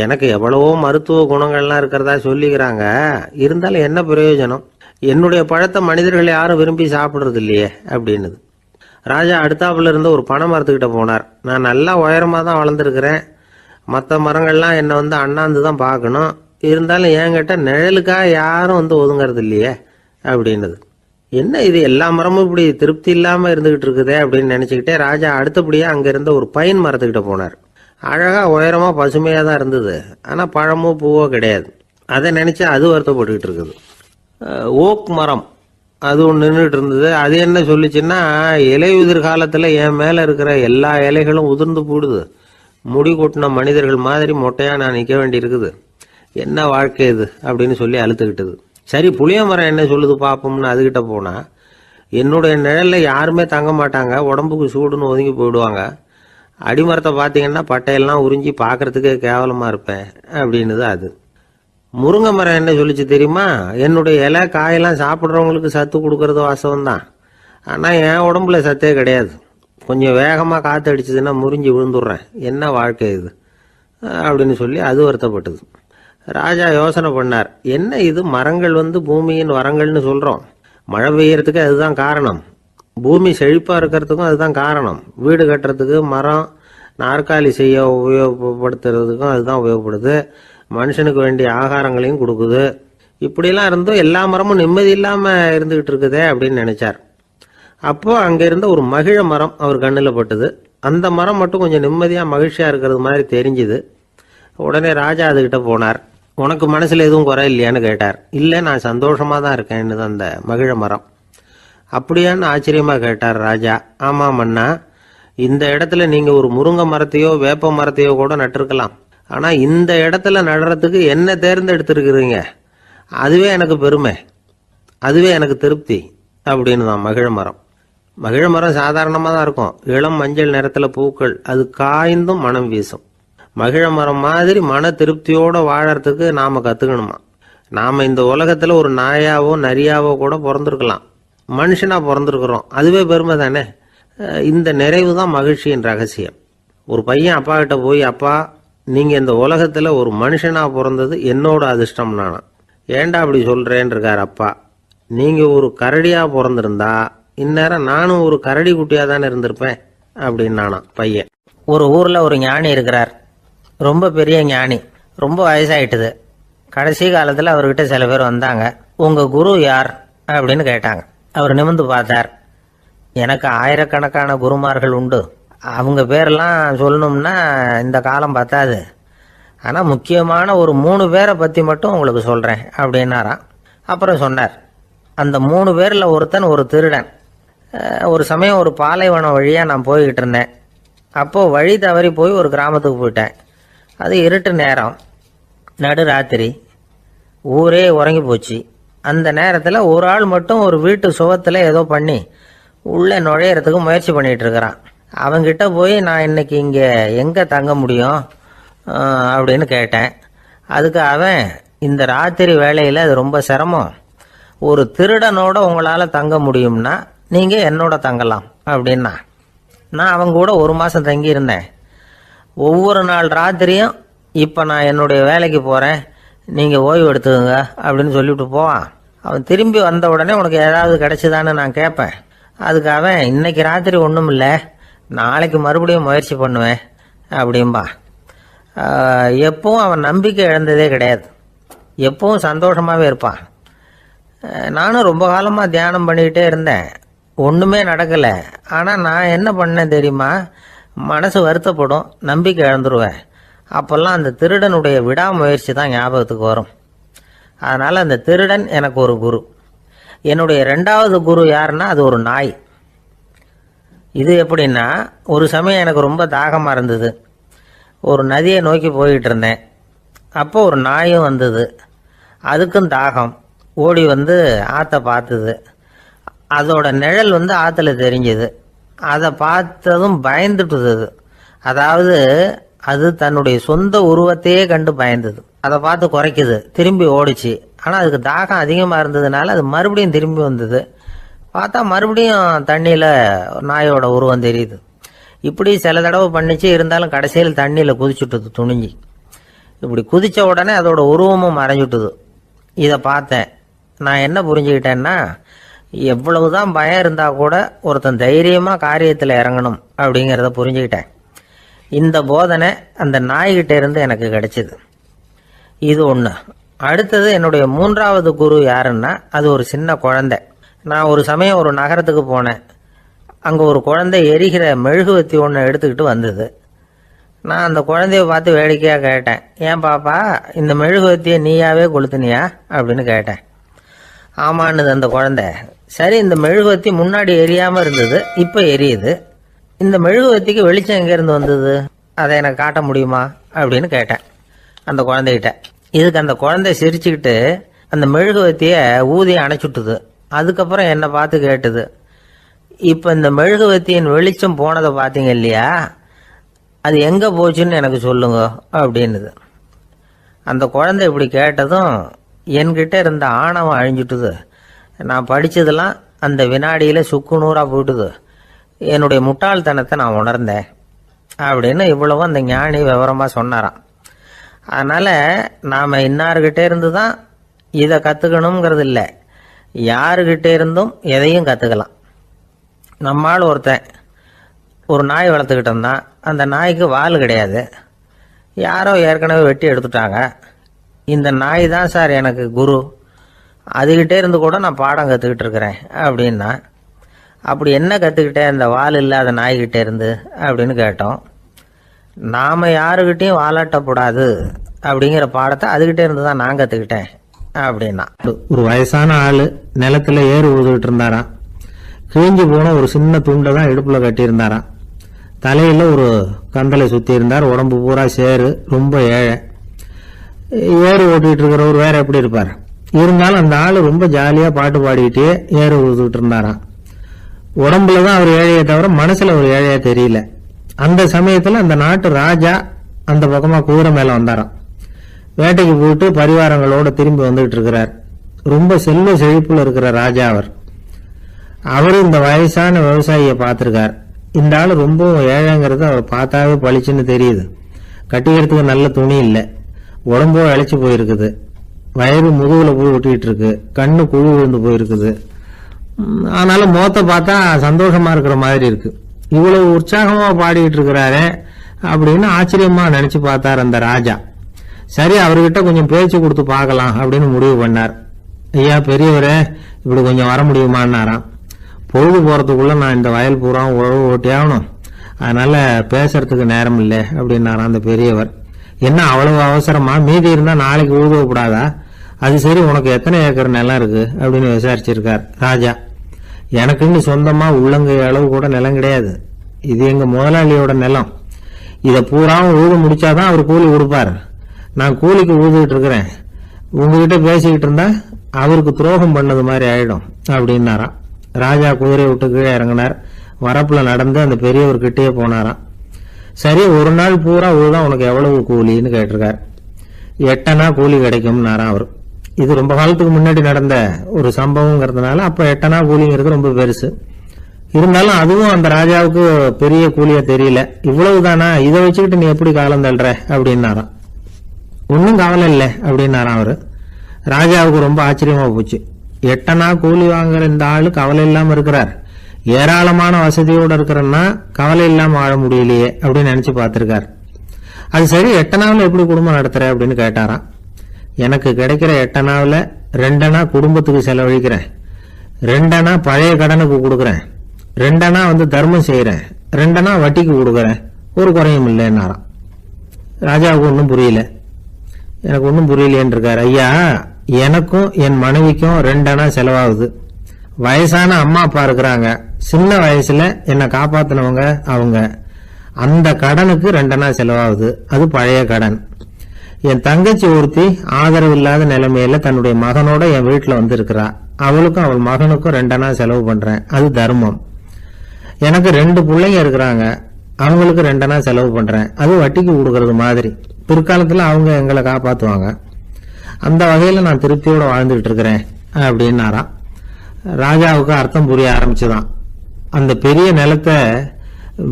எனக்கு எவ்வளவோ மருத்துவ குணங்கள்லாம் இருக்கிறதா சொல்லிக்கிறாங்க, இருந்தாலும் என்ன பிரயோஜனம், என்னுடைய பழத்தை மனிதர்கள் யாரும் விரும்பி சாப்பிட்றது இல்லையே அப்படின்னுது. ராஜா அடுத்தாப்புல இருந்து ஒரு பனை மரத்துக்கிட்ட போனார். நான் நல்லா உயரமாக தான் வளர்ந்துருக்கிறேன், மற்ற மரங்கள்லாம் என்னை அண்ணாந்து தான் பார்க்கணும், இருந்தாலும் என்கிட்ட நிழலுக்காக யாரும் ஒதுங்கிறது இல்லையே அப்படின்னுது. என்ன இது எல்லா மரமும் இப்படி திருப்தி இல்லாமல் இருந்துகிட்டு இருக்குதே அப்படின்னு நினச்சிக்கிட்டே ராஜா அடுத்தபடியாக அங்கே இருந்த ஒரு பைன் மரத்துக்கிட்ட போனார். அழகாக உயரமாக பசுமையாக தான் இருந்தது, ஆனால் பழமோ பூவோ கிடையாது. அதை நினச்சி அது வருத்தப்பட்டுக்கிட்டு இருக்குது. ஓக் மரம் அது ஒன்று நின்றுட்டு இருந்தது. அது என்ன சொல்லிச்சுன்னா, இலையுதிர் காலத்தில் என் மேலே இருக்கிற எல்லா இலைகளும் உதிர்ந்து போடுது, முடி கொட்டின மனிதர்கள் மாதிரி மொட்டையாக நான் நிற்க வேண்டி இருக்குது, என்ன வாழ்க்கை இது அப்படின்னு சொல்லி அழுத்துக்கிட்டது. சரி புளிய மரம் என்ன சொல்லுது பார்ப்போம்னு அதுகிட்ட போனால், என்னுடைய நிழலில் யாருமே தங்க மாட்டாங்க, உடம்புக்கு சூடுன்னு ஒதுங்கி போயிடுவாங்க, அடிமரத்தை பார்த்தீங்கன்னா பட்டையெல்லாம் உறிஞ்சி பார்க்கறதுக்கே கேவலமாக இருப்பேன் அப்படின்னுது அது. முருங்கை மரம் என்ன சொல்லிச்சு தெரியுமா, என்னுடைய இலை காயெல்லாம் சாப்பிட்றவங்களுக்கு சத்து கொடுக்கறது வாசவம்தான், ஆனால் என் உடம்புல சத்தே கிடையாது, கொஞ்சம் வேகமாக காற்று அடிச்சதுன்னா முறிஞ்சி விழுந்துடுறேன், என்ன வாழ்க்கை இது அப்படின்னு சொல்லி அது வருத்தப்பட்டது. ராஜா யோசனை பண்ணார், என்ன இது மரங்கள் பூமியின் வரங்கள்னு சொல்கிறோம், மழை பெய்யறதுக்கு அதுதான் காரணம், பூமி செழிப்பாக இருக்கிறதுக்கும் அதுதான் காரணம், வீடு கட்டுறதுக்கு மரம், நாற்காலி செய்ய உபயோகப்படுத்துறதுக்கும் அதுதான் உபயோகப்படுது, மனுஷனுக்கு வேண்டிய ஆகாரங்களையும் கொடுக்குது, இப்படிலாம் இருந்தும் எல்லா மரமும் நிம்மதி இல்லாமல் இருந்துகிட்டு இருக்குதே அப்படின்னு நினைச்சார். அப்போ அங்கே இருந்த ஒரு மகிழ மரம் அவர் கண்ணில் பட்டுது. அந்த மரம் மட்டும் கொஞ்சம் நிம்மதியாக மகிழ்ச்சியாக இருக்கிறது மாதிரி தெரிஞ்சுது. உடனே ராஜா அதுகிட்ட போனார். உனக்கு மனசில் எதுவும் குறை இல்லையான்னு கேட்டார். இல்லை, நான் சந்தோஷமாக தான் இருக்கேன்னு அந்த மகிழ மரம். அப்படியான்னு ஆச்சரியமாக கேட்டார் ராஜா. ஆமாம் மன்னா, இந்த இடத்துல நீங்கள் ஒரு முருங்கை மரத்தையோ வேப்ப மரத்தையோ கூட நட்டிருக்கலாம், ஆனால் இந்த இடத்துல நடுறதுக்கு என்ன தேர்ந்தெடுத்திருக்கிறீங்க, அதுவே எனக்கு பெருமை, அதுவே எனக்கு திருப்தி அப்படின்னு தான் மகிழ மரம். மகிழ மரம் சாதாரணமாக தான் இருக்கும், இளம் மஞ்சள் நிறத்தில் பூக்கள், அது காய்ந்தும் மனம் வீசும். மகிழ மரம் மாதிரி மன திருப்தியோடு வாழறதுக்கு நாம் கற்றுக்கணுமா. நாம் இந்த உலகத்தில் ஒரு நாயாவோ நரியாவோ கூட பிறந்திருக்கலாம், மனுஷனாக பிறந்திருக்கிறோம், அதுவே பெருமை தானே. இந்த நிறைவு தான் மகிழ்ச்சியின் ரகசியம். ஒரு பையன் அப்பா கிட்ட போய், அப்பா நீங்கள் இந்த உலகத்தில் ஒரு மனுஷனாக பிறந்தது என்னோட அதிர்ஷ்டம் நானா. ஏண்டா அப்படி சொல்கிறேன்னு இருக்கார் அப்பா. நீங்கள் ஒரு கரடியாக பிறந்திருந்தா இந்நேரம் நானும் ஒரு கரடி குட்டியாக தானே இருந்திருப்பேன் அப்படின்னு நானா பையன். ஒரு ஊரில் ஒரு ஞானி இருக்கிறார், ரொம்ப பெரிய ஞானி, ரொம்ப வயசாயிட்டுது. கடைசி காலத்தில் அவர்கிட்ட சில பேர் வந்தாங்க. உங்கள் குரு யார் அப்படின்னு கேட்டாங்க. அவர் நிமிர்ந்து பார்த்தார். எனக்கு ஆயிரக்கணக்கான குருமார்கள் உண்டு, அவங்க பேரெல்லாம் சொல்லணும்னா இந்த காலம் பத்தாது, ஆனால் முக்கியமான ஒரு 3 பேரை பற்றி மட்டும் உங்களுக்கு சொல்கிறேன் அப்படின்னாராம். அப்புறம் சொன்னார், அந்த 3 பேரில் ஒருத்தன் ஒரு திருடன். ஒரு சமயம் ஒரு பாலைவனம் வழியாக நான் போய்கிட்டு இருந்தேன். அப்போது வழி தவறி போய் ஒரு கிராமத்துக்கு போயிட்டேன். அது இருட்டு நேரம், நடு ராத்திரி, ஊரே உறங்கி போச்சு. அந்த நேரத்தில் ஒரு ஆள் மட்டும் ஒரு வீட்டு சுவத்தில் ஏதோ பண்ணி உள்ளே நுழையிறதுக்கு முயற்சி பண்ணிகிட்டு இருக்கிறான். அவங்கிட்ட போய் நான் இன்னைக்கு இங்கே எங்கே தங்க முடியும் அப்படின்னு கேட்டேன். அதுக்கு அவன், இந்த ராத்திரி வேளையில் அது ரொம்ப சிரமம், ஒரு திருடனோட உங்களால் தங்க முடியும்னா நீங்கள் என்னோட தங்கலாம் அப்படின்னா. நான் அவங்க கூட 1 மாதம் தங்கியிருந்தேன். ஒவ்வொரு நாள் ராத்திரியும், இப்போ நான் என்னுடைய வேலைக்கு போகிறேன், நீங்கள் ஓய்வு எடுத்துக்கோங்க அப்படின்னு சொல்லிவிட்டு போவான். அவன் திரும்பி வந்த உடனே உனக்கு ஏதாவது கிடைச்சிதான்னு நான் கேட்பேன். அதுக்கு அவன், இன்னைக்கு ராத்திரி ஒன்றும் இல்லை, நாளைக்கு மறுபடியும் முயற்சி பண்ணுவேன் அப்படின்பா. எப்பவும் அவன் நம்பிக்கை இழந்ததே கிடையாது, எப்பவும் சந்தோஷமாகவே இருப்பான். நானும் ரொம்ப காலமாக தியானம் பண்ணிக்கிட்டே இருந்தேன், ஒன்றுமே நடக்கலை. ஆனால் நான் என்ன பண்ணேன் தெரியுமா, மனசு வருத்தப்படும், நம்பிக்கை இழந்துருவேன். அப்போல்லாம் அந்த திருடனுடைய விடாமுயற்சி தான் ஞாபகத்துக்கு வரும். அதனால் அந்த திருடன் எனக்கு ஒரு குரு. என்னுடைய 2வது குரு யாருன்னா அது ஒரு நாய். இது எப்படின்னா, ஒரு சமயம் எனக்கு ரொம்ப தாகமாக இருந்தது, ஒரு நதியை நோக்கி போய்கிட்டு இருந்தேன். அப்போ ஒரு நாயும் வந்தது, அதுக்கும் தாகம், ஓடி வந்து ஆற்றை பார்த்துது. அதோட நிழல் ஆற்றுல தெரிஞ்சுது. அதை பார்த்ததும் பயந்துட்டுது. அதாவது அது தன்னுடைய சொந்த உருவத்தையே கண்டு பயந்தது. அதை பார்த்து குறைக்குது, திரும்பி ஓடிச்சு. ஆனால் அதுக்கு தாகம் அதிகமாக இருந்ததுனால அது மறுபடியும் திரும்பி வந்தது. பார்த்தா மறுபடியும் தண்ணியில் நாயோட உருவம் தெரியுது. இப்படி சில தடவை பண்ணிச்சு, இருந்தாலும் கடைசியில் தண்ணியில் குதிச்சுட்டுது துணிஞ்சி. இப்படி குதிச்ச உடனே அதோட உருவமும் மறைஞ்சுட்டுது. இதை பார்த்தேன். நான் என்ன புரிஞ்சுக்கிட்டேன்னா, எவ்வளவுதான் பயம் இருந்தால் கூட ஒருத்தன் தைரியமாக காரியத்தில் இறங்கணும் அப்படிங்கிறத புரிஞ்சுக்கிட்டேன். இந்த போதனை அந்த நாய்கிட்ட இருந்து எனக்கு கிடைச்சிது. இது ஒன்று. அடுத்தது என்னுடைய 3வது குரு யாருன்னா, அது ஒரு சின்ன குழந்தை. நான் ஒரு சமயம் ஒரு நகரத்துக்கு போனேன். அங்கே ஒரு குழந்தை எரிகிற மெழுகுவத்தி ஒன்று எடுத்துக்கிட்டு வந்தது. நான் அந்த குழந்தைய பார்த்து வேடிக்கையாக கேட்டேன், ஏன் பாப்பா இந்த மெழுகுவத்தியை நீயாவே கொளுத்துனியா அப்படின்னு கேட்டேன். ஆமான்னுது அந்த குழந்தை. சரி, இந்த மெழுகுவத்தி முன்னாடி எரியாமல் இருந்தது, இப்போ எரியுது. இந்த மெழுகுவத்திக்கு வெளிச்சம் எங்கேருந்து வந்தது, அதை எனக்கு காட்ட முடியுமா அப்படின்னு கேட்டேன் அந்த குழந்தைகிட்ட. இதுக்கு அந்த குழந்தை சிரிச்சுக்கிட்டு அந்த மெழுகுவத்தியை ஊதி அணைச்சுட்டுது. அதுக்கப்புறம் என்னை பார்த்து கேட்டுது, இப்போ இந்த மெழுகுவத்தியின் வெளிச்சம் போனதை பார்த்தீங்க இல்லையா, அது எங்கே போச்சுன்னு எனக்கு சொல்லுங்க அப்படின்னுது. அந்த குழந்தை இப்படி கேட்டதும் என்கிட்ட இருந்த ஆணவம் அழிஞ்சுட்டுது. நான் படித்ததெல்லாம் அந்த வினாடியில் சுக்கு நூறாக போயிட்டுது. என்னுடைய முட்டாள்தனத்தை நான் உணர்ந்தேன் அப்படின்னு இவ்வளவும் அந்த ஞானி விவரமாக சொன்னாராம். அதனால் நாம் இன்னார்கிட்ட இருந்து தான் இதை கற்றுக்கணுங்கிறது இல்லை, யாருக்கிட்ட இருந்தும் எதையும் கற்றுக்கலாம். நம்மால் ஒருத்தன் ஒரு நாய் வளர்த்துக்கிட்டு இருந்தான். அந்த நாய்க்கு வால் கிடையாது. யாரோ ஏற்கனவே வெட்டி எடுத்துட்டாங்க. இந்த நாய் தான் சார் எனக்கு குரு, அதுகிட்டே இருந்து கூட நான் பாடம் கற்றுக்கிட்டு இருக்கிறேன் அப்படின்னா. அப்படி என்ன கற்றுக்கிட்டேன் இந்த வால் இல்லாத நாய்கிட்டே இருந்து அப்படின்னு கேட்டோம். நாம் யாருக்கிட்டையும் வாலாட்டக்கூடாது அப்படிங்கிற பாடத்தை அதுகிட்டே இருந்து தான் நான் கற்றுக்கிட்டேன் அப்படின்னா. ஒரு வயசான ஆள் நிலத்தில் ஏறு ஊதுகிட்டு இருந்தாராம். கிழிஞ்சு போன ஒரு சின்ன துண்டை தான் இடுப்பில் கட்டியிருந்தாராம். தலையில் ஒரு கந்தலை சுற்றி இருந்தார். உடம்பு பூரா சேரு, ரொம்ப ஏழை. ஏறு ஓட்டிகிட்டு இருக்கிறவர் வேற எப்படி இருப்பார்? இருந்தாலும் அந்த ஆள் ரொம்ப ஜாலியாக பாட்டு பாடிக்கிட்டே ஏறு ஊதுகிட்டு இருந்தாராம். உடம்புல தான் அவர் ஏழையை தவிர மனசில் ஒரு ஏழையா தெரியல. அந்த சமயத்தில் அந்த நாட்டு ராஜா அந்த பக்கமாக குதிரை மேலே வந்தாராம். வேட்டைக்கு போயிட்டு பரிவாரங்களோட திரும்பி வந்துகிட்டு இருக்கிறார். ரொம்ப செல்வ செழிப்புல இருக்கிற ராஜா அவர். அவரு இந்த வயசான விவசாயியை பார்த்திருக்கார். இந்த ஆள் ரொம்ப ஏழைங்கிறது அவர் பார்த்தாவே பளிச்சுன்னு தெரியுது. கட்டிக்கிறதுக்கு நல்ல துணி இல்லை, உடம்போ இழைச்சி போயிருக்குது, வயிறு முதுகுல போய் ஒட்டிக்கிட்டு இருக்கு, கண்ணு குழி விழுந்து போயிருக்குது. ஆனாலும் முகத்தை பார்த்தா சந்தோஷமா இருக்கிற மாதிரி இருக்கு. இவ்வளவு உற்சாகமா பாடிக்கிட்டு இருக்கிறாரே அப்படின்னு ஆச்சரியமா நினைச்சு பார்த்தார் அந்த ராஜா. சரி, அவர்கிட்ட கொஞ்சம் பேச்சு கொடுத்து பார்க்கலாம் அப்படின்னு முடிவு பண்ணார். ஐயா பெரியவரே, இப்படி கொஞ்சம் வர முடியுமான்னாராம். பொழுது போறதுக்குள்ள நான் இந்த வயல் பூரா உழவு ஓட்டி ஆகணும், அதனால பேசுறதுக்கு நேரம் இல்லை அப்படின்னாராம் அந்த பெரியவர். என்ன அவ்வளவு அவசரமா? மீதி இருந்தா நாளைக்கு ஊதுவப்படாதா? அது சரி, உனக்கு எத்தனை ஏக்கர் நிலம் இருக்கு அப்படின்னு விசாரிச்சிருக்கார் ராஜா. எனக்குன்னு சொந்தமா உள்ளங்கை அளவு கூட நிலம் கிடையாது. இது எங்க முதலாளியோட நிலம். இதை பூராவும் ஊது முடிச்சாதான் அவர் கூலி கொடுப்பார். நான் கூலிக்கு ஊதுகிட்டு இருக்கிறேன். உங்ககிட்ட பேசிக்கிட்டு இருந்தா அவருக்கு துரோகம் பண்ணது மாதிரி ஆயிடும் அப்படின்னாராம். ராஜா குதிரையை விட்டு கீழே இறங்கினார். வரப்புல நடந்து அந்த பெரியவர் கிட்டேயே போனாராம். சரி, ஒரு நாள் பூரா ஊதான் உனக்கு எவ்வளவு கூலின்னு கேட்டிருக்கார். 8 அணா கூலி கிடைக்கும்னாராம் அவர். இது ரொம்ப காலத்துக்கு முன்னாடி நடந்த ஒரு சம்பவங்கிறதுனால அப்ப 8 அணா கூலிங்கிறது ரொம்ப பெருசு. இருந்தாலும் அதுவும் அந்த ராஜாவுக்கு பெரிய கூலியா தெரியல. இவ்வளவுதானா, இதை வச்சுக்கிட்டு நீ எப்படி காலம் தள்ளுற அப்படின்னாராம். ஒன்னும் கவலை இல்லை அப்படின்னாராம் அவரு. ராஜாவுக்கு ரொம்ப ஆச்சரியமா போச்சு. 8 அணா கூலி வாங்குற இந்த ஆளு கவலை இல்லாம இருக்கிறார், ஏராளமான வசதியோட இருக்கிறன்னா கவலை இல்லாம வாழ முடியலையே அப்படின்னு நினைச்சு பார்த்திருக்கார். அது சரி, 8 அணாவில் எப்படி குடும்பம் நடத்துற அப்படின்னு கேட்டாராம். எனக்கு கிடைக்கிற 8 அணாவில் 2 அணா குடும்பத்துக்கு செலவழிக்கிறேன், 2 அணா பழைய கடனுக்கு கொடுக்குறேன், 2 அணா தர்மம் செய்யறேன், 2 அணா வட்டிக்கு கொடுக்குறேன், ஒரு குறையும் இல்லைன்னாராம். ராஜாவுக்கு ஒன்றும் புரியல. எனக்கு ஒன்றும் புரியலேன்னு இருக்காரு. ஐயா, எனக்கும் என் மனைவிக்கும் 2 அணா செலவாகுது. வயசான அம்மா அப்பா இருக்கிறாங்க, சின்ன வயசுல என்னை காப்பாத்தினவங்க அவங்க. அந்த கடனுக்கு 2 அணா செலவாகுது, அது பழைய கடன். என் தங்கச்சி ஒருத்தி ஆதரவு இல்லாத நிலைமையில தன்னுடைய மகனோட என் வீட்டுல வந்திருக்கிறா. அவளுக்கும் அவள் மகனுக்கும் 2 அணா செலவு பண்றேன், அது தர்மம். எனக்கு 2 பிள்ளைங்க இருக்கிறாங்க, அவங்களுக்கு 2 அணா செலவு பண்றேன், அது வட்டிக்கு கொடுக்கறது மாதிரி. பிற்காலத்துல அவங்க எங்களை காப்பாத்துவாங்க. அந்த வகையில நான் திருப்தியோட வாழ்ந்துகிட்டு இருக்கிறேன் அப்படின்னாராம். ராஜாவுக்கு அர்த்தம் புரிய ஆரம்பிச்சுதான். அந்த பெரிய நிலத்தை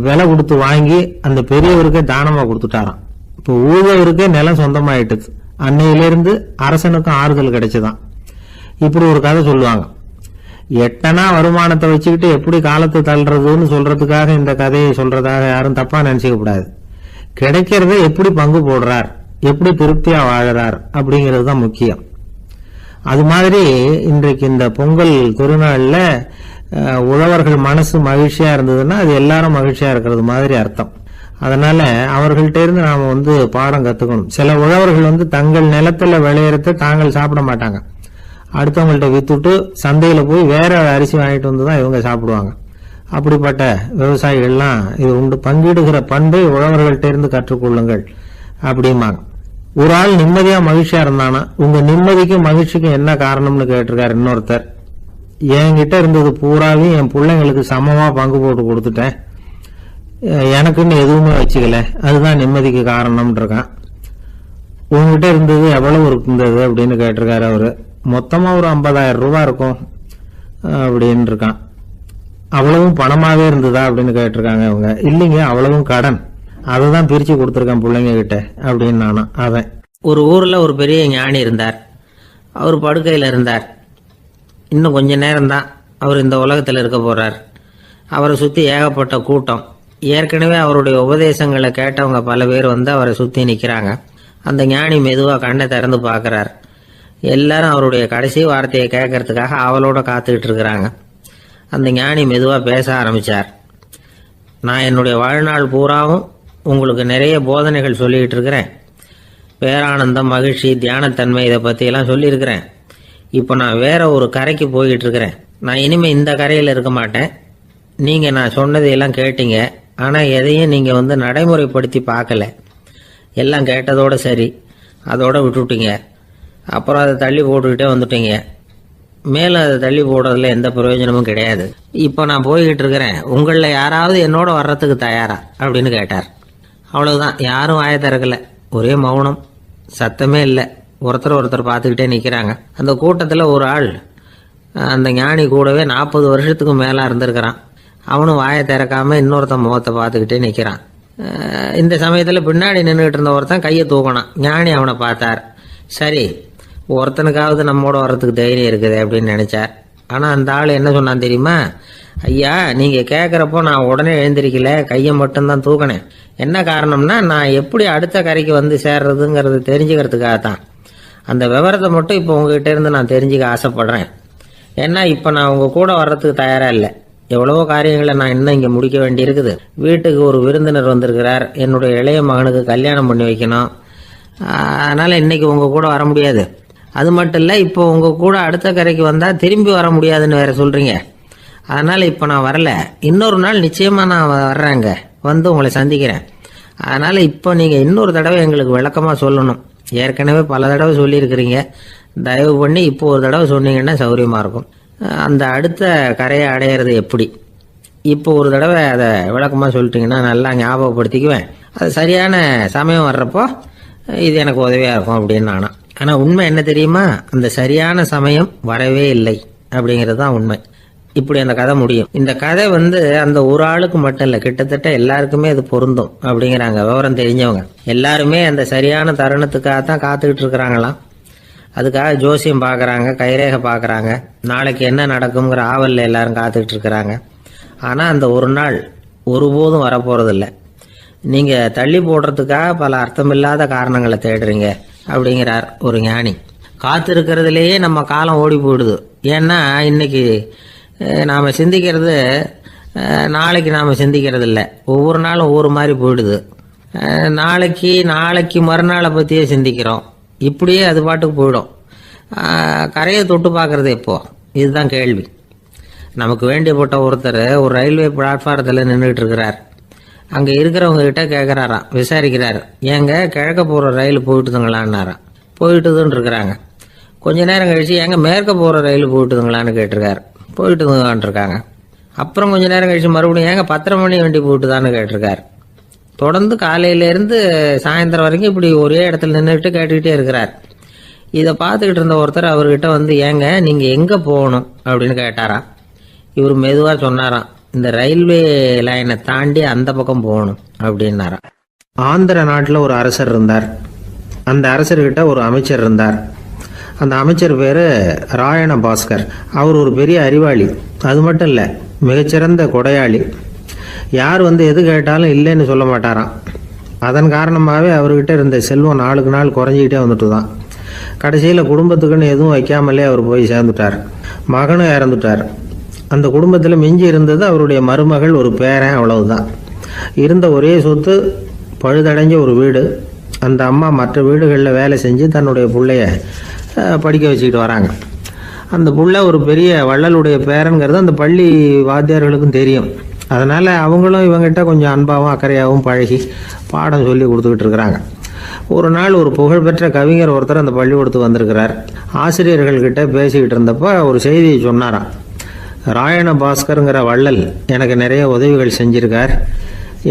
விலை கொடுத்து வாங்கி அந்த பெரியவருக்கே தானமா கொடுத்துட்டாராம். இப்போ ஊழவருக்கே நிலம் சொந்தமாயிட்டுது. அன்னையிலிருந்து அரசனுக்கும் ஆறுதல் கிடைச்சுதான். இப்படி ஒரு கதை சொல்லுவாங்க. எட்டனா வருமானத்தை வச்சுக்கிட்டு எப்படி காலத்தை தள்ளுறதுன்னு சொல்றதுக்காக இந்த கதையை சொல்றதாக யாரும் தப்பா நினைச்சுக்க கூடாது. கிடைக்கிறத எப்படி பங்கு போடுறார், எப்படி திருப்தியா வாழறார் அப்படிங்கிறது தான் முக்கியம். அது மாதிரி இன்றைக்கு இந்த பொங்கல் திருநாள்ல உழவர்கள் மனசு மகிழ்ச்சியா இருந்ததுன்னா அது எல்லாரும் மகிழ்ச்சியா இருக்கிறது மாதிரி அர்த்தம். அதனால அவர்கள்ட்ட இருந்து நாம பாடம் கத்துக்கணும். சில உழவர்கள் தங்கள் நிலத்துல விளையறத தாங்கள் சாப்பிட மாட்டாங்க. அடுத்தவங்கள்ட்ட வித்துட்டு சந்தையில போய் வேற அரிசி வாங்கிட்டு வந்துதான் இவங்க சாப்பிடுவாங்க. அப்படிப்பட்ட விவசாயிகள்லாம் இது உண்டு. பங்கிடுகிற பண்பை உழவர்கள்ட்ட இருந்து கற்றுக்கொள்ளுங்கள் அப்படிம்பாங்க. ஒரு ஆள் நிம்மதியா மகிழ்ச்சியா இருந்தானா, உங்க நிம்மதிக்கும் மகிழ்ச்சிக்கும் என்ன காரணம்னு கேட்டிருக்காரு இன்னொருத்தர். என்கிட்ட இருந்தது பூராவையும் என் பிள்ளைங்களுக்கு சமமா பங்கு போட்டு கொடுத்துட்டேன், எனக்குன்னு எதுவுமே வச்சுக்கல, அதுதான் நிம்மதிக்கு காரணம்னு இருக்கான். உங்ககிட்ட இருந்தது எவ்வளவு இருந்தது அப்படின்னு கேட்டிருக்காரு அவரு. மொத்தமா ஒரு 50,000 ரூபாய் இருக்கும் அப்படின்னு இருக்கான். அவ்வளவும் பணமாவே இருந்ததா அப்படின்னு கேட்டிருக்காங்க அவங்க. இல்லைங்க, அவ்வளவும் கடன், அததான் பிரிச்சு கொடுத்துருக்கேன் பிள்ளைங்க கிட்ட அப்படின்னு நானும். அவன் ஒரு ஊர்ல ஒரு பெரிய ஞானி இருந்தார். அவர் படுக்கையில் இருந்தார். இன்னும் கொஞ்ச நேரம்தான் அவர் இந்த உலகத்தில் இருக்க போறார். அவரை சுத்தி ஏகப்பட்ட கூட்டம். ஏற்கனவே அவருடைய உபதேசங்களை கேட்டவங்க பல பேர் அவரை சுத்தி நிக்கிறாங்க. அந்த ஞானி மெதுவா கண்ணை திறந்து பார்க்கிறார். எல்லாரும் அவருடைய கடைசி வார்த்தையை கேட்கறதுக்காக அவளோட காத்துக்கிட்டு இருக்கிறாங்க. அந்த ஞானி மெதுவா பேச ஆரம்பிச்சார். நான் என்னுடைய வாழ்நாள் பூராவும் உங்களுக்கு நிறைய போதனைகள் சொல்லிக்கிட்டு இருக்கிறேன். பேரானந்தம், மகிழ்ச்சி, தியானத்தன்மை, இதை பற்றியெல்லாம் சொல்லியிருக்கிறேன். இப்போ நான் வேற ஒரு கரைக்கு போய்கிட்டு இருக்கிறேன். நான் இனிமேல் இந்த கரையில் இருக்க மாட்டேன். நீங்கள் நான் சொன்னதையெல்லாம் கேட்டீங்க, ஆனால் எதையும் நீங்கள் நடைமுறைப்படுத்தி பார்க்கல. எல்லாம் கேட்டதோட சரி, அதோட விட்டுவிட்டீங்க. அப்புறம் அதை தள்ளி போட்டுக்கிட்டே வந்துட்டீங்க. மேலும் அதை தள்ளி போடுறதுல எந்த பிரயோஜனமும் கிடையாது. இப்போ நான் போய்கிட்டு இருக்கிறேன். உங்களில் யாராவது என்னோட வர்றதுக்கு தயாரா அப்படின்னு கேட்டார். அவ்வளவுதான். யாரும் வாய திறக்கல. ஒரே மௌனம், சத்தமே இல்லை. ஒருத்தர் பார்த்துக்கிட்டே நிற்கிறாங்க. அந்த கூட்டத்தில் ஒரு ஆள் அந்த ஞானி கூடவே 40 வருஷத்துக்கு மேலே இருந்திருக்கிறான். அவனும் வாயை திறக்காம இன்னொருத்தன் முகத்தை பார்த்துக்கிட்டே நிற்கிறான். இந்த சமயத்தில் பின்னாடி நின்றுகிட்டு இருந்த ஒருத்தன் கையை தூக்கினான். ஞானி அவனை பார்த்தார். சரி, ஒருத்தனுக்காவது நம்மோட வர்றதுக்கு தைரியம் இருக்குது அப்படின்னு நினைச்சார். ஆனால் அந்த ஆள் என்ன சொன்னான் தெரியுமா? ஐயா, நீங்கள் கேட்குறப்போ நான் உடனே எழுந்திருக்கல, கையை மட்டும்தான் தூக்கினேன். என்ன காரணம்னா, நான் எப்படி அடுத்த கரைக்கு சேர்றதுங்கிறது தெரிஞ்சுக்கிறதுக்காகத்தான். அந்த விவரத்தை மட்டும் இப்போ உங்ககிட்ட இருந்து நான் தெரிஞ்சுக்க ஆசைப்படுறேன். ஏன்னா இப்போ நான் உங்கள் கூட வர்றதுக்கு தயாராக இல்லை. எவ்வளவோ காரியங்களை நான் இன்னும் இங்கே முடிக்க வேண்டி இருக்குது. வீட்டுக்கு ஒரு விருந்தினர் வந்திருக்கிறார். என்னுடைய இளைய மகனுக்கு கல்யாணம் பண்ணி வைக்கணும். அதனால் இன்னைக்கு உங்கள் கூட வர முடியாது. அது மட்டும் இல்லை, இப்போ உங்கள் கூட அடுத்த கரைக்கு வந்தால் திரும்பி வர முடியாதுன்னு வேற சொல்கிறீங்க. அதனால் இப்போ நான் வரல. இன்னொரு நாள் நிச்சயமாக நான் வர்றேங்க, உங்களை சந்திக்கிறேன். அதனால் இப்போ நீங்கள் இன்னொரு தடவை எங்களுக்கு விளக்கமாக சொல்லணும். ஏற்கனவே பல தடவை சொல்லியிருக்கிறீங்க. தயவு பண்ணி இப்போ ஒரு தடவை சொன்னீங்கன்னா சௌகரியமாக இருக்கும். அந்த அடுத்த கரையை அடையிறது எப்படி, இப்போ ஒரு தடவை அதை விளக்கமாக சொல்லிட்டீங்கன்னா நல்லா ஞாபகப்படுத்திக்குவேன். அது சரியான சமயம் வர்றப்போ இது எனக்கு உதவியாக இருக்கும் அப்படின்னு நானும். ஆனால் உண்மை என்ன தெரியுமா? அந்த சரியான சமயம் வரவே இல்லை அப்படிங்கிறது தான் உண்மை. இப்படி அந்த கதை முடியும். இந்த கதை அந்த ஒரு ஆளுக்கு மட்டும் இல்லை, கிட்டத்தட்ட எல்லாருக்குமே அது பொருந்தும் அப்படிங்கிறாங்க விவரம் தெரிஞ்சவங்க. எல்லாருமே அந்த சரியான தருணத்துக்காக தான் காத்துக்கிட்டு இருக்கிறாங்களாம். அதுக்காக ஜோசியம் பார்க்குறாங்க, கைரேகை பார்க்குறாங்க, நாளைக்கு என்ன நடக்குங்கிற ஆவலில் எல்லாரும் காத்துக்கிட்டு இருக்கிறாங்க. ஆனால் அந்த ஒரு நாள் ஒருபோதும் வரப்போகிறதில்ல. நீங்கள் தள்ளி போடுறதுக்காக பல அர்த்தமில்லாத காரணங்களை தேடுறீங்க அப்படிங்கிறார் ஒரு ஞானி. காத்திருக்கிறதுலேயே நம்ம காலம் ஓடி போயிடுது. ஏன்னா இன்னைக்கு நாம் சிந்திக்கிறது நாளைக்கு நாம் சிந்திக்கிறது இல்லை. ஒவ்வொரு நாளும் ஒவ்வொரு மாதிரி போயிடுது. நாளைக்கு மறுநாளை பற்றியே சிந்திக்கிறோம். இப்படியே அது பாட்டுக்கு போயிடும். கரையை தொட்டு பார்க்கறது எப்போ, இதுதான் கேள்வி. நமக்கு வேண்டியப்பட்ட ஒருத்தர் ஒரு ரயில்வே பிளாட்ஃபாரத்தில் நின்றுட்டு இருக்கிறார். அங்கே இருக்கிறவங்க கிட்ட கேட்குறாராம், விசாரிக்கிறார். ஏங்க கிழக்க போகிற ரயில் போயிட்டுதுங்களான்னாராம். போயிட்டுதுன்னு இருக்கிறாங்க. கொஞ்ச நேரம் கழிச்சு, ஏங்க மேற்க போகிற ரயில் போயிட்டுதுங்களான்னு கேட்டிருக்காரு. போயிட்டுதுங்களான் இருக்காங்க. அப்புறம் கொஞ்ச நேரம் கழிச்சு மறுபடியும் ஏங்க 10:30 மணி வண்டி போயிட்டுதான்னு கேட்டிருக்காரு. தொடர்ந்து காலையிலேருந்து சாயந்தரம் வரைக்கும் இப்படி ஒரே இடத்துல நின்றுட்டு கேட்டுக்கிட்டே இருக்கிறார். இதை பார்த்துக்கிட்டு இருந்த ஒருத்தர் அவர்கிட்ட வந்து, ஏங்க நீங்கள் எங்கே போகணும் அப்படின்னு கேட்டாராம். இவர் மெதுவாக சொன்னாராம், இந்த ரயில்வே லைனை தாண்டி அந்த பக்கம் போகணும் அப்படின்னாராம். ஆந்திர நாட்டில் ஒரு அரசர் இருந்தார். அந்த அரசர்கிட்ட ஒரு அமைச்சர் இருந்தார். அந்த அமைச்சர் பேர் ராயண பாஸ்கர். அவர் ஒரு பெரிய அறிவாளி. அது மட்டும் இல்லை, மிகச்சிறந்த கொடையாளி. யார் வந்து எது கேட்டாலும் இல்லைன்னு சொல்ல மாட்டாராம். அதன் காரணமாகவே அவர்கிட்ட இருந்த செல்வம் நாளுக்கு நாள் குறைஞ்சிக்கிட்டே வந்துட்டு தான். கடைசியில் குடும்பத்துக்குன்னு எதுவும் வைக்காமலே அவர் போய் சேர்ந்துட்டார். மகனும் இறந்துட்டார். அந்த குடும்பத்தில் மிஞ்சி இருந்தது அவருடைய மருமகள், ஒரு பேரன், அவ்வளவுதான். இருந்த ஒரே சொத்து பழுதடைஞ்ச ஒரு வீடு. அந்த அம்மா மற்ற வீடுகளில் வேலை செஞ்சு தன்னுடைய பிள்ளைய படிக்க வச்சுக்கிட்டு வராங்க. அந்த புள்ள ஒரு பெரிய வள்ளலுடைய பேரன்கிறது அந்த பள்ளி வாத்தியார்களுக்கும் தெரியும். அதனால் அவங்களும் இவங்ககிட்ட கொஞ்சம் அன்பாகவும் அக்கறையாகவும் பழகி பாடம் சொல்லி கொடுத்துக்கிட்டு இருக்கிறாங்க. ஒரு நாள் ஒரு புகழ்பெற்ற கவிஞர் ஒருத்தர் அந்த பள்ளிக்கூடத்துக்கு வந்திருக்கிறார். ஆசிரியர்கள்கிட்ட பேசிக்கிட்டு இருந்தப்போ ஒரு செய்தியை சொன்னாராம். ராயண பாஸ்கருங்கிற வள்ளல் எனக்கு நிறைய உதவிகள் செஞ்சிருக்கார்,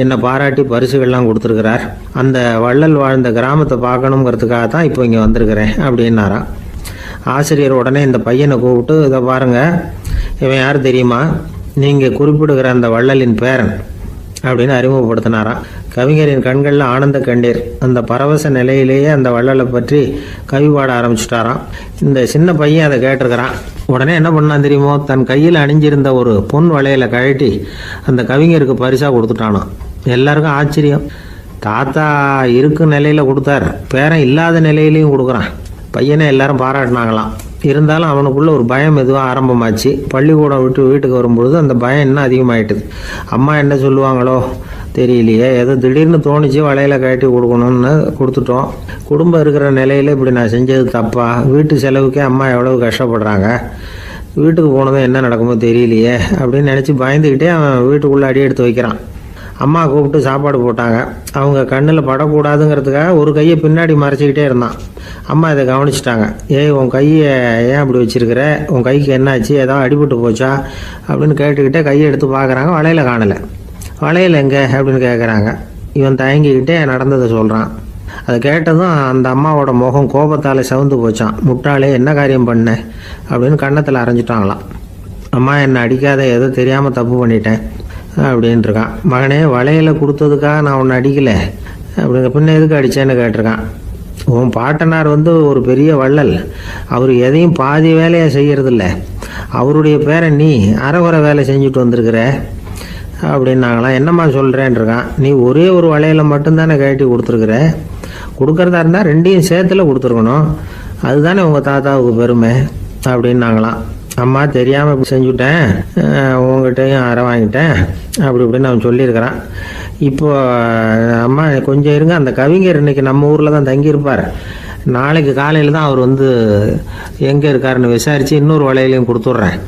என்னை பாராட்டி பரிசுகள்லாம் கொடுத்துருக்கிறார். அந்த வள்ளல் வாழ்ந்த கிராமத்தை பார்க்கணுங்கிறதுக்காக தான் இப்போ இங்கே வந்திருக்கிறேன் அப்படின்னாராம். ஆசிரியர் உடனே இந்த பையனை கூப்பிட்டு, இதை பாருங்க, இவன் யார் தெரியுமா, நீங்கள் குறிப்பிடுகிற அந்த வள்ளலின் பேரன் அப்படின்னு அறிமுகப்படுத்தினாராம். கவிஞரின் கண்களில் ஆனந்த கண்ணீர். அந்த பரவச நிலையிலேயே அந்த வள்ளலை பற்றி கவி பாட ஆரம்பிச்சுட்டாராம். இந்த சின்ன பையன் அதை கேட்டிருக்கிறான். உடனே என்ன பண்ணான் தெரியுமோ, தன் கையில் அணிஞ்சிருந்த ஒரு பொன் வளையலை கழட்டி அந்த கவிஞருக்கு பரிசாக கொடுத்துட்டானான். எல்லாருக்கும் ஆச்சரியம். தாத்தா இருக்கும் நிலையில் கொடுத்தார், பேரன் இல்லாத நிலையிலையும் கொடுக்குறான். பையனை எல்லாரும் பாராட்டினாங்களாம். இருந்தாலும் அவனுக்குள்ள ஒரு பயம் எதுவும் ஆரம்பமாச்சு. பள்ளிக்கூடம் விட்டு வீட்டுக்கு வரும்பொழுது அந்த பயம் இன்னும் அதிகமாயிட்டுது. அம்மா என்ன சொல்லுவாங்களோ தெரியலையே, ஏதோ திடீர்னு தோணிச்சு வளையல கட்டி கொடுக்கணும்னு கொடுத்துட்டோம். குடும்பம் இருக்கிற நிலையில் இப்படி நான் செஞ்சது தப்பா, வீட்டு செலவுக்கே அம்மா எவ்வளவு கஷ்டப்படுறாங்க, வீட்டுக்கு போனதும் என்ன நடக்குமோ தெரியலையே அப்படின்னு நினச்சி பயந்துக்கிட்டே அவன் வீட்டுக்குள்ளே அடி எடுத்து வைக்கிறான். அம்மா கூப்பிட்டு சாப்பாடு போட்டாங்க. அவங்க கண்ணில் படக்கூடாதுங்கிறதுக்காக ஒரு கையை பின்னாடி மறைச்சிக்கிட்டே இருந்தான். அம்மா இதை கவனிச்சிட்டாங்க. ஏய், உன் கையை ஏன் அப்படி வச்சிருக்கிற, உன் கைக்கு என்னாச்சு, ஏதாவது அடிபட்டு போச்சா அப்படின்னு கேட்டுக்கிட்டே கையை எடுத்து பார்க்குறாங்க. வளையல காணலை. வளையல் எங்கே அப்படின்னு கேட்குறாங்க. இவன் தயங்கிக்கிட்டே நடந்ததை சொல்கிறான். அதை கேட்டதும் அந்த அம்மாவோட முகம் கோபத்தால் சவுந்து போச்சான். முட்டாளே, என்ன காரியம் பண்ண அப்படின்னு கன்னத்தில் அரைஞ்சிட்டாங்களாம். அம்மா, என்னை அடிக்காத, ஏதோ தெரியாமல் தப்பு பண்ணிட்டேன் அப்படின்ட்டுருக்கான். மகனே, வளையலை கொடுத்ததுக்காக நான் உன்னை அடிக்கலை அப்படிங்க, பின்ன எதுக்கு அடித்தேன்னு கேட்டிருக்கான். உன் பாட்டனார் வந்து ஒரு பெரிய வள்ளல், அவர் எதையும் பாதி வேலையை செய்யறதில்ல, அவருடைய பேரை நீ அரைகுறை வேலை செஞ்சுட்டு வந்திருக்கிற அப்படின்னாங்களாம். என்னம்மா சொல்கிறேன்ருக்கான். நீ ஒரே ஒரு வளையலை மட்டும்தானே கட்டி கொடுத்துருக்குற, கொடுக்கறதா இருந்தால் ரெண்டையும் சேர்த்துல கொடுத்துருக்கணும், அதுதானே உங்கள் தாத்தாவுக்கு பெருமை அப்படின்னாங்களாம். அம்மா, தெரியாமல் இப்படி செஞ்சுட்டேன், உங்ககிட்டையும் அரை வாங்கிட்டேன் அப்படி இப்படின்னு அவன் சொல்லியிருக்கிறான். இப்போ அம்மா கொஞ்சம் இருங்க, அந்த கவிஞர் இன்னைக்கு நம்ம ஊரில் தான் தங்கியிருப்பார், நாளைக்கு காலையில் தான் அவர் வந்து எங்கே இருக்காருன்னு விசாரித்து இன்னொரு வளையலையும் கொடுத்துட்றேன்